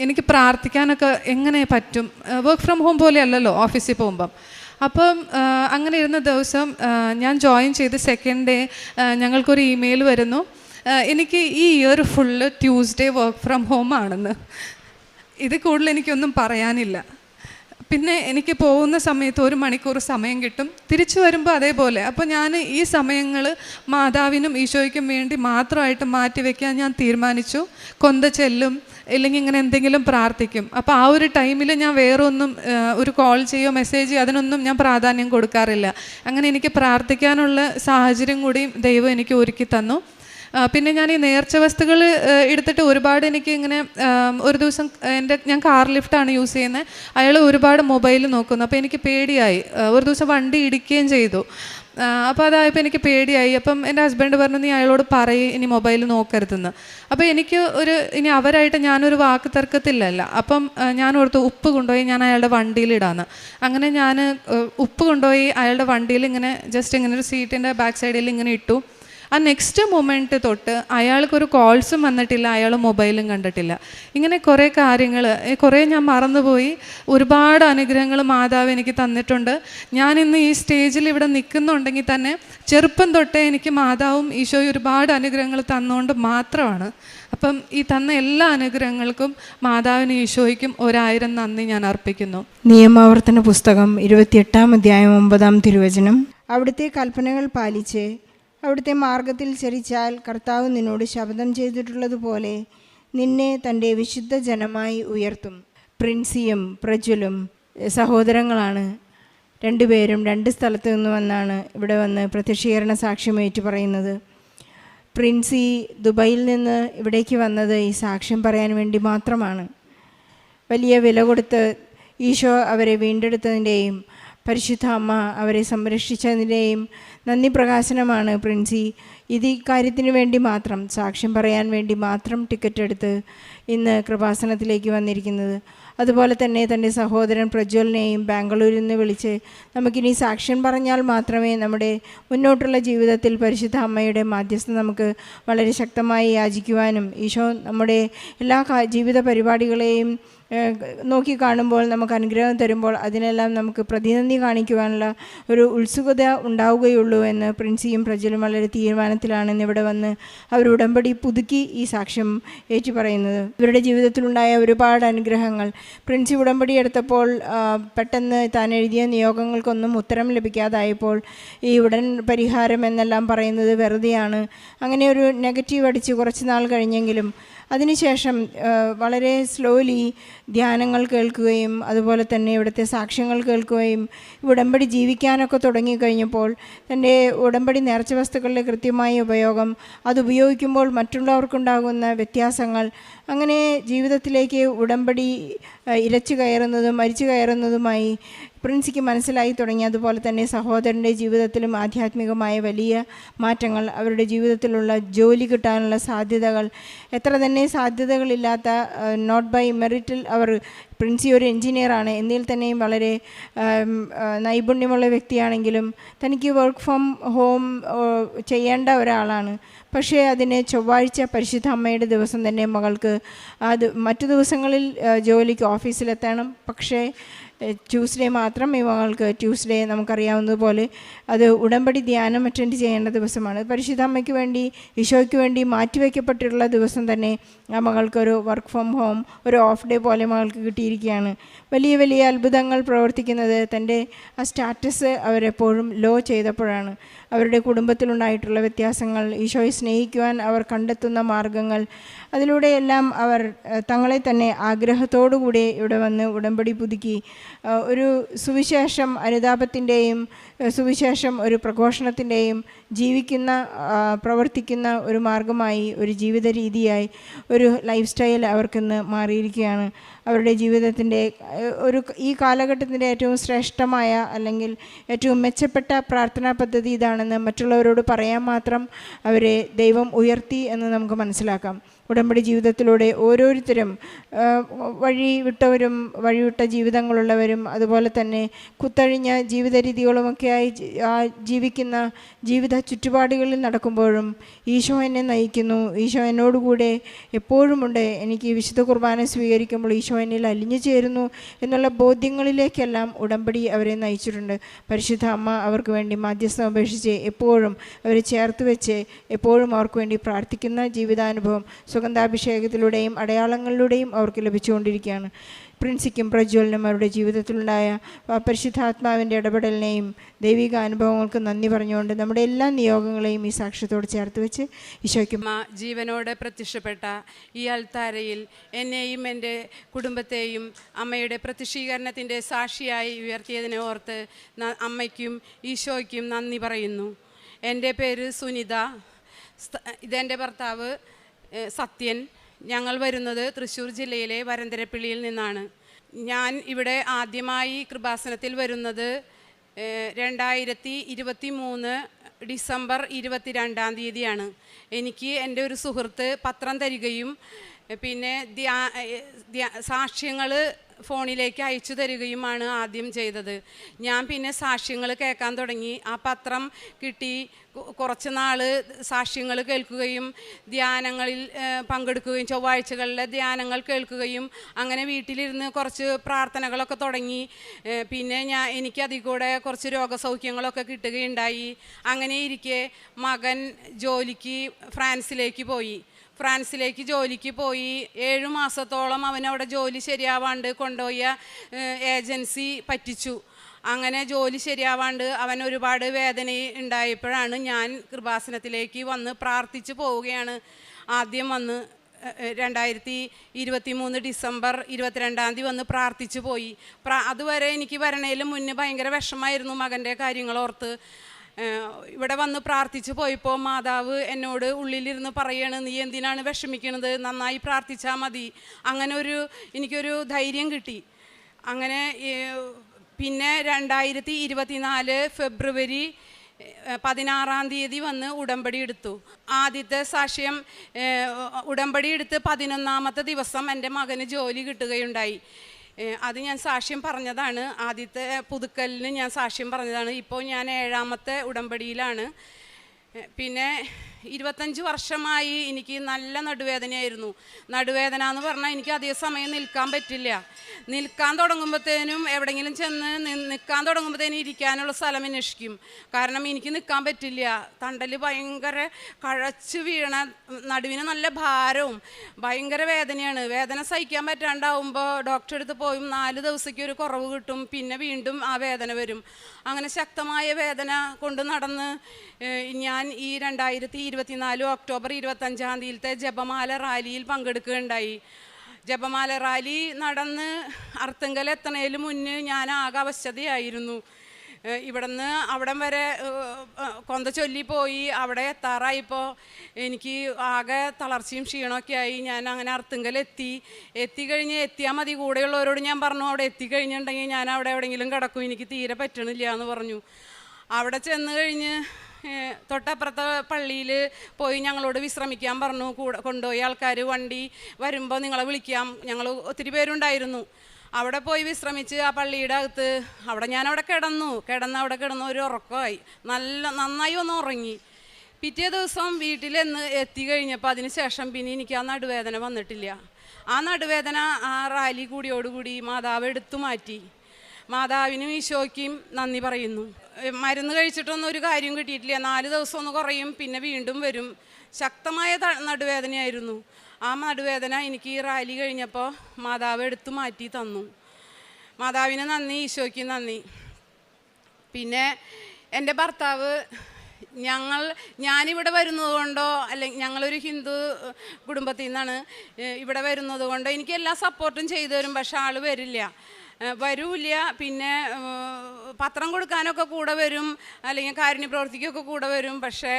എനിക്ക് പ്രാർത്ഥിക്കാനൊക്കെ എങ്ങനെ പറ്റും, വർക്ക് ഫ്രം ഹോം പോലെ അല്ലല്ലോ ഓഫീസിൽ പോകുമ്പം. അപ്പം അങ്ങനെ ഇരുന്ന ദിവസം ഞാൻ ജോയിൻ ചെയ്ത് സെക്കൻഡ് ഡേ ഞങ്ങൾക്കൊരു ഇമെയിൽ വരുന്നു, എനിക്ക് ഈ year full Tuesday work from home ആണെന്ന്. ഇത് കൂടുതൽ എനിക്കൊന്നും പറയാനില്ല. പിന്നെ എനിക്ക് പോകുന്ന സമയത്ത് 1 മണിക്കൂർ സമയം കിട്ടും, തിരിച്ചു വരുമ്പോൾ അതേപോലെ. അപ്പോൾ ഞാൻ ഈ സമയങ്ങൾ മാതാവിനും ഈശോയ്ക്കും വേണ്ടി മാത്രമായിട്ട് മാറ്റിവെക്കാൻ ഞാൻ തീരുമാനിച്ചു. കൊന്ത ചെല്ലും, ഇല്ലെങ്കിൽ ഇങ്ങനെ എന്തെങ്കിലും പ്രാർത്ഥിക്കും. അപ്പോൾ ആ ഒരു ടൈമിൽ ഞാൻ വേറെ ഒന്നും ഒരു കോൾ ചെയ്യോ മെസ്സേജ് ചെയ്യോ അതിനൊന്നും ഞാൻ പ്രാധാന്യം കൊടുക്കാറില്ല. അങ്ങനെ എനിക്ക് പ്രാർത്ഥിക്കാനുള്ള സാഹചര്യം കൂടി ദൈവം എനിക്ക് ഒരുക്കി തന്നു. പിന്നെ ഞാൻ ഈ നേർച്ച വസ്തുക്കൾ എടുത്തിട്ട് ഒരുപാട് എനിക്ക് ഇങ്ങനെ ഒരു ദിവസം ഞാൻ കാർ ലിഫ്റ്റാണ് യൂസ് ചെയ്യുന്നത്, അയാൾ ഒരുപാട് മൊബൈൽ നോക്കുന്നു. അപ്പോൾ എനിക്ക് പേടിയായി. ഒരു ദിവസം വണ്ടി ഇടിക്കുകയും ചെയ്തു. അപ്പോൾ അതായപ്പോൾ എനിക്ക് പേടിയായി. അപ്പം എൻ്റെ ഹസ്ബൻഡ് പറഞ്ഞു, നീ അയാളോട് പറയും ഇനി മൊബൈൽ നോക്കരുതെന്ന്. അപ്പോൾ എനിക്ക് ഇനി അവരായിട്ട് ഞാനൊരു വാക്ക് തർക്കത്തില്ലല്ല. അപ്പം ഞാൻ ഓർത്ത് ഉപ്പ് കൊണ്ടുപോയി ഞാൻ അയാളുടെ വണ്ടിയിലിടാന്ന്. അങ്ങനെ ഞാൻ ഉപ്പ് കൊണ്ടുപോയി അയാളുടെ വണ്ടിയിൽ ഇങ്ങനെ ജസ്റ്റ് ഇങ്ങനെ ഒരു സീറ്റിൻ്റെ ബാക്ക് സൈഡിൽ ഇങ്ങനെ ഇട്ടു. ആ നെക്സ്റ്റ് മൊമെൻറ്റ് തൊട്ട് അയാൾക്കൊരു കോൾസും വന്നിട്ടില്ല, അയാൾ മൊബൈലും കണ്ടിട്ടില്ല. ഇങ്ങനെ കുറേ കാര്യങ്ങൾ കുറേ ഞാൻ മറന്നുപോയി. ഒരുപാട് അനുഗ്രഹങ്ങൾ മാതാവ് എനിക്ക് തന്നിട്ടുണ്ട്. ഞാനിന്ന് ഈ സ്റ്റേജിൽ ഇവിടെ നിൽക്കുന്നുണ്ടെങ്കിൽ തന്നെ ചെറുപ്പം തൊട്ടേ എനിക്ക് മാതാവും ഈശോയും ഒരുപാട് അനുഗ്രഹങ്ങൾ തന്നുകൊണ്ട് മാത്രമാണ്. അപ്പം ഈ തന്ന എല്ലാ അനുഗ്രഹങ്ങൾക്കും മാതാവിനും ഈശോയ്ക്കും 1000 നന്ദി ഞാൻ അർപ്പിക്കുന്നു. നിയമാവർത്തന പുസ്തകം 28-ാം അധ്യായം 9-ാം തിരുവചനം. അവിടുത്തെ കൽപ്പനകൾ പാലിച്ച് അവിടുത്തെ മാർഗത്തിൽ ചരിച്ചാൽ കർത്താവ് നിന്നോട് ശപഥം ചെയ്തിട്ടുള്ളതുപോലെ നിന്നെ തൻ്റെ വിശുദ്ധ ജനമായി ഉയർത്തും. പ്രിൻസിയും പ്രജ്വലും സഹോദരങ്ങളാണ്. 2 പേരും 2 സ്ഥലത്തു നിന്ന് വന്നാണ് ഇവിടെ വന്ന് പ്രത്യക്ഷീകരണ സാക്ഷ്യമേറ്റു പറയുന്നത്. പ്രിൻസി ദുബൈയിൽ നിന്ന് ഇവിടേക്ക് വന്നത് ഈ സാക്ഷ്യം പറയാൻ വേണ്ടി മാത്രമാണ്. വലിയ വില കൊടുത്ത് ഈശോ അവരെ വീണ്ടെടുത്തതിൻ്റെയും പരിശുദ്ധ അമ്മ അവരെ സംരക്ഷിച്ചതിൻ്റെയും നന്ദി പ്രകാശനമാണ് പ്രിൻസി ഇത് ഈ കാര്യത്തിന് വേണ്ടി മാത്രം, സാക്ഷ്യം പറയാൻ വേണ്ടി മാത്രം ടിക്കറ്റ് എടുത്ത് ഇന്ന് കൃപാസനത്തിലേക്ക് വന്നിരിക്കുന്നത്. അതുപോലെ തന്നെ തൻ്റെ സഹോദരൻ പ്രജ്വലിനെയും ബാംഗ്ലൂരിൽ നിന്ന് വിളിച്ച് നമുക്കിനി സാക്ഷ്യം പറഞ്ഞാൽ മാത്രമേ നമ്മുടെ മുന്നോട്ടുള്ള ജീവിതത്തിൽ പരിശുദ്ധ അമ്മയുടെ മാധ്യസ്ഥം നമുക്ക് വളരെ ശക്തമായി യാചിക്കുവാനും ഈശോ നമ്മുടെ എല്ലാ ജീവിത പരിപാടികളെയും നോക്കി കാണുമ്പോൾ നമുക്ക് അനുഗ്രഹം തരുമ്പോൾ അതിനെല്ലാം നമുക്ക് പ്രതിനന്ദി കാണിക്കുവാനുള്ള ഒരു ഉത്സുകത ഉണ്ടാവുകയുള്ളൂ എന്ന് പ്രിൻസിയും പ്രജ്വലും വളരെ തീരുമാനത്തോടെ അടിസ്ഥാനത്തിലാണ് ഇന്നിവിടെ വന്ന് അവർ ഉടമ്പടി പുതുക്കി ഈ സാക്ഷ്യം ഏറ്റുപറയുന്നത്. ഇവരുടെ ജീവിതത്തിലുണ്ടായ ഒരുപാട് അനുഗ്രഹങ്ങൾ. പ്രിൻസി ഉടമ്പടി എടുത്തപ്പോൾ പെട്ടെന്ന് താൻ എഴുതിയ നിയോഗങ്ങൾക്കൊന്നും ഉത്തരം ലഭിക്കാതായപ്പോൾ ഈ ഉടൻ പരിഹാരം എന്നെല്ലാം പറയുന്നത് വെറുതെയാണ്, അങ്ങനെ ഒരു നെഗറ്റീവ് അടിച്ച് കുറച്ച് നാൾ കഴിഞ്ഞെങ്കിലും അതിനുശേഷം വളരെ സ്ലോലി ധ്യാനങ്ങൾ കേൾക്കുകയും അതുപോലെ തന്നെ ഇവിടുത്തെ സാക്ഷ്യങ്ങൾ കേൾക്കുകയും ഉടമ്പടി ജീവിക്കാനൊക്കെ തുടങ്ങിക്കഴിഞ്ഞപ്പോൾ തൻ്റെ ഉടമ്പടി നേർച്ച വസ്തുക്കളുടെ കൃത്യമായ ഉപയോഗം, അതുപയോഗിക്കുമ്പോൾ മറ്റുള്ളവർക്കുണ്ടാകുന്ന വ്യത്യാസങ്ങൾ, അങ്ങനെ ജീവിതത്തിലേക്ക് ഉടമ്പടി ഇരച്ചു കയറുന്നതും മരിച്ചു കയറുന്നതുമായി പ്രിൻസിക്ക് മനസ്സിലായി തുടങ്ങി. അതുപോലെ തന്നെ സഹോദരൻ്റെ ജീവിതത്തിലും ആധ്യാത്മികമായ വലിയ മാറ്റങ്ങൾ, അവരുടെ ജീവിതത്തിലുള്ള ജോലി കിട്ടാനുള്ള സാധ്യതകൾ, എത്ര തന്നെ സാധ്യതകളില്ലാത്ത നോട്ട് ബൈ മെറിറ്റിൽ അവർ, പ്രിൻസി ഒരു എൻജിനീയറാണ്, എന്നിൽ തന്നെയും വളരെ നൈപുണ്യമുള്ള വ്യക്തിയാണെങ്കിലും തനിക്ക് വർക്ക് ഫ്രം ഹോം ചെയ്യേണ്ട ഒരാളാണ്. പക്ഷേ അതിന് ചൊവ്വാഴ്ച പരിശുദ്ധ അമ്മയുടെ ദിവസം തന്നെ മകൾക്ക് അത് മറ്റു ദിവസങ്ങളിൽ ജോലിക്ക് ഓഫീസിലെത്തണം. പക്ഷേ ട്യൂസ്ഡേ മാത്രം ഈ മകൾക്ക്, ട്യൂസ്ഡേ നമുക്കറിയാവുന്നതുപോലെ അത് ഉടമ്പടി ധ്യാനം അറ്റൻഡ് ചെയ്യേണ്ട ദിവസമാണ്. പരിശുദ്ധ അമ്മയ്ക്ക് വേണ്ടി, ഈശോയ്ക്ക് വേണ്ടി മാറ്റിവെക്കപ്പെട്ടിട്ടുള്ള ദിവസം തന്നെ ആ മകൾക്കൊരു വർക്ക് ഫ്രം ഹോം, ഒരു ഓഫ് ഡേ പോലെ മകൾക്ക് കിട്ടിയിരിക്കുകയാണ്. വലിയ വലിയ അത്ഭുതങ്ങൾ പ്രവർത്തിക്കുന്നത് തൻ്റെ ആ സ്റ്റാറ്റസ് അവരെപ്പോഴും ലോ ചെയ്തപ്പോഴാണ്. അവരുടെ കുടുംബത്തിലുണ്ടായിട്ടുള്ള വ്യത്യാസങ്ങൾ, ഈശോയെ സ്നേഹിക്കുവാൻ അവർ കണ്ടെത്തുന്ന മാർഗങ്ങൾ, അതിലൂടെയെല്ലാം അവർ തങ്ങളെ തന്നെ ആഗ്രഹത്തോടുകൂടി ഇവിടെ വന്ന് ഉടമ്പടി പുതുക്കി ഒരു സുവിശേഷം അനുതാപത്തിൻ്റെയും സുവിശേഷം ഒരു പ്രഘോഷണത്തിൻ്റെയും ജീവിക്കുന്ന പ്രവർത്തിക്കുന്ന ഒരു മാർഗമായി, ഒരു ജീവിത രീതിയായി, ഒരു ലൈഫ് സ്റ്റൈൽ അവർക്കിന്ന് മാറിയിരിക്കുകയാണ്. അവരുടെ ജീവിതത്തിൻ്റെ ഈ കാലഘട്ടത്തിൻ്റെ ഏറ്റവും ശ്രേഷ്ഠമായ അല്ലെങ്കിൽ ഏറ്റവും മെച്ചപ്പെട്ട പ്രാർത്ഥനാ പദ്ധതി ഇതാണെന്ന് മറ്റുള്ളവരോട് പറയാൻ മാത്രം അവരെ ദൈവം ഉയർത്തി എന്ന് നമുക്ക് മനസ്സിലാക്കാം. ഉടമ്പടി ജീവിതത്തിലൂടെ ഓരോരുത്തരും വഴിവിട്ടവരും വഴിവിട്ട ജീവിതങ്ങളുള്ളവരും അതുപോലെ തന്നെ കുത്തഴിഞ്ഞ ജീവിത രീതികളുമൊക്കെയായി ജീവിക്കുന്ന ജീവിത ചുറ്റുപാടുകളിൽ നടക്കുമ്പോഴും ഈശോ എന്നെ നയിക്കുന്നു, ഈശോ എന്നോടുകൂടെ എപ്പോഴുമുണ്ട്, എനിക്ക് വിശുദ്ധ കുർബാന സ്വീകരിക്കുമ്പോൾ ഈശോ എന്നിൽ അലിഞ്ഞു ചേരുന്നു എന്നുള്ള ബോധ്യങ്ങളിലേക്കെല്ലാം ഉടമ്പടി അവരെ നയിച്ചിട്ടുണ്ട്. പരിശുദ്ധ അമ്മ അവർക്ക് വേണ്ടി മാധ്യസ്ഥം അപേക്ഷിച്ച് എപ്പോഴും അവരെ ചേർത്ത് വെച്ച് എപ്പോഴും അവർക്ക് വേണ്ടി പ്രാർത്ഥിക്കുന്ന ജീവിതാനുഭവം സുഗന്ധാഭിഷേകത്തിലൂടെയും അടയാളങ്ങളിലൂടെയും അവർക്ക് ലഭിച്ചുകൊണ്ടിരിക്കുകയാണ്. പ്രിൻസിക്കും പ്രജ്വലിനും അവരുടെ ജീവിതത്തിലുണ്ടായ പരിശുദ്ധാത്മാവിൻ്റെ ഇടപെടലിനെയും ദൈവിക അനുഭവങ്ങൾക്ക് നന്ദി പറഞ്ഞുകൊണ്ട് നമ്മുടെ എല്ലാ നിയോഗങ്ങളെയും ഈ സാക്ഷ്യത്തോട് ചേർത്ത് വെച്ച് ഈശോയ്ക്കും ജീവനോടെ പ്രത്യക്ഷപ്പെട്ട ഈ അൾത്താരയിൽ എന്നെയും എൻ്റെ കുടുംബത്തെയും അമ്മയുടെ പ്രത്യക്ഷീകരണത്തിൻ്റെ സാക്ഷിയായി ഉയർത്തിയതിനെ ഓർത്ത് അമ്മയ്ക്കും ഈശോയ്ക്കും നന്ദി പറയുന്നു. എൻ്റെ പേര് സുനിത, ഇതെൻ്റെ ഭർത്താവ് സത്യൻ. ഞങ്ങൾ വരുന്നത് തൃശ്ശൂർ ജില്ലയിലെ വരന്തരപ്പിള്ളിയിൽ നിന്നാണ്. ഞാൻ ഇവിടെ ആദ്യമായി കൃപാസനത്തിൽ വരുന്നത് 2023 ഡിസംബർ 22 എനിക്ക് എൻ്റെ ഒരു സുഹൃത്ത് പത്രം തരികയും പിന്നെ സാക്ഷ്യങ്ങൾ ഫോണിലേക്ക് അയച്ചു തരികയുമാണ് ആദ്യം ചെയ്തത്. ഞാൻ പിന്നെ സാക്ഷ്യങ്ങൾ കേൾക്കാൻ തുടങ്ങി. ആ പത്രം കിട്ടി കുറച്ച് നാൾ സാക്ഷ്യങ്ങൾ കേൾക്കുകയും ധ്യാനങ്ങളിൽ പങ്കെടുക്കുകയും ചൊവ്വാഴ്ചകളിലെ ധ്യാനങ്ങൾ കേൾക്കുകയും അങ്ങനെ വീട്ടിലിരുന്ന് കുറച്ച് പ്രാർത്ഥനകളൊക്കെ തുടങ്ങി. പിന്നെ എനിക്ക് അതിൽ കൂടെ കുറച്ച് രോഗസൗഖ്യങ്ങളൊക്കെ കിട്ടുകയുണ്ടായി. അങ്ങനെ ഇരിക്കെ മകൻ ജോലിക്ക് ഫ്രാൻസിലേക്ക് ജോലിക്ക് പോയി. 7 മാസത്തോളം അവനവിടെ ജോലി ശരിയാവാണ്ട് കൊണ്ടുപോയ ഏജൻസി പറ്റിച്ചു. അങ്ങനെ ജോലി ശരിയാവാണ്ട് അവൻ ഒരുപാട് വേദന ഉണ്ടായപ്പോഴാണ് ഞാൻ കൃപാസനത്തിലേക്ക് വന്ന് പ്രാർത്ഥിച്ചു പോവുകയാണ്. ആദ്യം വന്ന് 2023 ഡിസംബർ 22 വന്ന് പ്രാർത്ഥിച്ചു പോയി. അതുവരെ എനിക്ക് വരണേലും മുന്നേ ഭയങ്കര വിഷമമായിരുന്നു മകൻ്റെ കാര്യങ്ങളോർത്ത്. ഇവിടെ വന്ന് പ്രാർത്ഥിച്ചു പോയപ്പോൾ മാതാവ് എന്നോട് ഉള്ളിലിരുന്ന് പറയാണ്, നീ എന്തിനാണ് വിഷമിക്കണത്, നന്നായി പ്രാർത്ഥിച്ചാൽ മതി. അങ്ങനെ എനിക്കൊരു ധൈര്യം കിട്ടി. അങ്ങനെ പിന്നെ 2024 ഫെബ്രുവരി 16 വന്ന് ഉടമ്പടി എടുത്തു. ആദ്യത്തെ സാക്ഷ്യം ഉടമ്പടി എടുത്ത് 11ാമത്തെ ദിവസം എൻ്റെ മകന് ജോലി കിട്ടുകയുണ്ടായി. അത് ഞാൻ സാക്ഷ്യം പറഞ്ഞതാണ്. ആദ്യത്തെ പുതുക്കലിന് ഞാൻ സാക്ഷ്യം പറഞ്ഞതാണ്. ഇപ്പോൾ ഞാൻ 7ാമത്തെ ഉടമ്പടിയിലാണ്. പിന്നെ 25 വർഷമായി എനിക്ക് നല്ല നടുവേദനയായിരുന്നു. നടുവേദന എന്ന് പറഞ്ഞാൽ എനിക്ക് അതേ സമയം നിൽക്കാൻ പറ്റില്ല. നിൽക്കാൻ തുടങ്ങുമ്പോഴത്തേനും എവിടെയെങ്കിലും ചെന്ന് നിൽക്കാൻ തുടങ്ങുമ്പോഴത്തേനും ഇരിക്കാനുള്ള സ്ഥലം അന്വേഷിക്കും. കാരണം എനിക്ക് നിൽക്കാൻ പറ്റില്ല. തണ്ടൽ ഭയങ്കര കഴച്ച് വീണ, നടുവിന് നല്ല ഭാരവും ഭയങ്കര വേദനയാണ്. വേദന സഹിക്കാൻ പറ്റാണ്ടാവുമ്പോൾ ഡോക്ടറെ അടുത്ത് പോയും 4 ദിവസത്തേക്ക് ഒരു കുറവ് കിട്ടും, പിന്നെ വീണ്ടും ആ വേദന വരും. അങ്ങനെ ശക്തമായ വേദന കൊണ്ട് നടന്ന് ഞാൻ ഈ 2024 ഒക്ടോബർ 25-ാം തീയതിയിലത്തെ ജപമാല റാലിയിൽ പങ്കെടുക്കുകയുണ്ടായി. ജപമാല റാലി നടന്ന് അർത്തുങ്കൽ എത്തണേന് മുന്നേ ഞാൻ ആകെ അവശതയായിരുന്നു. ഇവിടുന്ന് അവിടം വരെ കൊന്ത ചൊല്ലി പോയി. അവിടെ എത്താറായപ്പോൾ എനിക്ക് ആകെ തളർച്ചയും ക്ഷീണമൊക്കെ ആയി. ഞാൻ അങ്ങനെ അർത്തുങ്കൽ എത്തിക്കഴിഞ്ഞ് എത്തിയാൽ മതി. കൂടെയുള്ളവരോട് ഞാൻ പറഞ്ഞു, അവിടെ എത്തിക്കഴിഞ്ഞിട്ടുണ്ടെങ്കിൽ ഞാൻ അവിടെ എവിടെയെങ്കിലും കിടക്കും, എനിക്ക് തീരെ പറ്റണില്ല എന്ന് പറഞ്ഞു. അവിടെ ചെന്ന് കഴിഞ്ഞ് തൊട്ടപ്പുറത്തെ പള്ളിയിൽ പോയി ഞങ്ങളോട് വിശ്രമിക്കാൻ പറഞ്ഞു. കൊണ്ടുപോയി ആൾക്കാർ, വണ്ടി വരുമ്പോൾ നിങ്ങളെ വിളിക്കാം. ഞങ്ങൾ ഒത്തിരി പേരുണ്ടായിരുന്നു. അവിടെ പോയി വിശ്രമിച്ച് ആ പള്ളിയുടെ അകത്ത് ഞാനവിടെ കിടന്ന് ഒരു ഉറക്കമായി, നന്നായി ഒന്ന് ഉറങ്ങി. പിറ്റേ ദിവസം വീട്ടിൽ എത്തി കഴിഞ്ഞപ്പോൾ അതിന് ശേഷം പിന്നെ എനിക്ക് ആ നടുവേദന വന്നിട്ടില്ല. ആ നടുവേദന ആ റാലി കൂടിയോടുകൂടി മാതാവ് എടുത്തു മാറ്റി. മാതാവിനും ഈശോയ്ക്കും നന്ദി പറയുന്നു. മരുന്ന് കഴിച്ചിട്ടൊന്നും ഒരു കാര്യം കിട്ടിയിട്ടില്ല. 4 ദിവസം ഒന്ന് കുറയും, പിന്നെ വീണ്ടും വരും. ശക്തമായ നടുവേദനയായിരുന്നു. ആ നടുവേദന എനിക്ക് ഈ റാലി കഴിഞ്ഞപ്പോൾ മാതാവ് എടുത്തു മാറ്റി തന്നു. മാതാവിന് നന്ദി, ഈശോയ്ക്ക് നന്ദി. പിന്നെ എൻ്റെ ഭർത്താവ്, ഞാനിവിടെ വരുന്നത് കൊണ്ടോ അല്ലെങ്കിൽ ഞങ്ങളൊരു ഹിന്ദു കുടുംബത്തിൽ നിന്നാണ്, ഇവിടെ വരുന്നത് കൊണ്ടോ എനിക്ക് എല്ലാ സപ്പോർട്ടും ചെയ്തു തരും. പക്ഷെ ആൾ വരൂല്ല. പിന്നെ പത്രം കൊടുക്കാനൊക്കെ കൂടെ വരും, അല്ലെങ്കിൽ കാരുണ്യ പ്രവർത്തിക്കൊക്കെ കൂടെ വരും. പക്ഷേ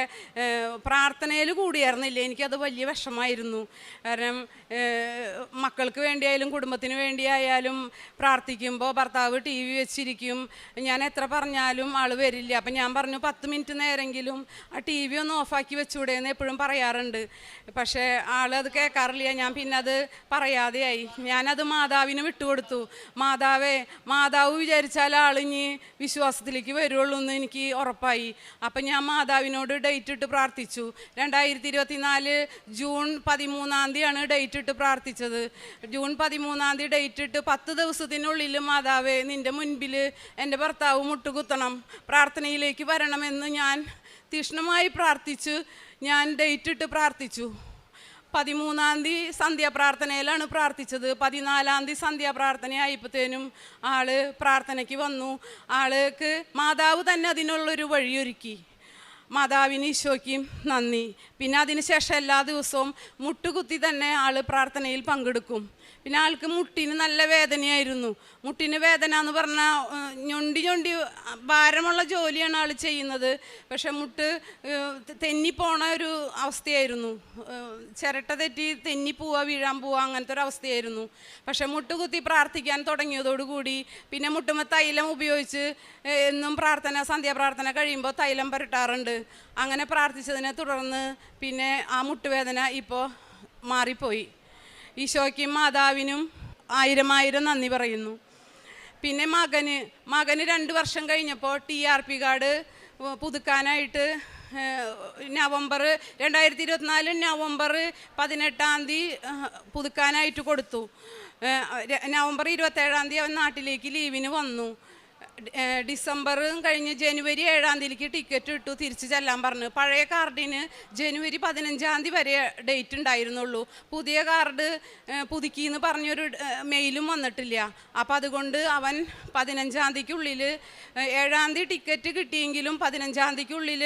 പ്രാർത്ഥനയിൽ കൂടിയായിരുന്നില്ല. എനിക്കത് വലിയ വിഷമമായിരുന്നു. കാരണം മക്കൾക്ക് വേണ്ടിയായാലും കുടുംബത്തിന് വേണ്ടിയായാലും പ്രാർത്ഥിക്കുമ്പോൾ ഭർത്താവ് TV വെച്ചിരിക്കും. ഞാൻ എത്ര പറഞ്ഞാലും ആൾ വരില്ല. അപ്പം ഞാൻ പറഞ്ഞു, 10 മിനിറ്റ് നേരെങ്കിലും ആ TV ഒന്ന് ഓഫാക്കി വെച്ചുകൂടെയെന്ന് എപ്പോഴും പറയാറുണ്ട്. പക്ഷേ ആളത് കേൾക്കാറില്ല. ഞാൻ പിന്നെ അത് പറയാതെയായി. ഞാനത് മാതാവിന് വിട്ടുകൊടുത്തു. മാതാവ് വിചാരിച്ചാൽ ആളിഞ്ഞ് വിശ്വാസത്തിലേക്ക് വരുള്ളൂ എന്ന് എനിക്ക് ഉറപ്പായി. അപ്പം ഞാൻ മാതാവിനോട് ഡേറ്റ് ഇട്ട് പ്രാർത്ഥിച്ചു. 2024 ജൂൺ 13-ാം തീയതിയാണ് ഡേറ്റ് ഇട്ട് പ്രാർത്ഥിച്ചത്. ജൂൺ 13-ാം തീയതി ഡേറ്റ് ഇട്ട് 10 ദിവസത്തിനുള്ളിൽ മാതാവേ, നിൻ്റെ മുൻപിൽ എൻ്റെ ഭർത്താവ് മുട്ടുകുത്തണം, പ്രാർത്ഥനയിലേക്ക് വരണമെന്ന് ഞാൻ തീക്ഷ്ണമായി പ്രാർത്ഥിച്ചു. ഞാൻ ഡേറ്റ് ഇട്ട് പ്രാർത്ഥിച്ചു. 13-ാം തീയതി സന്ധ്യാപ്രാർത്ഥനയിലാണ് പ്രാർത്ഥിച്ചത്. 14-ാം തീയതി സന്ധ്യാപ്രാർത്ഥനയായപ്പോഴത്തേനും ആള് പ്രാർത്ഥനയ്ക്ക് വന്നു. ആൾക്ക് മാതാവ് തന്നെ അതിനുള്ളൊരു വഴിയൊരുക്കി. മാതാവിന് ഈശോയ്ക്കും നന്ദി. പിന്നെ അതിനുശേഷം എല്ലാ ദിവസവും മുട്ടുകുത്തി തന്നെ ആൾ പ്രാർത്ഥനയിൽ പങ്കെടുക്കും. പിന്നെ ആൾക്ക് മുട്ടിന് നല്ല വേദനയായിരുന്നു. മുട്ടിന് വേദന എന്ന് പറഞ്ഞാൽ ഞൊണ്ടി ഭാരമുള്ള ജോലിയാണ് ആൾ ചെയ്യുന്നത്. പക്ഷെ മുട്ട് തെന്നിപ്പോണ ഒരു അവസ്ഥയായിരുന്നു. ചിരട്ട തെറ്റി തെന്നിപ്പോവുക, വീഴാൻ പോവുക, അങ്ങനത്തെ ഒരു അവസ്ഥയായിരുന്നു. പക്ഷെ മുട്ടുകുത്തി പ്രാർത്ഥിക്കാൻ തുടങ്ങിയതോടുകൂടി പിന്നെ മുട്ടുമ്പോൾ തൈലം ഉപയോഗിച്ച് എന്നും സന്ധ്യാപ്രാർത്ഥന കഴിയുമ്പോൾ തൈലം പുരട്ടാറുണ്ട്. അങ്ങനെ പ്രാർത്ഥിച്ചതിനെ തുടർന്ന് പിന്നെ ആ മുട്ടുവേദന ഇപ്പോൾ മാറിപ്പോയി. ഈശോയ്ക്കും മാതാവിനും 1000 നന്ദി പറയുന്നു. പിന്നെ മകന് 2 വർഷം കഴിഞ്ഞപ്പോൾ TRP കാർഡ് പുതുക്കാനായിട്ട് 2024 നവംബർ 18-ാം തീയതി പുതുക്കാനായിട്ട് കൊടുത്തു. നവംബർ 27-ാം തീയതി അവൻ നാട്ടിലേക്ക് ലീവിന് വന്നു. ഡിസംബറും കഴിഞ്ഞ് ജനുവരി 7-ാം തീയതിക്ക് ടിക്കറ്റ് ഇട്ടു, തിരിച്ച് ചെല്ലാൻ പറഞ്ഞു. പഴയ കാർഡിന് ജനുവരി 15-ാം തീയതി വരെ ഡേറ്റ് ഉണ്ടായിരുന്നുള്ളൂ. പുതിയ കാർഡ് പുതുക്കിയെന്ന് പറഞ്ഞൊരു മെയിലും വന്നിട്ടില്ല. അപ്പോൾ അതുകൊണ്ട് അവൻ 15-ാം തീയതിക്കുള്ളിൽ 7-ാം തീയതി ടിക്കറ്റ് കിട്ടിയെങ്കിലും 15-ാം തീയതിക്കുള്ളിൽ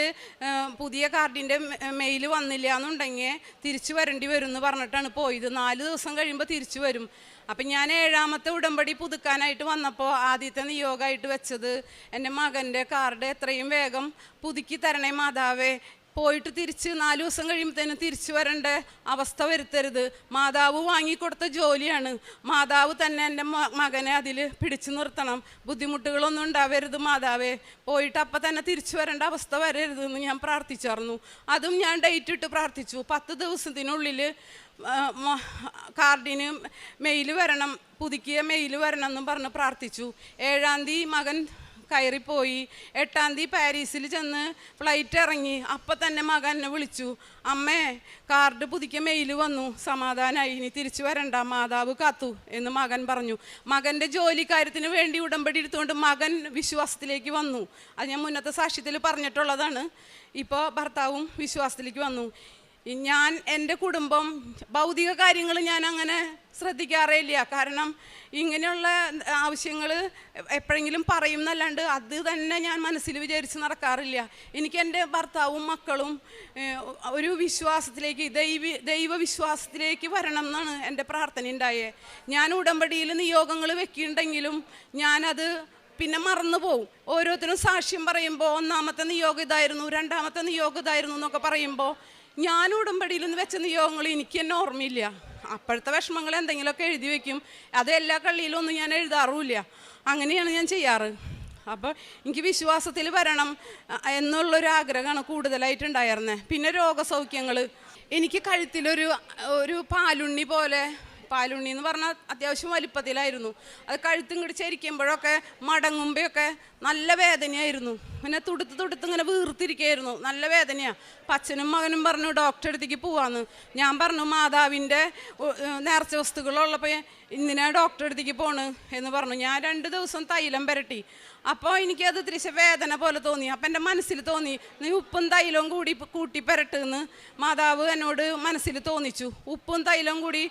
പുതിയ കാർഡിൻ്റെ മെയിൽ വന്നില്ല എന്നുണ്ടെങ്കിൽ തിരിച്ചു വരേണ്ടി വരും എന്ന് പറഞ്ഞിട്ടാണ് പോയത്. 4 ദിവസം കഴിയുമ്പോൾ തിരിച്ചു വരും. അപ്പം ഞാൻ 7-ാമത്തെ ഉടമ്പടി പുതുക്കാനായിട്ട് വന്നപ്പോൾ ആദ്യത്തെ നിയോഗമായിട്ട് വെച്ചത് എൻ്റെ മകൻ്റെ കാർഡ് എത്രയും വേഗം പുതുക്കി തരണേ മാതാവേ. പോയിട്ട് തിരിച്ച് 4 ദിവസം കഴിയുമ്പോഴത്തേനും തിരിച്ചു വരേണ്ട അവസ്ഥ വരുത്തരുത്. മാതാവ് വാങ്ങിക്കൊടുത്ത ജോലിയാണ്. മാതാവ് തന്നെ എൻ്റെ മകനെ അതിൽ പിടിച്ചു നിർത്തണം. ബുദ്ധിമുട്ടുകളൊന്നും ഉണ്ടാവരുത് മാതാവേ. പോയിട്ട് അപ്പം തന്നെ തിരിച്ചു വരേണ്ട അവസ്ഥ വരരുതെന്ന് ഞാൻ പ്രാർത്ഥിച്ചായിരുന്നു. അതും ഞാൻ ഡേറ്റ് ഇട്ട് പ്രാർത്ഥിച്ചു. 10 ദിവസത്തിനുള്ളിൽ കാർഡിന് മെയിൽ വരണം, പുതുക്കിയ മെയിൽ വരണം എന്നും പറഞ്ഞ് പ്രാർത്ഥിച്ചു. 7-ാം തീയതി മകൻ കയറിപ്പോയി. 8-ാം തീയതി പാരീസിൽ ചെന്ന് ഫ്ലൈറ്റ് ഇറങ്ങി. അപ്പം തന്നെ മകൻ എന്നെ വിളിച്ചു, അമ്മേ കാർഡ് പുതുക്കിയ മെയിൽ വന്നു, സമാധാനമായി, ഇനി തിരിച്ചു വരണ്ട, മാതാവ് കാത്തു എന്ന് മകൻ പറഞ്ഞു. മകൻ്റെ ജോലി കാര്യത്തിന് വേണ്ടി ഉടമ്പടി എടുത്തുകൊണ്ട് മകൻ വിശ്വാസത്തിലേക്ക് വന്നു. അത് ഞാൻ മുന്നത്തെ സാക്ഷ്യത്തിൽ പറഞ്ഞിട്ടുള്ളതാണ്. ഇപ്പോൾ ഭർത്താവും വിശ്വാസത്തിലേക്ക് വന്നു. ഞാൻ എൻ്റെ കുടുംബം ഭൗതിക കാര്യങ്ങൾ ഞാൻ അങ്ങനെ ശ്രദ്ധിക്കാറേയില്ല. കാരണം ഇങ്ങനെയുള്ള ആവശ്യങ്ങൾ എപ്പോഴെങ്കിലും പറയും എന്നല്ലാണ്ട് അത് തന്നെ ഞാൻ മനസ്സിൽ വിചാരിച്ച് നടക്കാറില്ല. എനിക്ക് എൻ്റെ ഭർത്താവും മക്കളും ഒരു വിശ്വാസത്തിലേക്ക് ദൈവവിശ്വാസത്തിലേക്ക് വരണം എന്നാണ് എൻ്റെ പ്രാർത്ഥന ഉണ്ടായേ. ഞാൻ ഉടമ്പടിയിൽ നിയോഗങ്ങൾ വെക്കിയിട്ടുണ്ടെങ്കിലും ഞാനത് പിന്നെ മറന്നു പോവും. ഓരോരുത്തരും സാക്ഷ്യം പറയുമ്പോൾ 1-ാമത്തെ നിയോഗം ഇതായിരുന്നു, 2-ാമത്തെ നിയോഗം ഇതായിരുന്നു എന്നൊക്കെ പറയുമ്പോൾ ഞാൻ ഉടമ്പടിയിൽ നിന്ന് വെച്ച നിയോഗങ്ങൾ എനിക്ക് തന്നെ ഓർമ്മയില്ല. അപ്പോഴത്തെ വിഷമങ്ങൾ എന്തെങ്കിലുമൊക്കെ എഴുതി വയ്ക്കും. അത് എല്ലാ കള്ളിയിലൊന്നും ഞാൻ എഴുതാറുമില്ല. അങ്ങനെയാണ് ഞാൻ ചെയ്യാറ്. അപ്പോൾ എനിക്ക് വിശ്വാസത്തിൽ വരണം എന്നുള്ളൊരു ആഗ്രഹമാണ് കൂടുതലായിട്ടുണ്ടായിരുന്നത്. പിന്നെ രോഗസൗഖ്യങ്ങൾ, എനിക്ക് കഴുത്തിലൊരു പാലുണ്ണി പോലെ, പാലുണ്ണി എന്ന് പറഞ്ഞാൽ അത്യാവശ്യം വലിപ്പത്തിലായിരുന്നു. അത് കഴുത്തും കൂടി ചരിക്കുമ്പോഴൊക്കെ മടങ്ങുമ്പോഴൊക്കെ നല്ല വേദനയായിരുന്നു. പിന്നെ തുടുത്ത് ഇങ്ങനെ വീർത്തിരിക്കുകയായിരുന്നു, നല്ല വേദനയാണ്. അച്ഛനും മകനും പറഞ്ഞു ഡോക്ടറെ അടുത്തേക്ക് പോവാന്ന്. ഞാൻ പറഞ്ഞു മാതാവിൻ്റെ നേർച്ച വസ്തുക്കളുള്ളപ്പോൾ ഇന്നിനാ ഡോക്ടറെ അടുത്തേക്ക് പോണ് എന്ന് പറഞ്ഞു. ഞാൻ 2 ദിവസം തൈലം പുരട്ടി. അപ്പോൾ എനിക്കത് തിരിച്ച വേദന പോലെ തോന്നി. അപ്പം എൻ്റെ മനസ്സിൽ തോന്നി, നീ ഉപ്പും തൈലവും കൂടി കൂട്ടി പുരട്ടുന്ന് മാതാവ് എന്നോട് മനസ്സിൽ തോന്നിച്ചു. ഉപ്പും തൈലവും കൂടി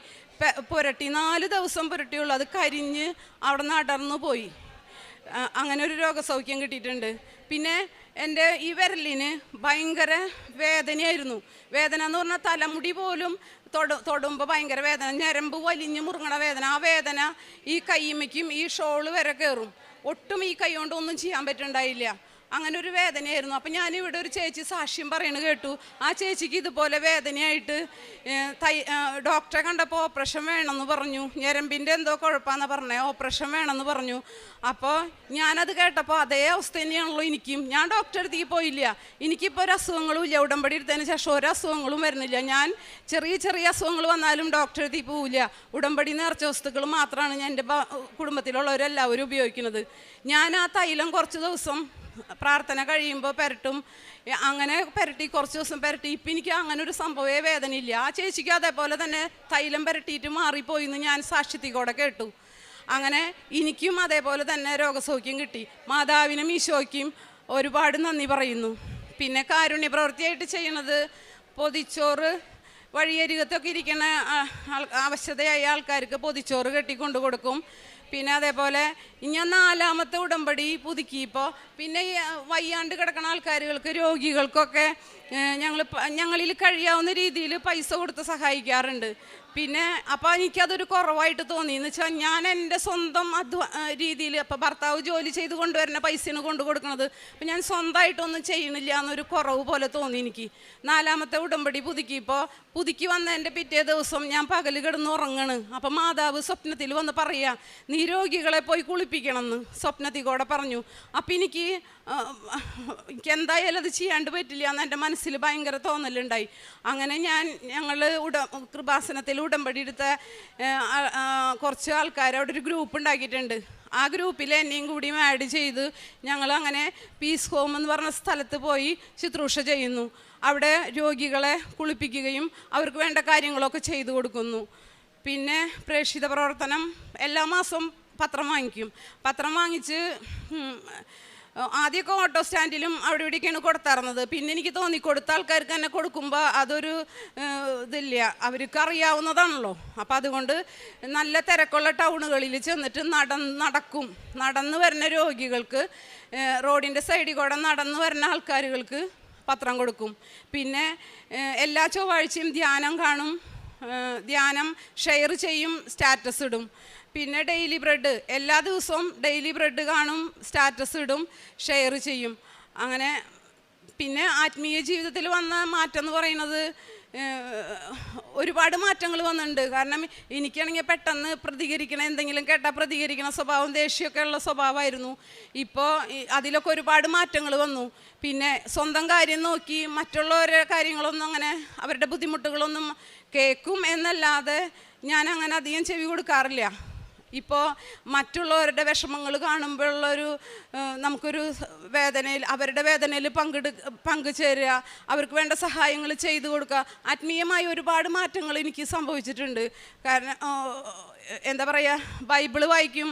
പുരട്ടി 4 ദിവസം പുരട്ടിയുള്ളൂ. അത് കരിഞ്ഞ് അവിടെ നിന്ന് അടർന്നു പോയി. അങ്ങനെ ഒരു രോഗസൗഖ്യം കിട്ടിയിട്ടുണ്ട്. പിന്നെ എൻ്റെ ഈ വിരലിന് ഭയങ്കര വേദനയായിരുന്നു. വേദന എന്ന് പറഞ്ഞാൽ തലമുടി പോലും തൊടുമ്പോൾ ഭയങ്കര വേദന, ഞരമ്പ് വലിഞ്ഞ് മുറുങ്ങണ വേദന. ആ വേദന ഈ കൈമയ്ക്കും ഈ ഷോള് വരെ കയറും. ഒട്ടും ഈ കൈ കൊണ്ടൊന്നും ചെയ്യാൻ പറ്റുന്നുണ്ടായില്ല. അങ്ങനെ ഒരു വേദനയായിരുന്നു. അപ്പം ഞാനിവിടെ ഒരു ചേച്ചി സാക്ഷ്യം പറയണത് കേട്ടു. ആ ചേച്ചിക്ക് ഇതുപോലെ വേദനയായിട്ട് ഡോക്ടറെ കണ്ടപ്പോൾ ഓപ്പറേഷൻ വേണമെന്ന് പറഞ്ഞു. ഞരമ്പിൻ്റെ എന്തോ കുഴപ്പമാണെന്ന് പറഞ്ഞേ, ഓപ്പറേഷൻ വേണമെന്ന് പറഞ്ഞു. അപ്പോൾ ഞാനത് കേട്ടപ്പോൾ അതേ അവസ്ഥ തന്നെയാണല്ലോ എനിക്കും. ഞാൻ ഡോക്ടറെ അടുത്തേക്ക് പോയില്ല. എനിക്കിപ്പോൾ ഒരു അസുഖങ്ങളും ഇല്ല. ഉടമ്പടി എടുത്തതിന് ശേഷം ഒരു അസുഖങ്ങളും വരുന്നില്ല. ഞാൻ ചെറിയ അസുഖങ്ങൾ വന്നാലും ഡോക്ടറെ അടുത്തേക്ക് പോവില്ല. ഉടമ്പടി നേർച്ച വസ്തുക്കൾ മാത്രമാണ് ഞാൻ എൻ്റെ കുടുംബത്തിലുള്ളവരെല്ലാവരും ഉപയോഗിക്കുന്നത്. ഞാൻ ആ തൈലം കുറച്ച് ദിവസം പ്രാർത്ഥന കഴിയുമ്പോൾ പുരട്ടും. അങ്ങനെ പുരട്ടി കുറച്ച് ദിവസം പുരട്ടി. ഇപ്പം എനിക്ക് അങ്ങനെ ഒരു സംഭവമേ വേദനയില്ല. ആ ചേച്ചിക്ക് അതേപോലെ തന്നെ തൈലം പുരട്ടിയിട്ട് മാറിപ്പോയി എന്ന് ഞാൻ സാക്ഷ്യത്തിലൂടെ കേട്ടു. അങ്ങനെ എനിക്കും അതേപോലെ തന്നെ രോഗസൗഖ്യം കിട്ടി. മാതാവിനും ഈശോയ്ക്കും ഒരുപാട് നന്ദി പറയുന്നു. പിന്നെ കാരുണ്യ പ്രവൃത്തിയായിട്ട് ചെയ്യണത് പൊതിച്ചോറ്, വഴിയരികത്തൊക്കെ ഇരിക്കുന്ന അവശതയായ ആൾക്കാർക്ക് പൊതിച്ചോറ് കെട്ടിക്കൊണ്ടു കൊടുക്കും. പിന്നെ അതേപോലെ ഞാൻ 4-ാമത്തെ ഉടമ്പടി പുതുക്കിയപ്പോൾ പിന്നെ വയ്യാണ്ട് കിടക്കുന്ന ആൾക്കാരുകൾക്ക്, രോഗികൾക്കൊക്കെ ഞങ്ങളിൽ കഴിയാവുന്ന രീതിയിൽ പൈസ കൊടുത്ത് സഹായിക്കാറുണ്ട്. പിന്നെ അപ്പോൾ എനിക്കതൊരു കുറവായിട്ട് തോന്നി. എന്ന് വെച്ചാൽ ഞാൻ എൻ്റെ സ്വന്തം രീതിയിൽ, അപ്പോൾ ഭർത്താവ് ജോലി ചെയ്ത് കൊണ്ടുവരുന്ന പൈസയാണ് കൊണ്ടു കൊടുക്കുന്നത്. അപ്പം ഞാൻ സ്വന്തമായിട്ടൊന്നും ചെയ്യണില്ല എന്നൊരു കുറവ് പോലെ തോന്നി എനിക്ക്. 4-ാമത്തെ ഉടമ്പടി പുതുക്കി വന്നതിൻ്റെ പിറ്റേ ദിവസം ഞാൻ പകൽ കിടന്ന് ഉറങ്ങണ്. അപ്പം മാതാവ് സ്വപ്നത്തിൽ വന്ന് പറയുക, നീ രോഗികളെ പോയി കുളിപ്പിക്കണമെന്ന് സ്വപ്നത്തിൽ കൂടെ പറഞ്ഞു. അപ്പം എനിക്ക് എന്തായാലും അത് ചെയ്യാണ്ട് പറ്റില്ല എന്ന് എൻ്റെ മനസ്സിൽ ഭയങ്കര തോന്നലുണ്ടായി. അങ്ങനെ ഞങ്ങൾ കൃപാസനത്തിൽ ഉടമ്പടി എടുത്ത കുറച്ച് ആൾക്കാർ അവിടെ ഒരു ഗ്രൂപ്പ് ഉണ്ടാക്കിയിട്ടുണ്ട്. ആ ഗ്രൂപ്പിൽ എന്നെയും കൂടി ആഡ് ചെയ്ത് ഞങ്ങൾ അങ്ങനെ പീസ് ഹോം എന്ന് പറഞ്ഞ സ്ഥലത്ത് പോയി ശുശ്രൂഷ ചെയ്യുന്നു. അവിടെ രോഗികളെ കുളിപ്പിക്കുകയും അവർക്ക് വേണ്ട കാര്യങ്ങളൊക്കെ ചെയ്തു കൊടുക്കുന്നു. പിന്നെ പ്രേക്ഷിത പ്രവർത്തനം എല്ലാ മാസവും പത്രം വാങ്ങിക്കും. പത്രം വാങ്ങിച്ച് ആദ്യമൊക്കെ ഓട്ടോ സ്റ്റാൻഡിലും അവിടെ ഇവിടേക്കാണ് കൊടുത്തിരുന്നത്. പിന്നെ എനിക്ക് തോന്നി കൊടുത്ത ആൾക്കാർക്ക് തന്നെ കൊടുക്കുമ്പോൾ അതൊരു ഇതില്ല, അവർക്ക് അറിയാവുന്നതാണല്ലോ. അപ്പം അതുകൊണ്ട് നല്ല തിരക്കുള്ള ടൗണുകളിൽ ചെന്നിട്ട് നടന്ന് വരുന്ന രോഗികൾക്ക്, റോഡിൻ്റെ സൈഡിൽ കൂടെ നടന്ന് വരുന്ന ആൾക്കാരുകൾക്ക് പത്രം കൊടുക്കും. പിന്നെ എല്ലാ ചൊവ്വാഴ്ചയും ധ്യാനം കാണും. ധ്യാനം ഷെയർ ചെയ്യും, സ്റ്റാറ്റസ് ഇടും. പിന്നെ ഡെയിലി ബ്രെഡ്, എല്ലാ ദിവസവും ഡെയിലി ബ്രെഡ് കാണും, സ്റ്റാറ്റസ് ഇടും, ഷെയർ ചെയ്യും. അങ്ങനെ പിന്നെ ആത്മീയ ജീവിതത്തിൽ വന്ന മാറ്റം എന്ന് പറയുന്നത് ഒരുപാട് മാറ്റങ്ങൾ വന്നിട്ടുണ്ട്. കാരണം എനിക്കാണെങ്കിൽ പെട്ടെന്ന് എന്തെങ്കിലും കേട്ടാൽ പ്രതികരിക്കണ സ്വഭാവം, ദേഷ്യമൊക്കെ ഉള്ള സ്വഭാവമായിരുന്നു. ഇപ്പോൾ അതിലൊക്കെ ഒരുപാട് മാറ്റങ്ങൾ വന്നു. പിന്നെ സ്വന്തം കാര്യം നോക്കി മറ്റുള്ളവരുടെ കാര്യങ്ങളൊന്നും അങ്ങനെ അവരുടെ ബുദ്ധിമുട്ടുകളൊന്നും കേൾക്കും എന്നല്ലാതെ ഞാൻ അങ്ങനെ അധികം ചെവി കൊടുക്കാറില്ല. ഇപ്പോൾ മറ്റുള്ളവരുടെ വിഷമങ്ങൾ കാണുമ്പോഴുള്ളൊരു നമുക്കൊരു വേദനയിൽ, അവരുടെ വേദനയിൽ പങ്കുചേരുക, അവർക്ക് വേണ്ട സഹായങ്ങൾ ചെയ്തു കൊടുക്കുക. ആത്മീയമായ ഒരുപാട് മാറ്റങ്ങൾ എനിക്ക് സംഭവിച്ചിട്ടുണ്ട്. കാരണം എന്താ പറയുക, ബൈബിള് വായിക്കും,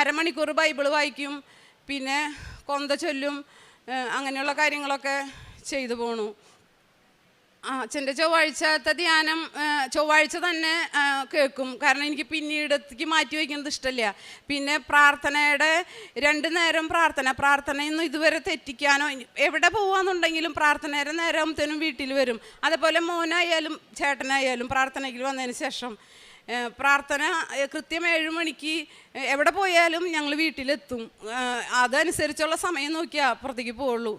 അരമണിക്കൂർ ബൈബിള് വായിക്കും, പിന്നെ കൊന്ത ചൊല്ലും, അങ്ങനെയുള്ള കാര്യങ്ങളൊക്കെ ചെയ്തു പോണു. അച്ഛൻ്റെ ചൊവ്വാഴ്ചത്തെ ധ്യാനം ചൊവ്വാഴ്ച തന്നെ കേൾക്കും. കാരണം എനിക്ക് പിന്നീടത്തേക്ക് മാറ്റി വയ്ക്കുന്നത് ഇഷ്ടമില്ല. പിന്നെ പ്രാർത്ഥനയുടെ 2 നേരം പ്രാർത്ഥനയൊന്നും ഇതുവരെ തെറ്റിക്കാനോ, എവിടെ പോകാമെന്നുണ്ടെങ്കിലും പ്രാർത്ഥനയുടെ നേരത്തേനും വീട്ടിൽ വരും. അതേപോലെ മോനായാലും ചേട്ടനായാലും പ്രാർത്ഥനയ്ക്ക് വന്നതിന് ശേഷം പ്രാർത്ഥന കൃത്യം 7 മണിക്ക് എവിടെ പോയാലും ഞങ്ങൾ വീട്ടിലെത്തും. അതനുസരിച്ചുള്ള സമയം നോക്കിയാൽ അപ്പുറത്തേക്ക് പോവുള്ളൂ.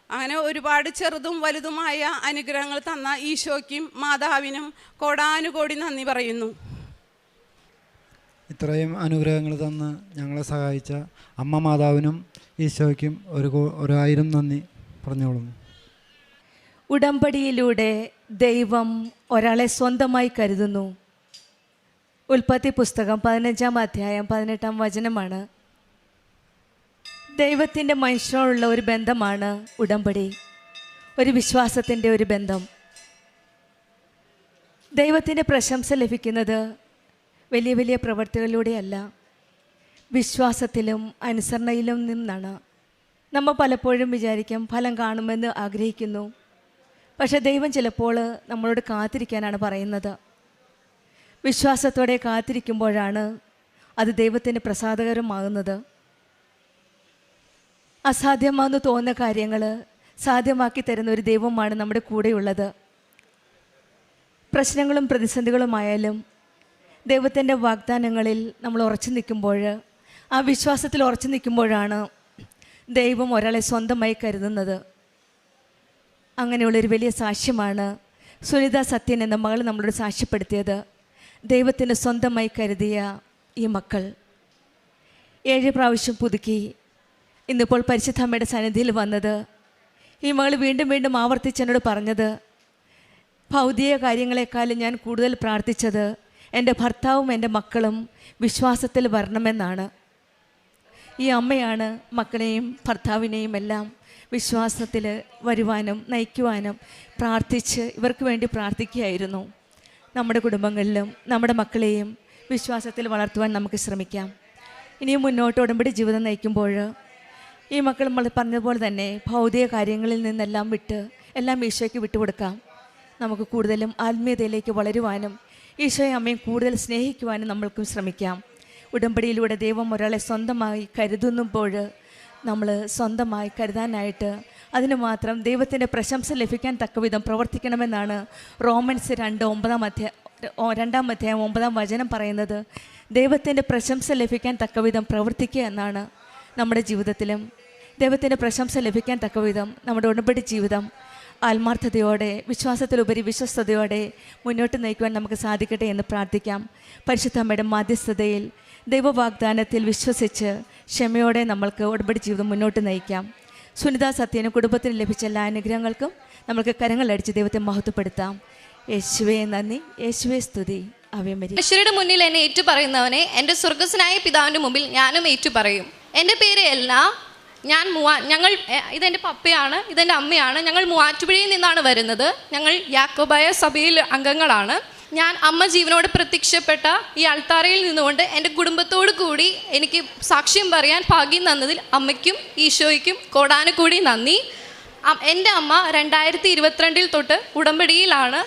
അങ്ങനെ ഒരുപാട് ചെറുതും വലുതുമായ അനുഗ്രഹങ്ങൾ തന്ന ഈശോയ്ക്കും മാതാവിനും കോടാനുകോടി നന്ദി പറയുന്നു. ഇത്രയും അനുഗ്രഹങ്ങൾ തന്ന് ഞങ്ങളെ സഹായിച്ച അമ്മ മാതാവിനും ഈശോയ്ക്കും 1000 നന്ദി പറഞ്ഞോളുന്നു. ഉടമ്പടിയിലൂടെ ദൈവം ഒരാളെ സ്വന്തമായി കരുതുന്നു. ഉൽപ്പത്തി പുസ്തകം 15-ാം അധ്യായം 18-ാം വചനമാണ്. ദൈവത്തിൻ്റെ മനുഷ്യനോടുള്ള ഒരു ബന്ധമാണ് ഉടമ്പടി, ഒരു വിശ്വാസത്തിൻ്റെ ഒരു ബന്ധം. ദൈവത്തിൻ്റെ പ്രശംസ ലഭിക്കുന്നത് വലിയ വലിയ പ്രവൃത്തികളിലൂടെയല്ല, വിശ്വാസത്തിലും അനുസരണയിലും നിന്നാണ്. നമ്മൾ പലപ്പോഴും വിചാരിക്കും ഫലം കാണുമെന്ന് ആഗ്രഹിക്കുന്നു. പക്ഷേ ദൈവം ചിലപ്പോൾ നമ്മളോട് കാത്തിരിക്കാനാണ് പറയുന്നത്. വിശ്വാസത്തോടെ കാത്തിരിക്കുമ്പോഴാണ് അത് ദൈവത്തിന് പ്രസാദകരമാകുന്നത്. അസാധ്യമാണെന്ന് തോന്നുന്ന കാര്യങ്ങൾ സാധ്യമാക്കി തരുന്ന ഒരു ദൈവമാണ് നമ്മുടെ കൂടെയുള്ളത്. പ്രശ്നങ്ങളും പ്രതിസന്ധികളുമായാലും ദൈവത്തിൻ്റെ വാഗ്ദാനങ്ങളിൽ നമ്മൾ ഉറച്ചു നിൽക്കുമ്പോൾ, ആ വിശ്വാസത്തിൽ ഉറച്ചു നിൽക്കുമ്പോഴാണ് ദൈവം ഒരാളെ സ്വന്തമായി കരുതുന്നത്. അങ്ങനെയുള്ളൊരു വലിയ സാക്ഷ്യമാണ് സുനിത സത്യൻ എന്ന മകൾ നമ്മളോട് സാക്ഷ്യപ്പെടുത്തിയത്. ദൈവത്തിന് സ്വന്തമായി കരുതിയ ഈ മക്കൾ 7 പ്രാവശ്യം പുതുക്കി ഇന്നിപ്പോൾ പരിശുദ്ധ അമ്മയുടെ സന്നിധിയിൽ വന്നത്. ഈ മകൾ വീണ്ടും വീണ്ടും ആവർത്തിച്ചെന്നോട് പറഞ്ഞത്, ഭൗതിക കാര്യങ്ങളെക്കാളും ഞാൻ കൂടുതൽ പ്രാർത്ഥിച്ചത് എൻ്റെ ഭർത്താവും എൻ്റെ മക്കളും വിശ്വാസത്തിൽ വരണമെന്നാണ്. ഈ അമ്മയാണ് മക്കളെയും ഭർത്താവിനെയും എല്ലാം വിശ്വാസത്തിൽ വരുവാനും നയിക്കുവാനും പ്രാർത്ഥിച്ച് ഇവർക്ക് വേണ്ടി പ്രാർത്ഥിക്കുകയായിരുന്നു. നമ്മുടെ കുടുംബങ്ങളിലും നമ്മുടെ മക്കളെയും വിശ്വാസത്തിൽ വളർത്തുവാൻ നമുക്ക് ശ്രമിക്കാം. ഇനിയും മുന്നോട്ട് ഉടമ്പടി ജീവിതം നയിക്കുമ്പോൾ ഈ മക്കൾ നമ്മൾ പറഞ്ഞതുപോലെ തന്നെ ഭൗതിക കാര്യങ്ങളിൽ നിന്നെല്ലാം വിട്ട് എല്ലാം ഈശോയ്ക്ക് വിട്ടുകൊടുക്കാം. നമുക്ക് കൂടുതലും ആത്മീയതയിലേക്ക് വളരുവാനും ഈശോയെ അമ്മയും കൂടുതൽ സ്നേഹിക്കുവാനും നമ്മൾക്കും ശ്രമിക്കാം. ഉടമ്പടിയിലൂടെ ദൈവം ഒരാളെ സ്വന്തമായി കരുതുമ്പോൾ നമ്മൾ സ്വന്തമായി കരുതാനായിട്ട് അതിന് മാത്രം ദൈവത്തിൻ്റെ പ്രശംസ ലഭിക്കാൻ തക്കവിധം പ്രവർത്തിക്കണമെന്നാണ് റോമൻസ് 2-9-ാം അധ്യായം 9-ാം വചനം പറയുന്നത്. ദൈവത്തിൻ്റെ പ്രശംസ ലഭിക്കാൻ തക്കവിധം പ്രവർത്തിക്കുക എന്നാണ്. നമ്മുടെ ജീവിതത്തിലും ദൈവത്തിൻ്റെ പ്രശംസ ലഭിക്കാൻ തക്കവിധം നമ്മുടെ ഉടമ്പടി ജീവിതം ആത്മാർത്ഥതയോടെ വിശ്വാസത്തിലുപരി വിശ്വസ്തയോടെ മുന്നോട്ട് നയിക്കുവാൻ നമുക്ക് സാധിക്കട്ടെ എന്ന് പ്രാർത്ഥിക്കാം. പരിശുദ്ധ അമ്മയുടെ മാധ്യസ്ഥതയിൽ ദൈവവാഗ്ദാനത്തിൽ വിശ്വസിച്ച് ക്ഷമയോടെ നമ്മൾക്ക് ഉടമ്പടി ജീവിതം മുന്നോട്ട് നയിക്കാം. സുനിത സത്യനും കുടുംബത്തിന് ലഭിച്ച എല്ലാ അനുഗ്രഹങ്ങൾക്കും നമ്മൾക്ക് കരങ്ങളടിച്ച് ദൈവത്തെ മഹത്വപ്പെടുത്താം. യേശുവേ നന്ദി, യേശുവേ സ്തുതി. മനുഷ്യരുടെ മുന്നിൽ എന്നെ ഏറ്റുപറയുന്നവനെ എൻ്റെ സ്വർഗസ്വനായ പിതാവിൻ്റെ മുമ്പിൽ ഞാനും ഏറ്റുപറയും. എൻ്റെ പേര് എല്ല. ഞങ്ങൾ ഇതെൻ്റെ പപ്പയാണ്, ഇതെൻ്റെ അമ്മയാണ്. ഞങ്ങൾ മൂവാറ്റുപുഴയിൽ നിന്നാണ് വരുന്നത്. ഞങ്ങൾ യാക്കോബായ സഭയിൽ അംഗങ്ങളാണ്. ഞാൻ അമ്മ ജീവനോട് പ്രത്യക്ഷപ്പെട്ട ഈ അൾത്താരയിൽ നിന്നുകൊണ്ട് എൻ്റെ കുടുംബത്തോടു കൂടി എനിക്ക് സാക്ഷ്യം പറയാൻ ഭാഗ്യം തന്നതിൽ അമ്മയ്ക്കും ഈശോയ്ക്കും കോടാനുകൂടി നന്ദി. എൻ്റെ അമ്മ 2022 തൊട്ട് ഉടമ്പടിയിലാണ്.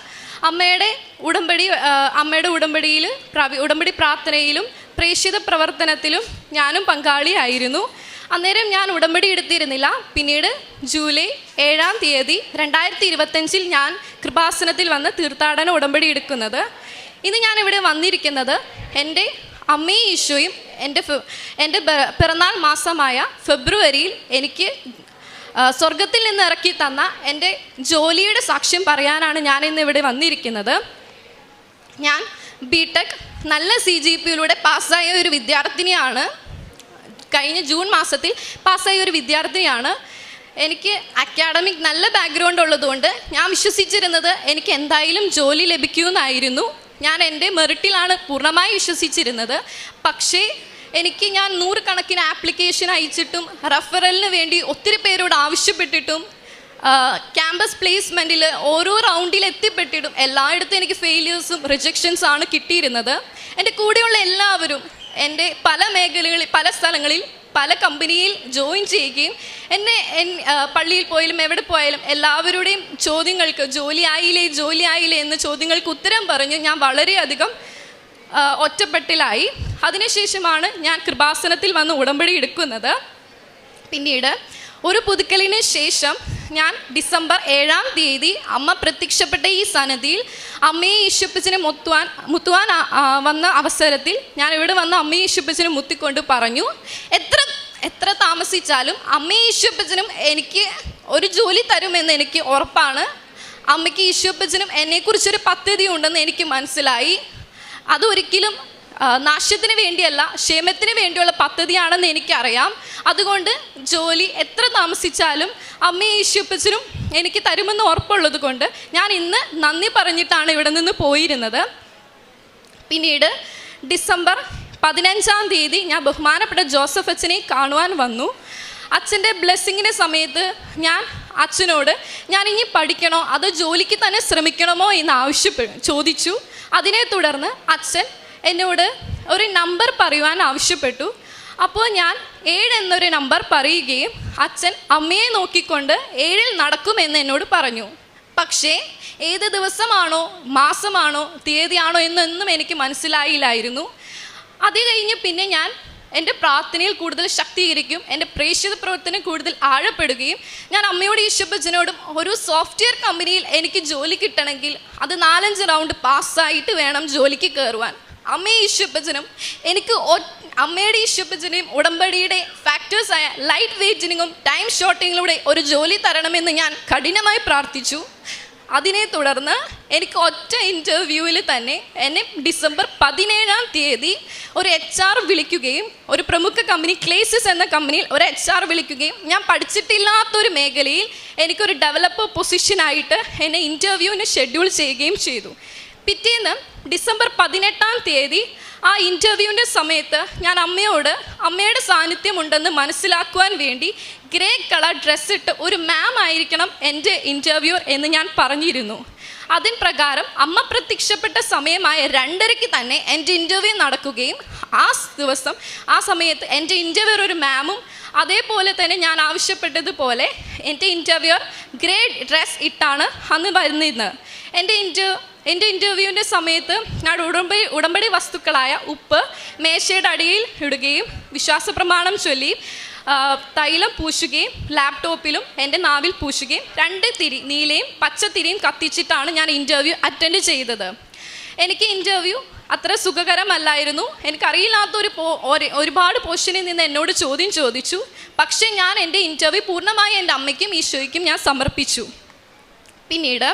അമ്മയുടെ ഉടമ്പടിയിൽ ഉടമ്പടി പ്രാർത്ഥനയിലും പ്രേക്ഷിത പ്രവർത്തനത്തിലും ഞാനും പങ്കാളിയായിരുന്നു. അന്നേരം ഞാൻ ഉടമ്പടി എടുത്തിരുന്നില്ല. പിന്നീട് ജൂലൈ 7-ാം തീയതി 2025 ഞാൻ കൃപാസനത്തിൽ വന്ന് തീർത്ഥാടന ഉടമ്പടി എടുക്കുന്നത്. ഇന്ന് ഞാനിവിടെ വന്നിരിക്കുന്നത് എൻ്റെ അമ്മയും ഈശോയും എൻ്റെ പിറന്നാൾ മാസമായ ഫെബ്രുവരിയിൽ എനിക്ക് സ്വർഗത്തിൽ നിന്ന് ഇറക്കി തന്ന എൻ്റെ ജോലിയുടെ സാക്ഷ്യം പറയാനാണ് ഞാനിന്ന് ഇവിടെ വന്നിരിക്കുന്നത്. ഞാൻ ബിടെക് നല്ല CGPA പാസ്സായ ഒരു വിദ്യാർത്ഥിനിയാണ്. കഴിഞ്ഞ ജൂൺ മാസത്തിൽ പാസ്സായ ഒരു വിദ്യാർത്ഥിനിയാണ്. എനിക്ക് അക്കാഡമിക് നല്ല ബാക്ക്ഗ്രൗണ്ട് ഉള്ളതുകൊണ്ട് ഞാൻ വിശ്വസിച്ചിരുന്നത് എനിക്ക് എന്തായാലും ജോലി ലഭിക്കുമെന്നായിരുന്നു. ഞാൻ എൻ്റെ മെറിറ്റിലാണ് പൂർണ്ണമായി വിശ്വസിച്ചിരുന്നത്. പക്ഷേ ഞാൻ 100 കണക്കിന് ആപ്ലിക്കേഷൻ അയച്ചിട്ടും റെഫറലിന് വേണ്ടി ഒത്തിരി പേരോട് ആവശ്യപ്പെട്ടിട്ടും ക്യാമ്പസ് പ്ലേസ്മെൻറ്റിൽ ഓരോ റൗണ്ടിൽ എത്തിപ്പെട്ടിട്ടും എല്ലായിടത്തും എനിക്ക് ഫെയിലിയേഴ്സും റിജക്ഷൻസും ആണ് കിട്ടിയിരുന്നത്. എൻ്റെ കൂടെയുള്ള എല്ലാവരും എൻ്റെ പല മേഖലകളിൽ, പല സ്ഥലങ്ങളിൽ, പല കമ്പനിയിൽ ജോയിൻ ചെയ്യുകയും പള്ളിയിൽ പോയാലും എവിടെ പോയാലും എല്ലാവരുടെയും ചോദ്യങ്ങൾക്ക് ജോലി ആയില്ലേ എന്ന ചോദ്യങ്ങൾക്ക് ഉത്തരം പറഞ്ഞ് ഞാൻ വളരെയധികം ഒറ്റപ്പെടലായി. അതിനുശേഷമാണ് ഞാൻ കൃപാസനത്തിൽ വന്ന് ഉടമ്പടി എടുക്കുന്നത്. പിന്നീട് ഒരു പുതുക്കലിന് ശേഷം ഞാൻ ഡിസംബർ 7-ാം തീയതി അമ്മ പ്രത്യക്ഷപ്പെട്ട ഈ സന്നിധിയിൽ അമ്മയെ ഈശോപ്പച്ചനെ മുത്തുവാൻ വന്ന അവസരത്തിൽ ഞാൻ ഇവിടെ വന്ന് അമ്മയെ ഈശോപ്പച്ചനെ മുത്തിക്കൊണ്ട് പറഞ്ഞു, എത്ര താമസിച്ചാലും അമ്മയെ ഈശോപ്പച്ചനും എനിക്ക് ഒരു ജോലി തരുമെന്ന് എനിക്ക് ഉറപ്പാണ്. അമ്മയ്ക്ക് ഈശോപ്പച്ചനും എന്നെക്കുറിച്ചൊരു പദ്ധതി ഉണ്ടെന്ന് എനിക്ക് മനസ്സിലായി. അതൊരിക്കലും നാശത്തിന് വേണ്ടിയല്ല, ക്ഷേമത്തിന് വേണ്ടിയുള്ള പദ്ധതിയാണെന്ന് എനിക്കറിയാം. അതുകൊണ്ട് ജോലി എത്ര താമസിച്ചാലും അമ്മയും ഈശോപ്പച്ചനും എനിക്ക് തരുമെന്ന് ഉറപ്പുള്ളത് കൊണ്ട് ഞാൻ ഇന്ന് നന്ദി പറഞ്ഞിട്ടാണ് ഇവിടെ നിന്ന് പോയിരുന്നത്. പിന്നീട് ഡിസംബർ 15-ാം തീയതി ഞാൻ ബഹുമാനപ്പെട്ട ജോസഫ് അച്ഛനെ കാണുവാൻ വന്നു. അച്ഛൻ്റെ ബ്ലെസ്സിങ്ങിൻ്റെ സമയത്ത് ഞാൻ അച്ഛനോട് ഞാൻ ഇനി പഠിക്കണോ അതോ ജോലിക്ക് തന്നെ ശ്രമിക്കണമോ എന്ന് ചോദിച്ചു. അതിനെ തുടർന്ന് അച്ഛൻ എന്നോട് ഒരു നമ്പർ പറയുവാൻ ആവശ്യപ്പെട്ടു. അപ്പോൾ ഞാൻ 7 എന്നൊരു നമ്പർ പറയുകയും അച്ഛൻ അമ്മയെ നോക്കിക്കൊണ്ട് 7-ൽ നടക്കുമെന്ന് എന്നോട് പറഞ്ഞു. പക്ഷേ ഏത് ദിവസമാണോ മാസമാണോ തീയതിയാണോ എന്നൊന്നും എനിക്ക് മനസ്സിലായില്ലായിരുന്നു. അത് കഴിഞ്ഞ് പിന്നെ ഞാൻ എൻ്റെ പ്രാർത്ഥനയിൽ കൂടുതൽ ശക്തീകരിക്കും, എൻ്റെ പ്രേക്ഷിത പ്രവർത്തനം കൂടുതൽ ആഴപ്പെടുകയും ഞാൻ അമ്മയോട് ഈശോപ്പച്ചനോടും ഒരു സോഫ്റ്റ്വെയർ കമ്പനിയിൽ എനിക്ക് ജോലി കിട്ടണമെങ്കിൽ അത് 4-5 റൗണ്ട് പാസ്സായിട്ട് വേണം ജോലിക്ക് കയറുവാൻ. അമ്മയെ ഈശോപ്പച്ചനും അമ്മയുടെ ഈശോപ്പച്ചനെയും ഉടമ്പടിയുടെ ഫാക്ടേഴ്സായ ലൈറ്റ് വെയ്റ്റിങ്ങും ടൈം ഷോർട്ടിങ്ങിലൂടെ ഒരു ജോലി തരണമെന്ന് ഞാൻ കഠിനമായി പ്രാർത്ഥിച്ചു. അതിനെ തുടർന്ന് എനിക്ക് ഒറ്റ ഇൻ്റർവ്യൂവിൽ തന്നെ എന്നെ ഡിസംബർ 17-ാം തീയതി ഒരു HR വിളിക്കുകയും, ഒരു പ്രമുഖ കമ്പനി ക്ലേസിസ് എന്ന കമ്പനിയിൽ ഒരു HR വിളിക്കുകയും ഞാൻ പഠിച്ചിട്ടില്ലാത്തൊരു മേഖലയിൽ എനിക്കൊരു ഡെവലപ്പർ പൊസിഷനായിട്ട് എന്നെ ഇൻ്റർവ്യൂവിന് ഷെഡ്യൂൾ ചെയ്യുകയും ചെയ്തു. പിറ്റേന്ന് ഡിസംബർ 18-ാം തീയതി ആ ഇൻ്റർവ്യൂവിൻ്റെ സമയത്ത് ഞാൻ അമ്മയുടെ സാന്നിധ്യമുണ്ടെന്ന് മനസ്സിലാക്കുവാൻ വേണ്ടി ഗ്രേ കളർ ഡ്രസ്സിട്ട് ഒരു മാം ആയിരിക്കണം എൻ്റെ ഇൻ്റർവ്യൂ എന്ന് ഞാൻ പറഞ്ഞിരുന്നു. അതിൻ പ്രകാരം അമ്മ പ്രത്യക്ഷപ്പെട്ട സമയമായ 2:30 തന്നെ എൻ്റെ ഇൻ്റർവ്യൂ നടക്കുകയും ആ സമയത്ത് എൻ്റെ ഇൻ്റർവ്യൂർ ഒരു മാമും അതേപോലെ തന്നെ ഞാൻ ആവശ്യപ്പെട്ടതുപോലെ എൻ്റെ ഇൻ്റർവ്യൂർ ഗ്രേ ഡ്രസ് ഇട്ടാണ് അന്ന് വരുന്നത്. എൻ്റെ ഇൻ്റർവ്യൂവിൻ്റെ സമയത്ത് ഞാൻ ഉടമ്പടി വസ്തുക്കളായ ഉപ്പ് മേശയുടെ അടിയിൽ ഇടുകയും വിശ്വാസ പ്രമാണം ചൊല്ലി തൈലം പൂശുകയും ലാപ്ടോപ്പിലും എൻ്റെ നാവിൽ പൂശുകയും 2 തിരി നീലയും പച്ചത്തിരിയും കത്തിച്ചിട്ടാണ് ഞാൻ ഇൻ്റർവ്യൂ അറ്റൻഡ് ചെയ്തത്. എനിക്ക് ഇൻ്റർവ്യൂ അത്ര സുഖകരമല്ലായിരുന്നു. എനിക്കറിയില്ലാത്തൊരു ഒരുപാട് പോർഷനിൽ നിന്ന് എന്നോട് ചോദ്യം ചോദിച്ചു. പക്ഷേ ഞാൻ എൻ്റെ ഇൻ്റർവ്യൂ പൂർണ്ണമായി എൻ്റെ അമ്മയ്ക്കും ഈശോയ്ക്കും ഞാൻ സമർപ്പിച്ചു. പിന്നീട്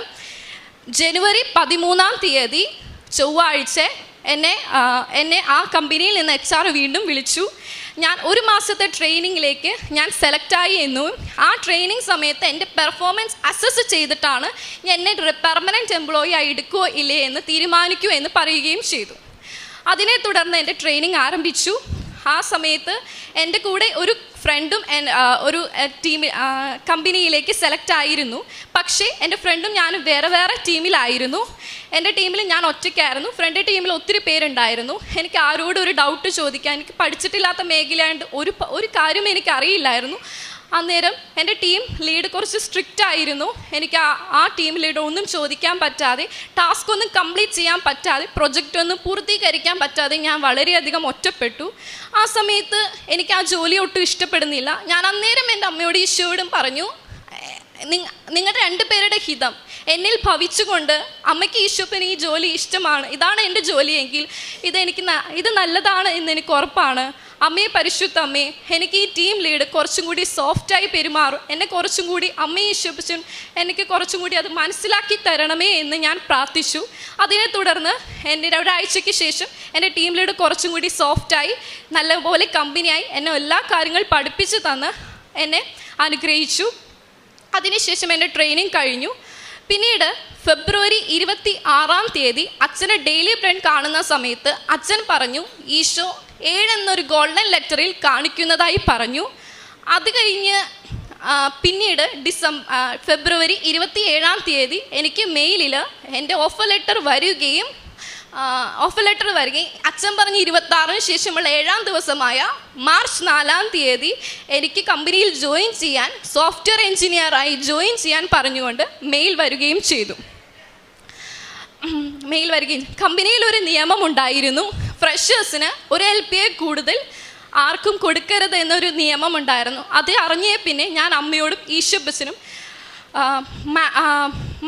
ജനുവരി 13-ാം തീയതി ചൊവ്വാഴ്ച എന്നെ ആ കമ്പനിയിൽ നിന്ന് HR വീണ്ടും വിളിച്ചു. ഞാൻ 1 മാസത്തെ ട്രെയിനിങ്ങിലേക്ക് ഞാൻ സെലക്റ്റായി എന്നും ആ ട്രെയിനിങ് സമയത്ത് എൻ്റെ പെർഫോമൻസ് അസസ് ചെയ്തിട്ടാണ് എന്നെ പെർമനൻറ്റ് എംപ്ലോയി ആയി എടുക്കുകയോ ഇല്ലേ എന്ന് തീരുമാനിക്കൂ എന്ന് പറയുകയും ചെയ്തു. അതിനെ തുടർന്ന് എൻ്റെ ട്രെയിനിങ് ആരംഭിച്ചു. ആ സമയത്ത് എൻ്റെ കൂടെ ഒരു ഫ്രണ്ടും ഒരു കമ്പനിയിലേക്ക് സെലക്ട് ആയിരുന്നു. പക്ഷേ എൻ്റെ ഫ്രണ്ടും ഞാനും വേറെ ടീമിലായിരുന്നു. എൻ്റെ ടീമിൽ ഞാൻ ഒറ്റയ്ക്കായിരുന്നു. ഫ്രണ്ട് ടീമിൽ ഒത്തിരി പേരുണ്ടായിരുന്നു. എനിക്ക് ആരോടും ഒരു ഡൗട്ട് ചോദിക്കാൻ, എനിക്ക് പഠിച്ചിട്ടില്ലാത്ത മേഖലയായിട്ട് ഒരു കാര്യം എനിക്ക് അറിയില്ലായിരുന്നു. അന്നേരം എൻ്റെ ടീം ലീഡ് കുറച്ച് സ്ട്രിക്റ്റ് ആയിരുന്നു. എനിക്ക് ആ ടീം ലീഡ് ഒന്നും ചോദിക്കാൻ പറ്റാതെ, ടാസ്ക് ഒന്നും കംപ്ലീറ്റ് ചെയ്യാൻ പറ്റാതെ, പ്രൊജക്റ്റ് ഒന്നും പൂർത്തീകരിക്കാൻ പറ്റാതെ ഞാൻ വളരെയധികം ഒറ്റപ്പെട്ടു. ആ സമയത്ത് എനിക്ക് ആ ജോലി ഒട്ടും ഇഷ്ടപ്പെടുന്നില്ല. ഞാൻ അന്നേരം എൻ്റെ അമ്മയോടും ഈശോയോടും പറഞ്ഞു, നിങ്ങളുടെ 2 പേരുടെ ഹിതം എന്നിൽ ഭവിച്ചുകൊണ്ട് അമ്മയ്ക്ക് ഈശോപ്പന് ഈ ജോലി ഇഷ്ടമാണ്, ഇതാണ് എൻ്റെ ജോലിയെങ്കിൽ ഇത് നല്ലതാണ് എന്ന് എനിക്ക് ഉറപ്പാണ്. അമ്മയെ പരിശുദ്ധ അമ്മയെ എനിക്ക് ഈ ടീം ലീഡ് കുറച്ചും കൂടി സോഫ്റ്റായി പെരുമാറും, എന്നെ കുറച്ചും കൂടി അമ്മയെ ഈശോപ്പച്ചും എനിക്ക് കുറച്ചും കൂടി അത് മനസ്സിലാക്കി തരണമേ എന്ന് ഞാൻ പ്രാർത്ഥിച്ചു. അതിനെ തുടർന്ന് എൻ്റെ ഒരാഴ്ചയ്ക്ക് ശേഷം എൻ്റെ ടീം ലീഡ് കുറച്ചും കൂടി സോഫ്റ്റായി നല്ലപോലെ കമ്പനിയായി എന്നെ എല്ലാ കാര്യങ്ങളും പഠിപ്പിച്ച് തന്ന് എന്നെ അനുഗ്രഹിച്ചു. അതിനുശേഷം എൻ്റെ ട്രെയിനിങ് കഴിഞ്ഞു. പിന്നീട് ഫെബ്രുവരി 26 അച്ഛനെ ഡെയിലി ബ്രെഡ് കാണുന്ന സമയത്ത് അച്ഛൻ പറഞ്ഞു, ഈശോ 7 എന്നൊരു ഗോൾഡൻ ലെറ്ററിൽ കാണിക്കുന്നതായി പറഞ്ഞു. അത് കഴിഞ്ഞ് പിന്നീട് ഫെബ്രുവരി 27 എനിക്ക് മെയിലിൽ എൻ്റെ ഓഫർ ലെറ്റർ വരികയും അച്ഛൻ പറഞ്ഞ് 26 ശേഷമുള്ള 7-ാം ദിവസമായ മാർച്ച് 4 എനിക്ക് കമ്പനിയിൽ ജോയിൻ ചെയ്യാൻ, സോഫ്റ്റ്വെയർ എഞ്ചിനീയറായി ജോയിൻ ചെയ്യാൻ പറഞ്ഞുകൊണ്ട് മെയിൽ വരികയും ചെയ്തു. കമ്പനിയിൽ ഒരു നിയമം ഉണ്ടായിരുന്നു, ഫ്രഷേഴ്സിന് ഒരു LPA കൂടുതൽ ആർക്കും കൊടുക്കരുത് എന്നൊരു നിയമം ഉണ്ടായിരുന്നു. അത് അറിഞ്ഞേ പിന്നെ ഞാൻ അമ്മയോടും ഈശോപ്പച്ചനും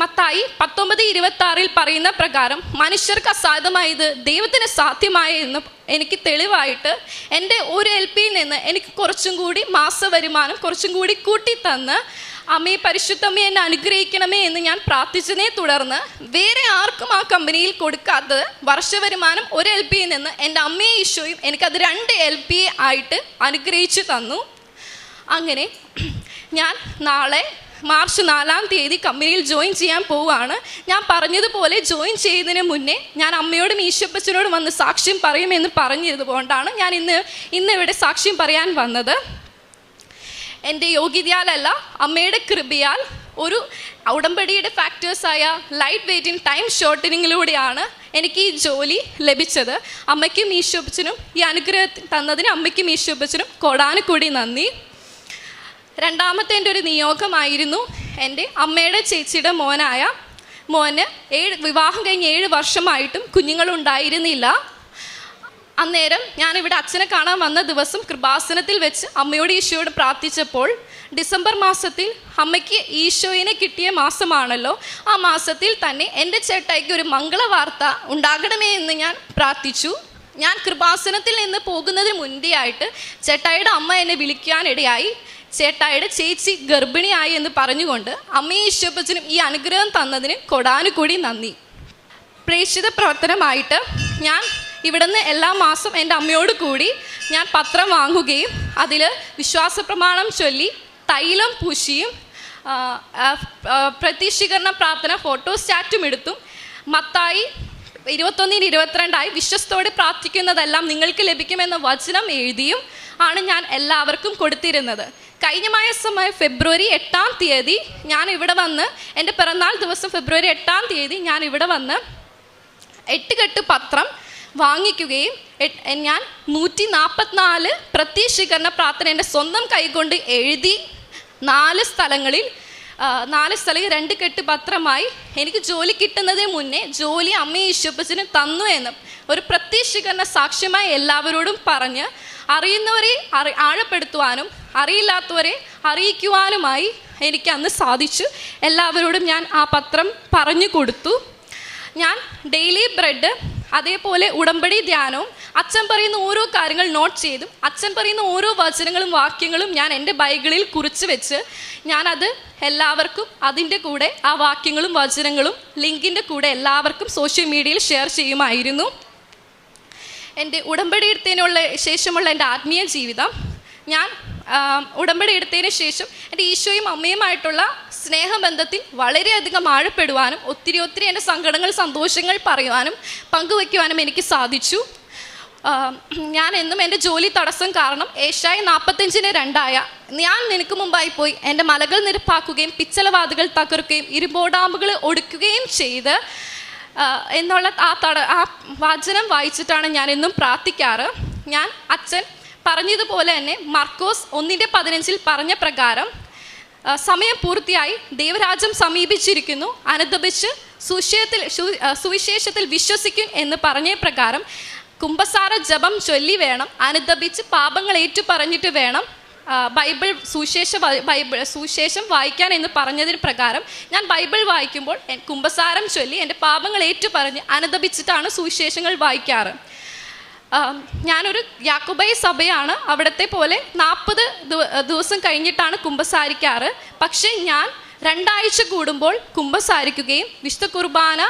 മത്തായി 19:26 പറയുന്ന പ്രകാരം മനുഷ്യർക്ക് അസാധ്യമായത് ദൈവത്തിന് സാധ്യമായെന്ന് എനിക്ക് തെളിവായിട്ട് എൻ്റെ ഒരു LPയിൽ നിന്ന് എനിക്ക് കുറച്ചും കൂടി മാസ വരുമാനം കുറച്ചും കൂടി കൂട്ടിത്തന്ന് അമ്മയെ പരിശുദ്ധമ്മയെ എന്നെ അനുഗ്രഹിക്കണമേ എന്ന് ഞാൻ പ്രാർത്ഥിച്ചതിനെ തുടർന്ന് വേറെ ആർക്കും ആ കമ്പനിയിൽ കൊടുക്കാത്തത് വർഷവരുമാനം ഒരു LPയിൽ നിന്ന് എൻ്റെ അമ്മയും ഈശോയും എനിക്കത് 2 LPA ആയിട്ട് അനുഗ്രഹിച്ചു തന്നു. അങ്ങനെ ഞാൻ നാളെ മാർച്ച് 4 കമ്പനിയിൽ ജോയിൻ ചെയ്യാൻ പോവുകയാണ്. ഞാൻ പറഞ്ഞതുപോലെ ജോയിൻ ചെയ്യുന്നതിന് മുന്നേ ഞാൻ അമ്മയോടും ഈശോപ്പച്ചനോടും വന്ന് സാക്ഷ്യം പറയുമെന്ന് പറഞ്ഞതുകൊണ്ടാണ് ഞാൻ ഇന്ന് ഇവിടെ സാക്ഷ്യം പറയാൻ വന്നത്. എൻ്റെ യോഗ്യതയാലല്ല, അമ്മയുടെ കൃപയാൽ ഒരു ഉടമ്പടിയുടെ ഫാക്ടേഴ്സായ ലൈറ്റ് വെയ്റ്റിംഗ്, ടൈം ഷോർട്ടനിങ്ങിലൂടെയാണ് എനിക്ക് ഈ ജോലി ലഭിച്ചത്. അമ്മയ്ക്കും ഈശോപ്പച്ചനും ഈ അനുഗ്രഹം തന്നതിന് അമ്മയ്ക്കും ഈശോപ്പച്ചനും കോടാനുകൂടി നന്ദി. രണ്ടാമത്തെ എൻ്റെ ഒരു നിയോഗമായിരുന്നു എൻ്റെ അമ്മയുടെ ചേച്ചിയുടെ മോന് വിവാഹം കഴിഞ്ഞ് 7 വർഷമായിട്ടും കുഞ്ഞുങ്ങളുണ്ടായിരുന്നില്ല. അന്നേരം ഞാനിവിടെ അച്ഛനെ കാണാൻ വന്ന ദിവസം കൃപാസനത്തിൽ വെച്ച് അമ്മയോട് ഈശോയോട് പ്രാർത്ഥിച്ചപ്പോൾ ഡിസംബർ മാസത്തിൽ അമ്മയ്ക്ക് ഈശോയിനെ കിട്ടിയ മാസമാണല്ലോ, ആ മാസത്തിൽ തന്നെ എൻ്റെ ചേട്ടായിക്ക് ഒരു മംഗളവാർത്ത ഉണ്ടാകണമേ എന്ന് ഞാൻ പ്രാർത്ഥിച്ചു. ഞാൻ കൃപാസനത്തിൽ നിന്ന് പോകുന്നതിന് മുൻപേ ആയിട്ട് ചേട്ടായിയുടെ അമ്മ എന്നെ വിളിക്കാനിടയായി. ചേട്ടായിയുടെ ചേച്ചി ഗർഭിണിയായി എന്ന് പറഞ്ഞുകൊണ്ട് അമ്മയും ഈശോപ്പച്ചനും ഈ അനുഗ്രഹം തന്നതിന് കൊടാനുകൂടി നന്ദി. പ്രേക്ഷിത പ്രവർത്തനമായിട്ട് ഞാൻ ഇവിടുന്ന് എല്ലാ മാസം എൻ്റെ അമ്മയോട് കൂടി ഞാൻ പത്രം വാങ്ങുകയും അതിൽ വിശ്വാസ പ്രമാണം ചൊല്ലി തൈലം പൂശിയും പ്രത്യക്ഷീകരണ പ്രാർത്ഥന ഫോട്ടോസ്റ്റാറ്റും എടുത്തും മത്തായി 21-22 വിശ്വസ്തോടെ പ്രാർത്ഥിക്കുന്നതെല്ലാം നിങ്ങൾക്ക് ലഭിക്കുമെന്ന വചനം എഴുതിയും ആണ് ഞാൻ എല്ലാവർക്കും കൊടുത്തിരുന്നത്. കഴിഞ്ഞ മാസമായ ഫെബ്രുവരി 8 ഞാൻ ഇവിടെ വന്ന് എൻ്റെ പിറന്നാൾ ദിവസം ഫെബ്രുവരി 8 ഞാൻ ഇവിടെ വന്ന് 8 കെട്ട് പത്രം വാങ്ങിക്കുകയും ഞാൻ 144 പ്രത്യക്ഷീകരണ പ്രാർത്ഥന എൻ്റെ സ്വന്തം കൈകൊണ്ട് എഴുതി 4 സ്ഥലങ്ങളിൽ 2 കെട്ട് പത്രമായി എനിക്ക് ജോലി കിട്ടുന്നതിന് മുന്നേ ജോലി അമ്മയും ഈശോപ്പച്ചനും തന്നു എന്ന് ഒരു പ്രത്യക്ഷീകരണ സാക്ഷ്യമായി എല്ലാവരോടും പറഞ്ഞ് അറിയുന്നവരെ ആഴപ്പെടുത്തുവാനും അറിയില്ലാത്തവരെ അറിയിക്കുവാനുമായി എനിക്ക് അന്ന് സാധിച്ചു. എല്ലാവരോടും ഞാൻ ആ പത്രം പറഞ്ഞു കൊടുത്തു. ഞാൻ ഡെയിലി ബ്രെഡ്, അതേപോലെ ഉടമ്പടി ധ്യാനവും അച്ഛൻ പറയുന്ന ഓരോ കാര്യങ്ങൾ നോട്ട് ചെയ്തും അച്ഛൻ പറയുന്ന ഓരോ വചനങ്ങളും വാക്യങ്ങളും ഞാൻ എൻ്റെ ബൈബിളിൽ കുറിച്ച് വെച്ച് ഞാനത് എല്ലാവർക്കും അതിൻ്റെ കൂടെ ആ വാക്യങ്ങളും വചനങ്ങളും ലിങ്കിൻ്റെ കൂടെ എല്ലാവർക്കും സോഷ്യൽ മീഡിയയിൽ ഷെയർ ചെയ്യുമായിരുന്നു. എൻ്റെ ഉടമ്പടി എടുത്തതിനുള്ള ശേഷമുള്ള എൻ്റെ ആത്മീയ ജീവിതം, ഞാൻ ഉടമ്പടി എടുത്തതിന് ശേഷം എൻ്റെ ഈശോയും അമ്മയുമായിട്ടുള്ള സ്നേഹബന്ധത്തിൽ വളരെയധികം ആഴപ്പെടുവാനും ഒത്തിരി എൻ്റെ സങ്കടങ്ങൾ സന്തോഷങ്ങൾ പറയുവാനും പങ്കുവയ്ക്കുവാനും എനിക്ക് സാധിച്ചു. ഞാൻ എന്നും എൻ്റെ ജോലി തടസ്സം കാരണം ഏഷ്യായ 45:2 ഞാൻ നിനക്ക് മുമ്പായി പോയി എൻ്റെ മലകൾ നിരപ്പാക്കുകയും പിച്ചളവാതുകൾ തകർക്കുകയും ഇരുമ്പോടാമ്പുകൾ ഒടുക്കുകയും ചെയ്ത് എന്നുള്ള ആ വചനം വായിച്ചിട്ടാണ് ഞാൻ എന്നും പ്രാർത്ഥിക്കാറ്. ഞാൻ അച്ഛൻ പറഞ്ഞതുപോലെ തന്നെ മർക്കോസ് 1:15 പറഞ്ഞ പ്രകാരം സമയം പൂർത്തിയായി, ദൈവരാജ്യം സമീപിച്ചിരിക്കുന്നു, അനുദപിച്ച് സുവിശേഷത്തിൽ വിശ്വസിക്കും എന്ന് പറഞ്ഞ പ്രകാരം കുംഭസാര ജപം ചൊല്ലി വേണം, അനുദപിച്ച് പാപങ്ങൾ ഏറ്റു പറഞ്ഞിട്ട് വേണം സുവിശേഷം വായിക്കാൻ എന്ന് പറഞ്ഞതിന് പ്രകാരം ഞാൻ ബൈബിൾ വായിക്കുമ്പോൾ കുംഭസാരം ചൊല്ലി എൻ്റെ പാപങ്ങൾ ഏറ്റു പറഞ്ഞ് അനുദപിച്ചിട്ടാണ് സുവിശേഷങ്ങൾ വായിക്കാറ്. ഞാനൊരു യാക്കോബായ സഭയാണ്, അവിടത്തെ പോലെ 40 ദിവസം കഴിഞ്ഞിട്ടാണ് കുമ്പസാരിക്കാറ്. പക്ഷേ ഞാൻ 2 ആഴ്ച കൂടുമ്പോൾ കുമ്പസാരിക്കുകയും വിശുദ്ധ കുർബാന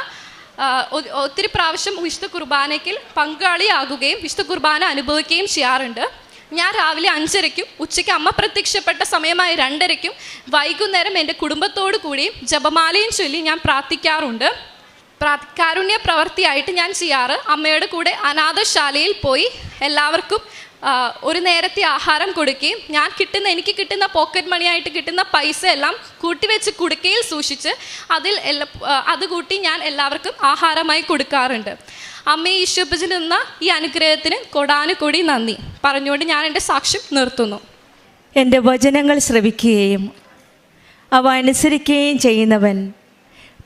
ഒത്തിരി പ്രാവശ്യം വിശുദ്ധ കുർബാനയ്ക്ക് പങ്കാളിയാകുകയും വിശുദ്ധ കുർബാന അനുഭവിക്കുകയും ചെയ്യാറുണ്ട്. ഞാൻ രാവിലെ 5:30-ക്കും ഉച്ചയ്ക്ക് അമ്മ പ്രത്യക്ഷപ്പെട്ട സമയമായ 2:30-ക്കും വൈകുന്നേരം എൻ്റെ കുടുംബത്തോടു കൂടി ജപമാലയും ചൊല്ലി ഞാൻ പ്രാർത്ഥിക്കാറുണ്ട്. കാരുണ്യ പ്രവൃത്തിയായിട്ട് ഞാൻ ചെയ്യാറ് അമ്മയുടെ കൂടെ അനാഥശാലയിൽ പോയി എല്ലാവർക്കും ഒരു നേരത്തെ ആഹാരം കൊടുക്കുകയും എനിക്ക് കിട്ടുന്ന പോക്കറ്റ് മണിയായിട്ട് കിട്ടുന്ന പൈസ എല്ലാം കൂട്ടിവെച്ച് കുടുക്കയിൽ സൂക്ഷിച്ച് അത് കൂട്ടി ഞാൻ എല്ലാവർക്കും ആഹാരമായി കൊടുക്കാറുണ്ട്. അമ്മയെ ഈശോപ്പച്ചിൽ നിന്ന ഈ അനുഗ്രഹത്തിന് കൊടാനുകൂടി നന്ദി പറഞ്ഞുകൊണ്ട് ഞാൻ എൻ്റെ സാക്ഷ്യം നിർത്തുന്നു. എൻ്റെ വചനങ്ങൾ ശ്രവിക്കുകയും അവ അനുസരിക്കുകയും ചെയ്യുന്നവൻ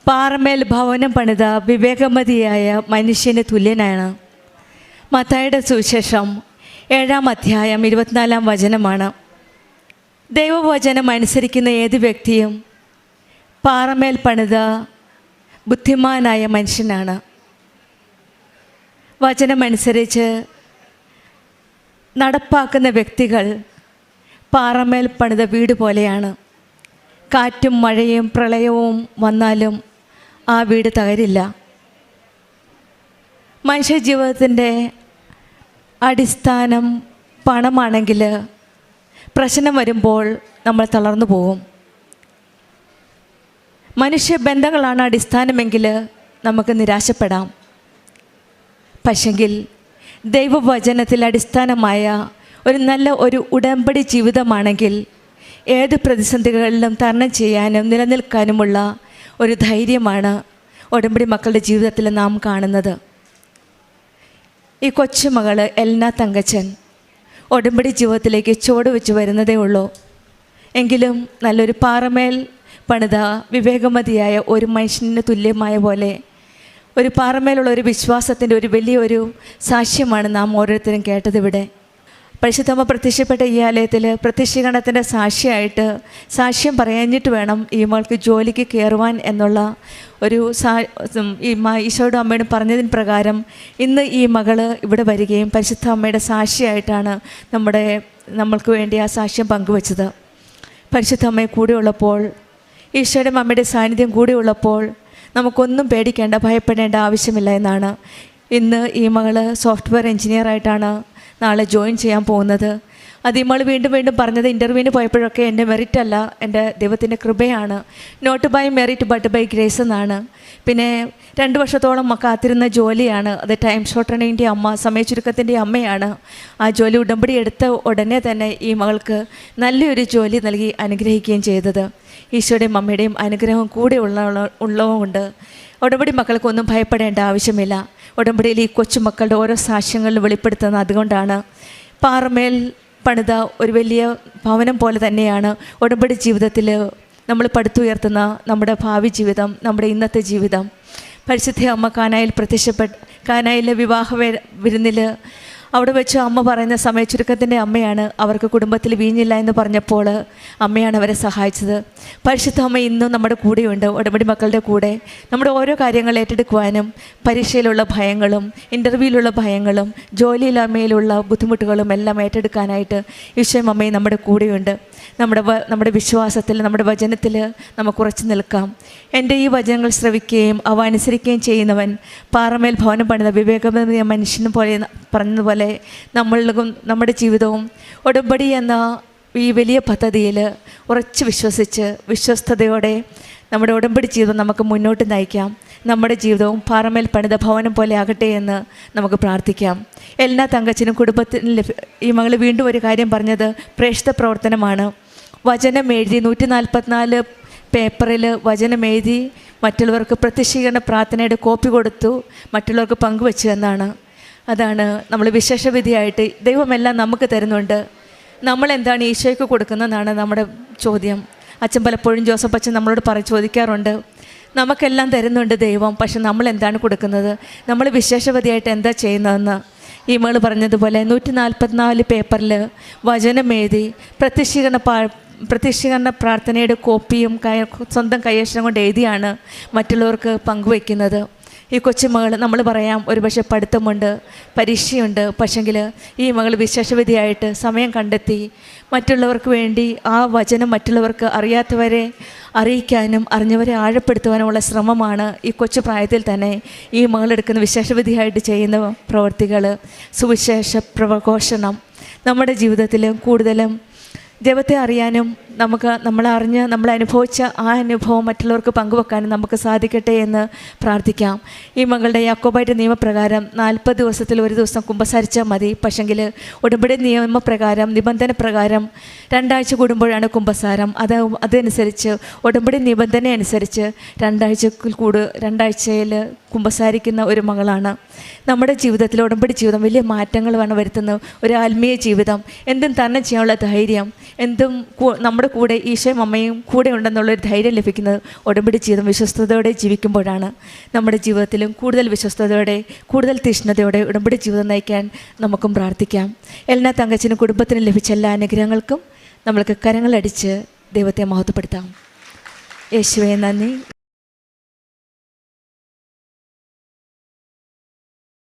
പാറമേൽ ഭവനം പണിത വിവേകമതിയായ മനുഷ്യന് തുല്യനാണ്. മത്തായിയുടെ സുവിശേഷം 7-ാം അധ്യായം 24-ാം വചനമാണ്. ദൈവവചനം അനുസരിക്കുന്ന ഏത് വ്യക്തിയും പാറമേൽ പണിത ബുദ്ധിമാനായ മനുഷ്യനാണ്. വചനമനുസരിച്ച് നടപ്പാക്കുന്ന വ്യക്തികൾ പാറമേൽ പണിത വീട് പോലെയാണ്. കാറ്റും മഴയും പ്രളയവും വന്നാലും ആ വീട് തകരില്ല. മനുഷ്യജീവിതത്തിൻ്റെ അടിസ്ഥാനം പണമാണെങ്കിൽ പ്രശ്നം വരുമ്പോൾ നമ്മൾ തളർന്നു പോകും. മനുഷ്യബന്ധങ്ങളാണ് അടിസ്ഥാനമെങ്കിൽ നമുക്ക് നിരാശപ്പെടാം. പക്ഷെങ്കിൽ ദൈവവചനത്തിൽ അടിസ്ഥാനമായ ഒരു ഉടമ്പടി ജീവിതമാണെങ്കിൽ ഏത് പ്രതിസന്ധികളിലും തരണം ചെയ്യാനും നിലനിൽക്കാനുമുള്ള ഒരു ധൈര്യമാണ് ഉടമ്പടി മക്കളുടെ ജീവിതത്തിൽ നാം കാണുന്നത്. ഈ കൊച്ചുമകൾ എൽന തങ്കച്ചൻ ഉടമ്പടി ജീവിതത്തിലേക്ക് ചുവട് വെച്ച് വരുന്നതേ ഉള്ളൂ. എങ്കിലും നല്ലൊരു പാറമേൽ പണിത വിവേകമതിയായ ഒരു മനുഷ്യന് തുല്യമായ പോലെ ഒരു പാറമേലുള്ള ഒരു വിശ്വാസത്തിൻ്റെ വലിയൊരു സാക്ഷ്യമാണ് നാം ഓരോരുത്തരും കേട്ടതിവിടെ. പരിശുദ്ധമ്മ പ്രത്യക്ഷപ്പെട്ട ഈ ആലയത്തിൽ പ്രത്യക്ഷീകരണത്തിൻ്റെ സാക്ഷിയായിട്ട് സാക്ഷ്യം പറയാഞ്ഞിട്ട് വേണം ഈ മകൾക്ക് ജോലിക്ക് കയറുവാൻ എന്നുള്ള ഒരു ഈശോയുടെ അമ്മയോട് പറഞ്ഞതിന് പ്രകാരം ഇന്ന് ഈ മകൾ ഇവിടെ വരികയും പരിശുദ്ധ അമ്മയുടെ സാക്ഷിയായിട്ടാണ് നമ്മൾക്ക് വേണ്ടി ആ സാക്ഷ്യം പങ്കുവച്ചത്. പരിശുദ്ധ അമ്മയെ കൂടെയുള്ളപ്പോൾ, ഈശോയുടെ അമ്മയുടെ സാന്നിധ്യം കൂടെയുള്ളപ്പോൾ നമുക്കൊന്നും പേടിക്കേണ്ട, ഭയപ്പെടേണ്ട ആവശ്യമില്ല എന്നാണ്. ഇന്ന് ഈ മകൾ സോഫ്റ്റ്വെയർ എഞ്ചിനീയറായിട്ടാണ് നാളെ ജോയിൻ ചെയ്യാൻ പോകുന്നത്. അത് ഇമ്മൾ വീണ്ടും പറഞ്ഞത് ഇൻ്റർവ്യൂവിന് പോയപ്പോഴൊക്കെ എൻ്റെ മെറിറ്റ് അല്ല, എൻ്റെ ദൈവത്തിൻ്റെ കൃപയാണ്, not by merit but by grace എന്നാണ്. പിന്നെ 2 വർഷത്തോളം കാത്തിരുന്ന ജോലിയാണ് അത്. ടൈം ഷോർട്ടണിൻ്റെ അമ്മ, സമയച്ചുരുക്കത്തിൻ്റെ അമ്മയാണ്. ആ ജോലി ഉടമ്പടി എടുത്ത ഉടനെ തന്നെ ഈ മകൾക്ക് നല്ലൊരു ജോലി നൽകി അനുഗ്രഹിക്കുകയും ചെയ്തത്. ഈശോയുടെയും അമ്മയുടെയും അനുഗ്രഹം കൂടെ ഉള്ളതുകൊണ്ട് ഉടമ്പടി മക്കൾക്കൊന്നും ഭയപ്പെടേണ്ട ആവശ്യമില്ല. ഉടമ്പടിയിൽ ഈ കൊച്ചുമക്കളുടെ ഓരോ സാക്ഷ്യങ്ങളിലും വെളിപ്പെടുത്തുന്നത് അതുകൊണ്ടാണ്. പാറമേൽ പണിത ഒരു വലിയ ഭവനം പോലെ തന്നെയാണ് ഉടമ്പടി ജീവിതത്തിൽ നമ്മൾ പടുത്തുയർത്തുന്ന നമ്മുടെ ഭാവി ജീവിതം, നമ്മുടെ ഇന്നത്തെ ജീവിതം. പരിശുദ്ധ അമ്മ കാനായിലെ വിവാഹ വിരുന്നിൽ അവിടെ വെച്ച് അമ്മ പറയുന്ന സമയച്ചുരുക്കത്തിൻ്റെ അമ്മയാണ്. അവർക്ക് കുടുംബത്തിൽ വീഞ്ഞില്ല എന്ന് പറഞ്ഞപ്പോൾ അമ്മയാണ് അവരെ സഹായിച്ചത്. പരിശുദ്ധ അമ്മ ഇന്നും നമ്മുടെ കൂടെയുണ്ട്, ഉടമ്പടി മക്കളുടെ കൂടെ. നമ്മുടെ ഓരോ കാര്യങ്ങൾ ഏറ്റെടുക്കുവാനും പരീക്ഷയിലുള്ള ഭയങ്ങളും ഇൻ്റർവ്യൂവിലുള്ള ഭയങ്ങളും ജോലിയില്ലായ്മയിലുള്ള ബുദ്ധിമുട്ടുകളും എല്ലാം ഏറ്റെടുക്കാനായിട്ട് ഈശോയും അമ്മയും നമ്മുടെ കൂടെയുണ്ട്. നമ്മുടെ വിശ്വാസത്തിൽ, നമ്മുടെ വചനത്തിൽ നമുക്ക് ഉറച്ചു നിൽക്കാം. എൻ്റെ ഈ വചനങ്ങൾ ശ്രവിക്കുകയും അവ അനുസരിക്കുകയും ചെയ്യുന്നവൻ പാറമേൽ ഭവനം പണിത വിവേകമായ മനുഷ്യനെ പോലെ പറഞ്ഞതുപോലെ നമ്മുടെ ജീവിതവും ഉടമ്പടി എന്ന ഈ വലിയ പദ്ധതിയിൽ ഉറച്ച് വിശ്വസ്തയോടെ നമ്മുടെ ഉടമ്പടി ജീവിതം നമുക്ക് മുന്നോട്ട് നയിക്കാം. നമ്മുടെ ജീവിതവും പാറമേൽ പണിത ഭവനം പോലെ ആകട്ടെ എന്ന് നമുക്ക് പ്രാർത്ഥിക്കാം. എല്ലാ തങ്കച്ചനും കുടുംബത്തിൽ ഈ മകൾ വീണ്ടും ഒരു കാര്യം പറഞ്ഞത് പ്രേക്ഷിത പ്രവർത്തനമാണ്. വചനം എഴുതി 144 പേപ്പറിൽ വചനം എഴുതി മറ്റുള്ളവർക്ക് പ്രത്യക്ഷീകരണ പ്രാർത്ഥനയുടെ കോപ്പി കൊടുത്തു മറ്റുള്ളവർക്ക് പങ്കുവെച്ചു എന്നാണ്. അതാണ് നമ്മൾ വിശേഷവിധിയായിട്ട് ദൈവമെല്ലാം നമുക്ക് തരുന്നുണ്ട്. നമ്മളെന്താണ് ഈശോയ്ക്ക് കൊടുക്കുന്നതെന്നാണ് നമ്മുടെ ചോദ്യം. അച്ഛൻ പലപ്പോഴും ജോസഫ് അച്ഛൻ നമ്മളോട് ചോദിക്കാറുണ്ട്, നമുക്കെല്ലാം തരുന്നുണ്ട് ദൈവം, പക്ഷെ നമ്മൾ എന്താണ് കൊടുക്കുന്നത്, നമ്മൾ വിശേഷവതിയായിട്ട് എന്താ ചെയ്യുന്നതെന്ന്. ഈ മകൾ പറഞ്ഞതുപോലെ 144 പേപ്പറിൽ വചനം എഴുതി പ്രത്യക്ഷീകരണ പ്രാർത്ഥനയുടെ കോപ്പിയും സ്വന്തം കൈയക്ഷരം കൊണ്ട് എഴുതിയാണ് മറ്റുള്ളവർക്ക് പങ്കുവയ്ക്കുന്നത്. ഈ കൊച്ചുമകൾ നമ്മൾ പറയാം ഒരുപക്ഷെ പഠിത്തമുണ്ട്, പരീക്ഷയുണ്ട്, പക്ഷെങ്കിൽ ഈ മകൾ വിശേഷവിധിയായിട്ട് സമയം കണ്ടെത്തി മറ്റുള്ളവർക്ക് വേണ്ടി ആ വചനം മറ്റുള്ളവർക്ക് അറിയാത്തവരെ അറിയിക്കാനും അറിഞ്ഞവരെ ആഴപ്പെടുത്തുവാനുമുള്ള ശ്രമമാണ് ഈ കൊച്ചു പ്രായത്തിൽ തന്നെ ഈ മകളെടുക്കുന്ന വിശേഷവിധിയായിട്ട് ചെയ്യുന്ന പ്രവൃത്തികൾ. സുവിശേഷ പ്രഘോഷണം നമ്മുടെ ജീവിതത്തിൽ കൂടുതലും ദൈവത്തെ അറിയാനും നമ്മളറിഞ്ഞ് നമ്മളനുഭവിച്ച ആ അനുഭവം മറ്റുള്ളവർക്ക് പങ്കുവെക്കാനും നമുക്ക് സാധിക്കട്ടെ എന്ന് പ്രാർത്ഥിക്കാം. ഈ മകളുടെ യാക്കോബായിട്ട് നിയമപ്രകാരം 40 ദിവസത്തിൽ ഒരു ദിവസം കുമ്പസാരിച്ചാൽ മതി. പക്ഷെങ്കിൽ ഉടമ്പടി നിയമപ്രകാരം നിബന്ധന പ്രകാരം 2 ആഴ്ച കൂടുമ്പോഴാണ് കുമ്പസാരം. അതനുസരിച്ച് ഉടമ്പടി നിബന്ധന അനുസരിച്ച് 2 ആഴ്ചയിൽ കുമ്പസാരിക്കുന്ന ഒരു മകളാണ്. നമ്മുടെ ജീവിതത്തിൽ ഉടമ്പടി ജീവിതം വലിയ മാറ്റങ്ങളാണ് വരുത്തുന്നത്. ഒരു ആത്മീയ ജീവിതം, എന്തും തന്നെ ചെയ്യാനുള്ള ധൈര്യം, എന്തും നമ്മുടെ കൂടെ ഈശോയും അമ്മയും കൂടെ ഉണ്ടെന്നുള്ളൊരു ധൈര്യം ലഭിക്കുന്നത് ഉടമ്പടി ജീവിതം വിശ്വസ്തയോടെ ജീവിക്കുമ്പോഴാണ്. നമ്മുടെ ജീവിതത്തിലും കൂടുതൽ വിശ്വസ്തയോടെ, കൂടുതൽ തീഷ്ണതയോടെ ഉടമ്പടി ജീവിതം നയിക്കാൻ നമുക്കും പ്രാർത്ഥിക്കാം. എല്ലാ തങ്കച്ചിനും കുടുംബത്തിനും ലഭിച്ച എല്ലാ അനുഗ്രഹങ്ങൾക്കും നമ്മൾക്ക് കരങ്ങളടിച്ച് ദൈവത്തെ മഹത്വപ്പെടുത്താം. യേശുവേ നന്ദി.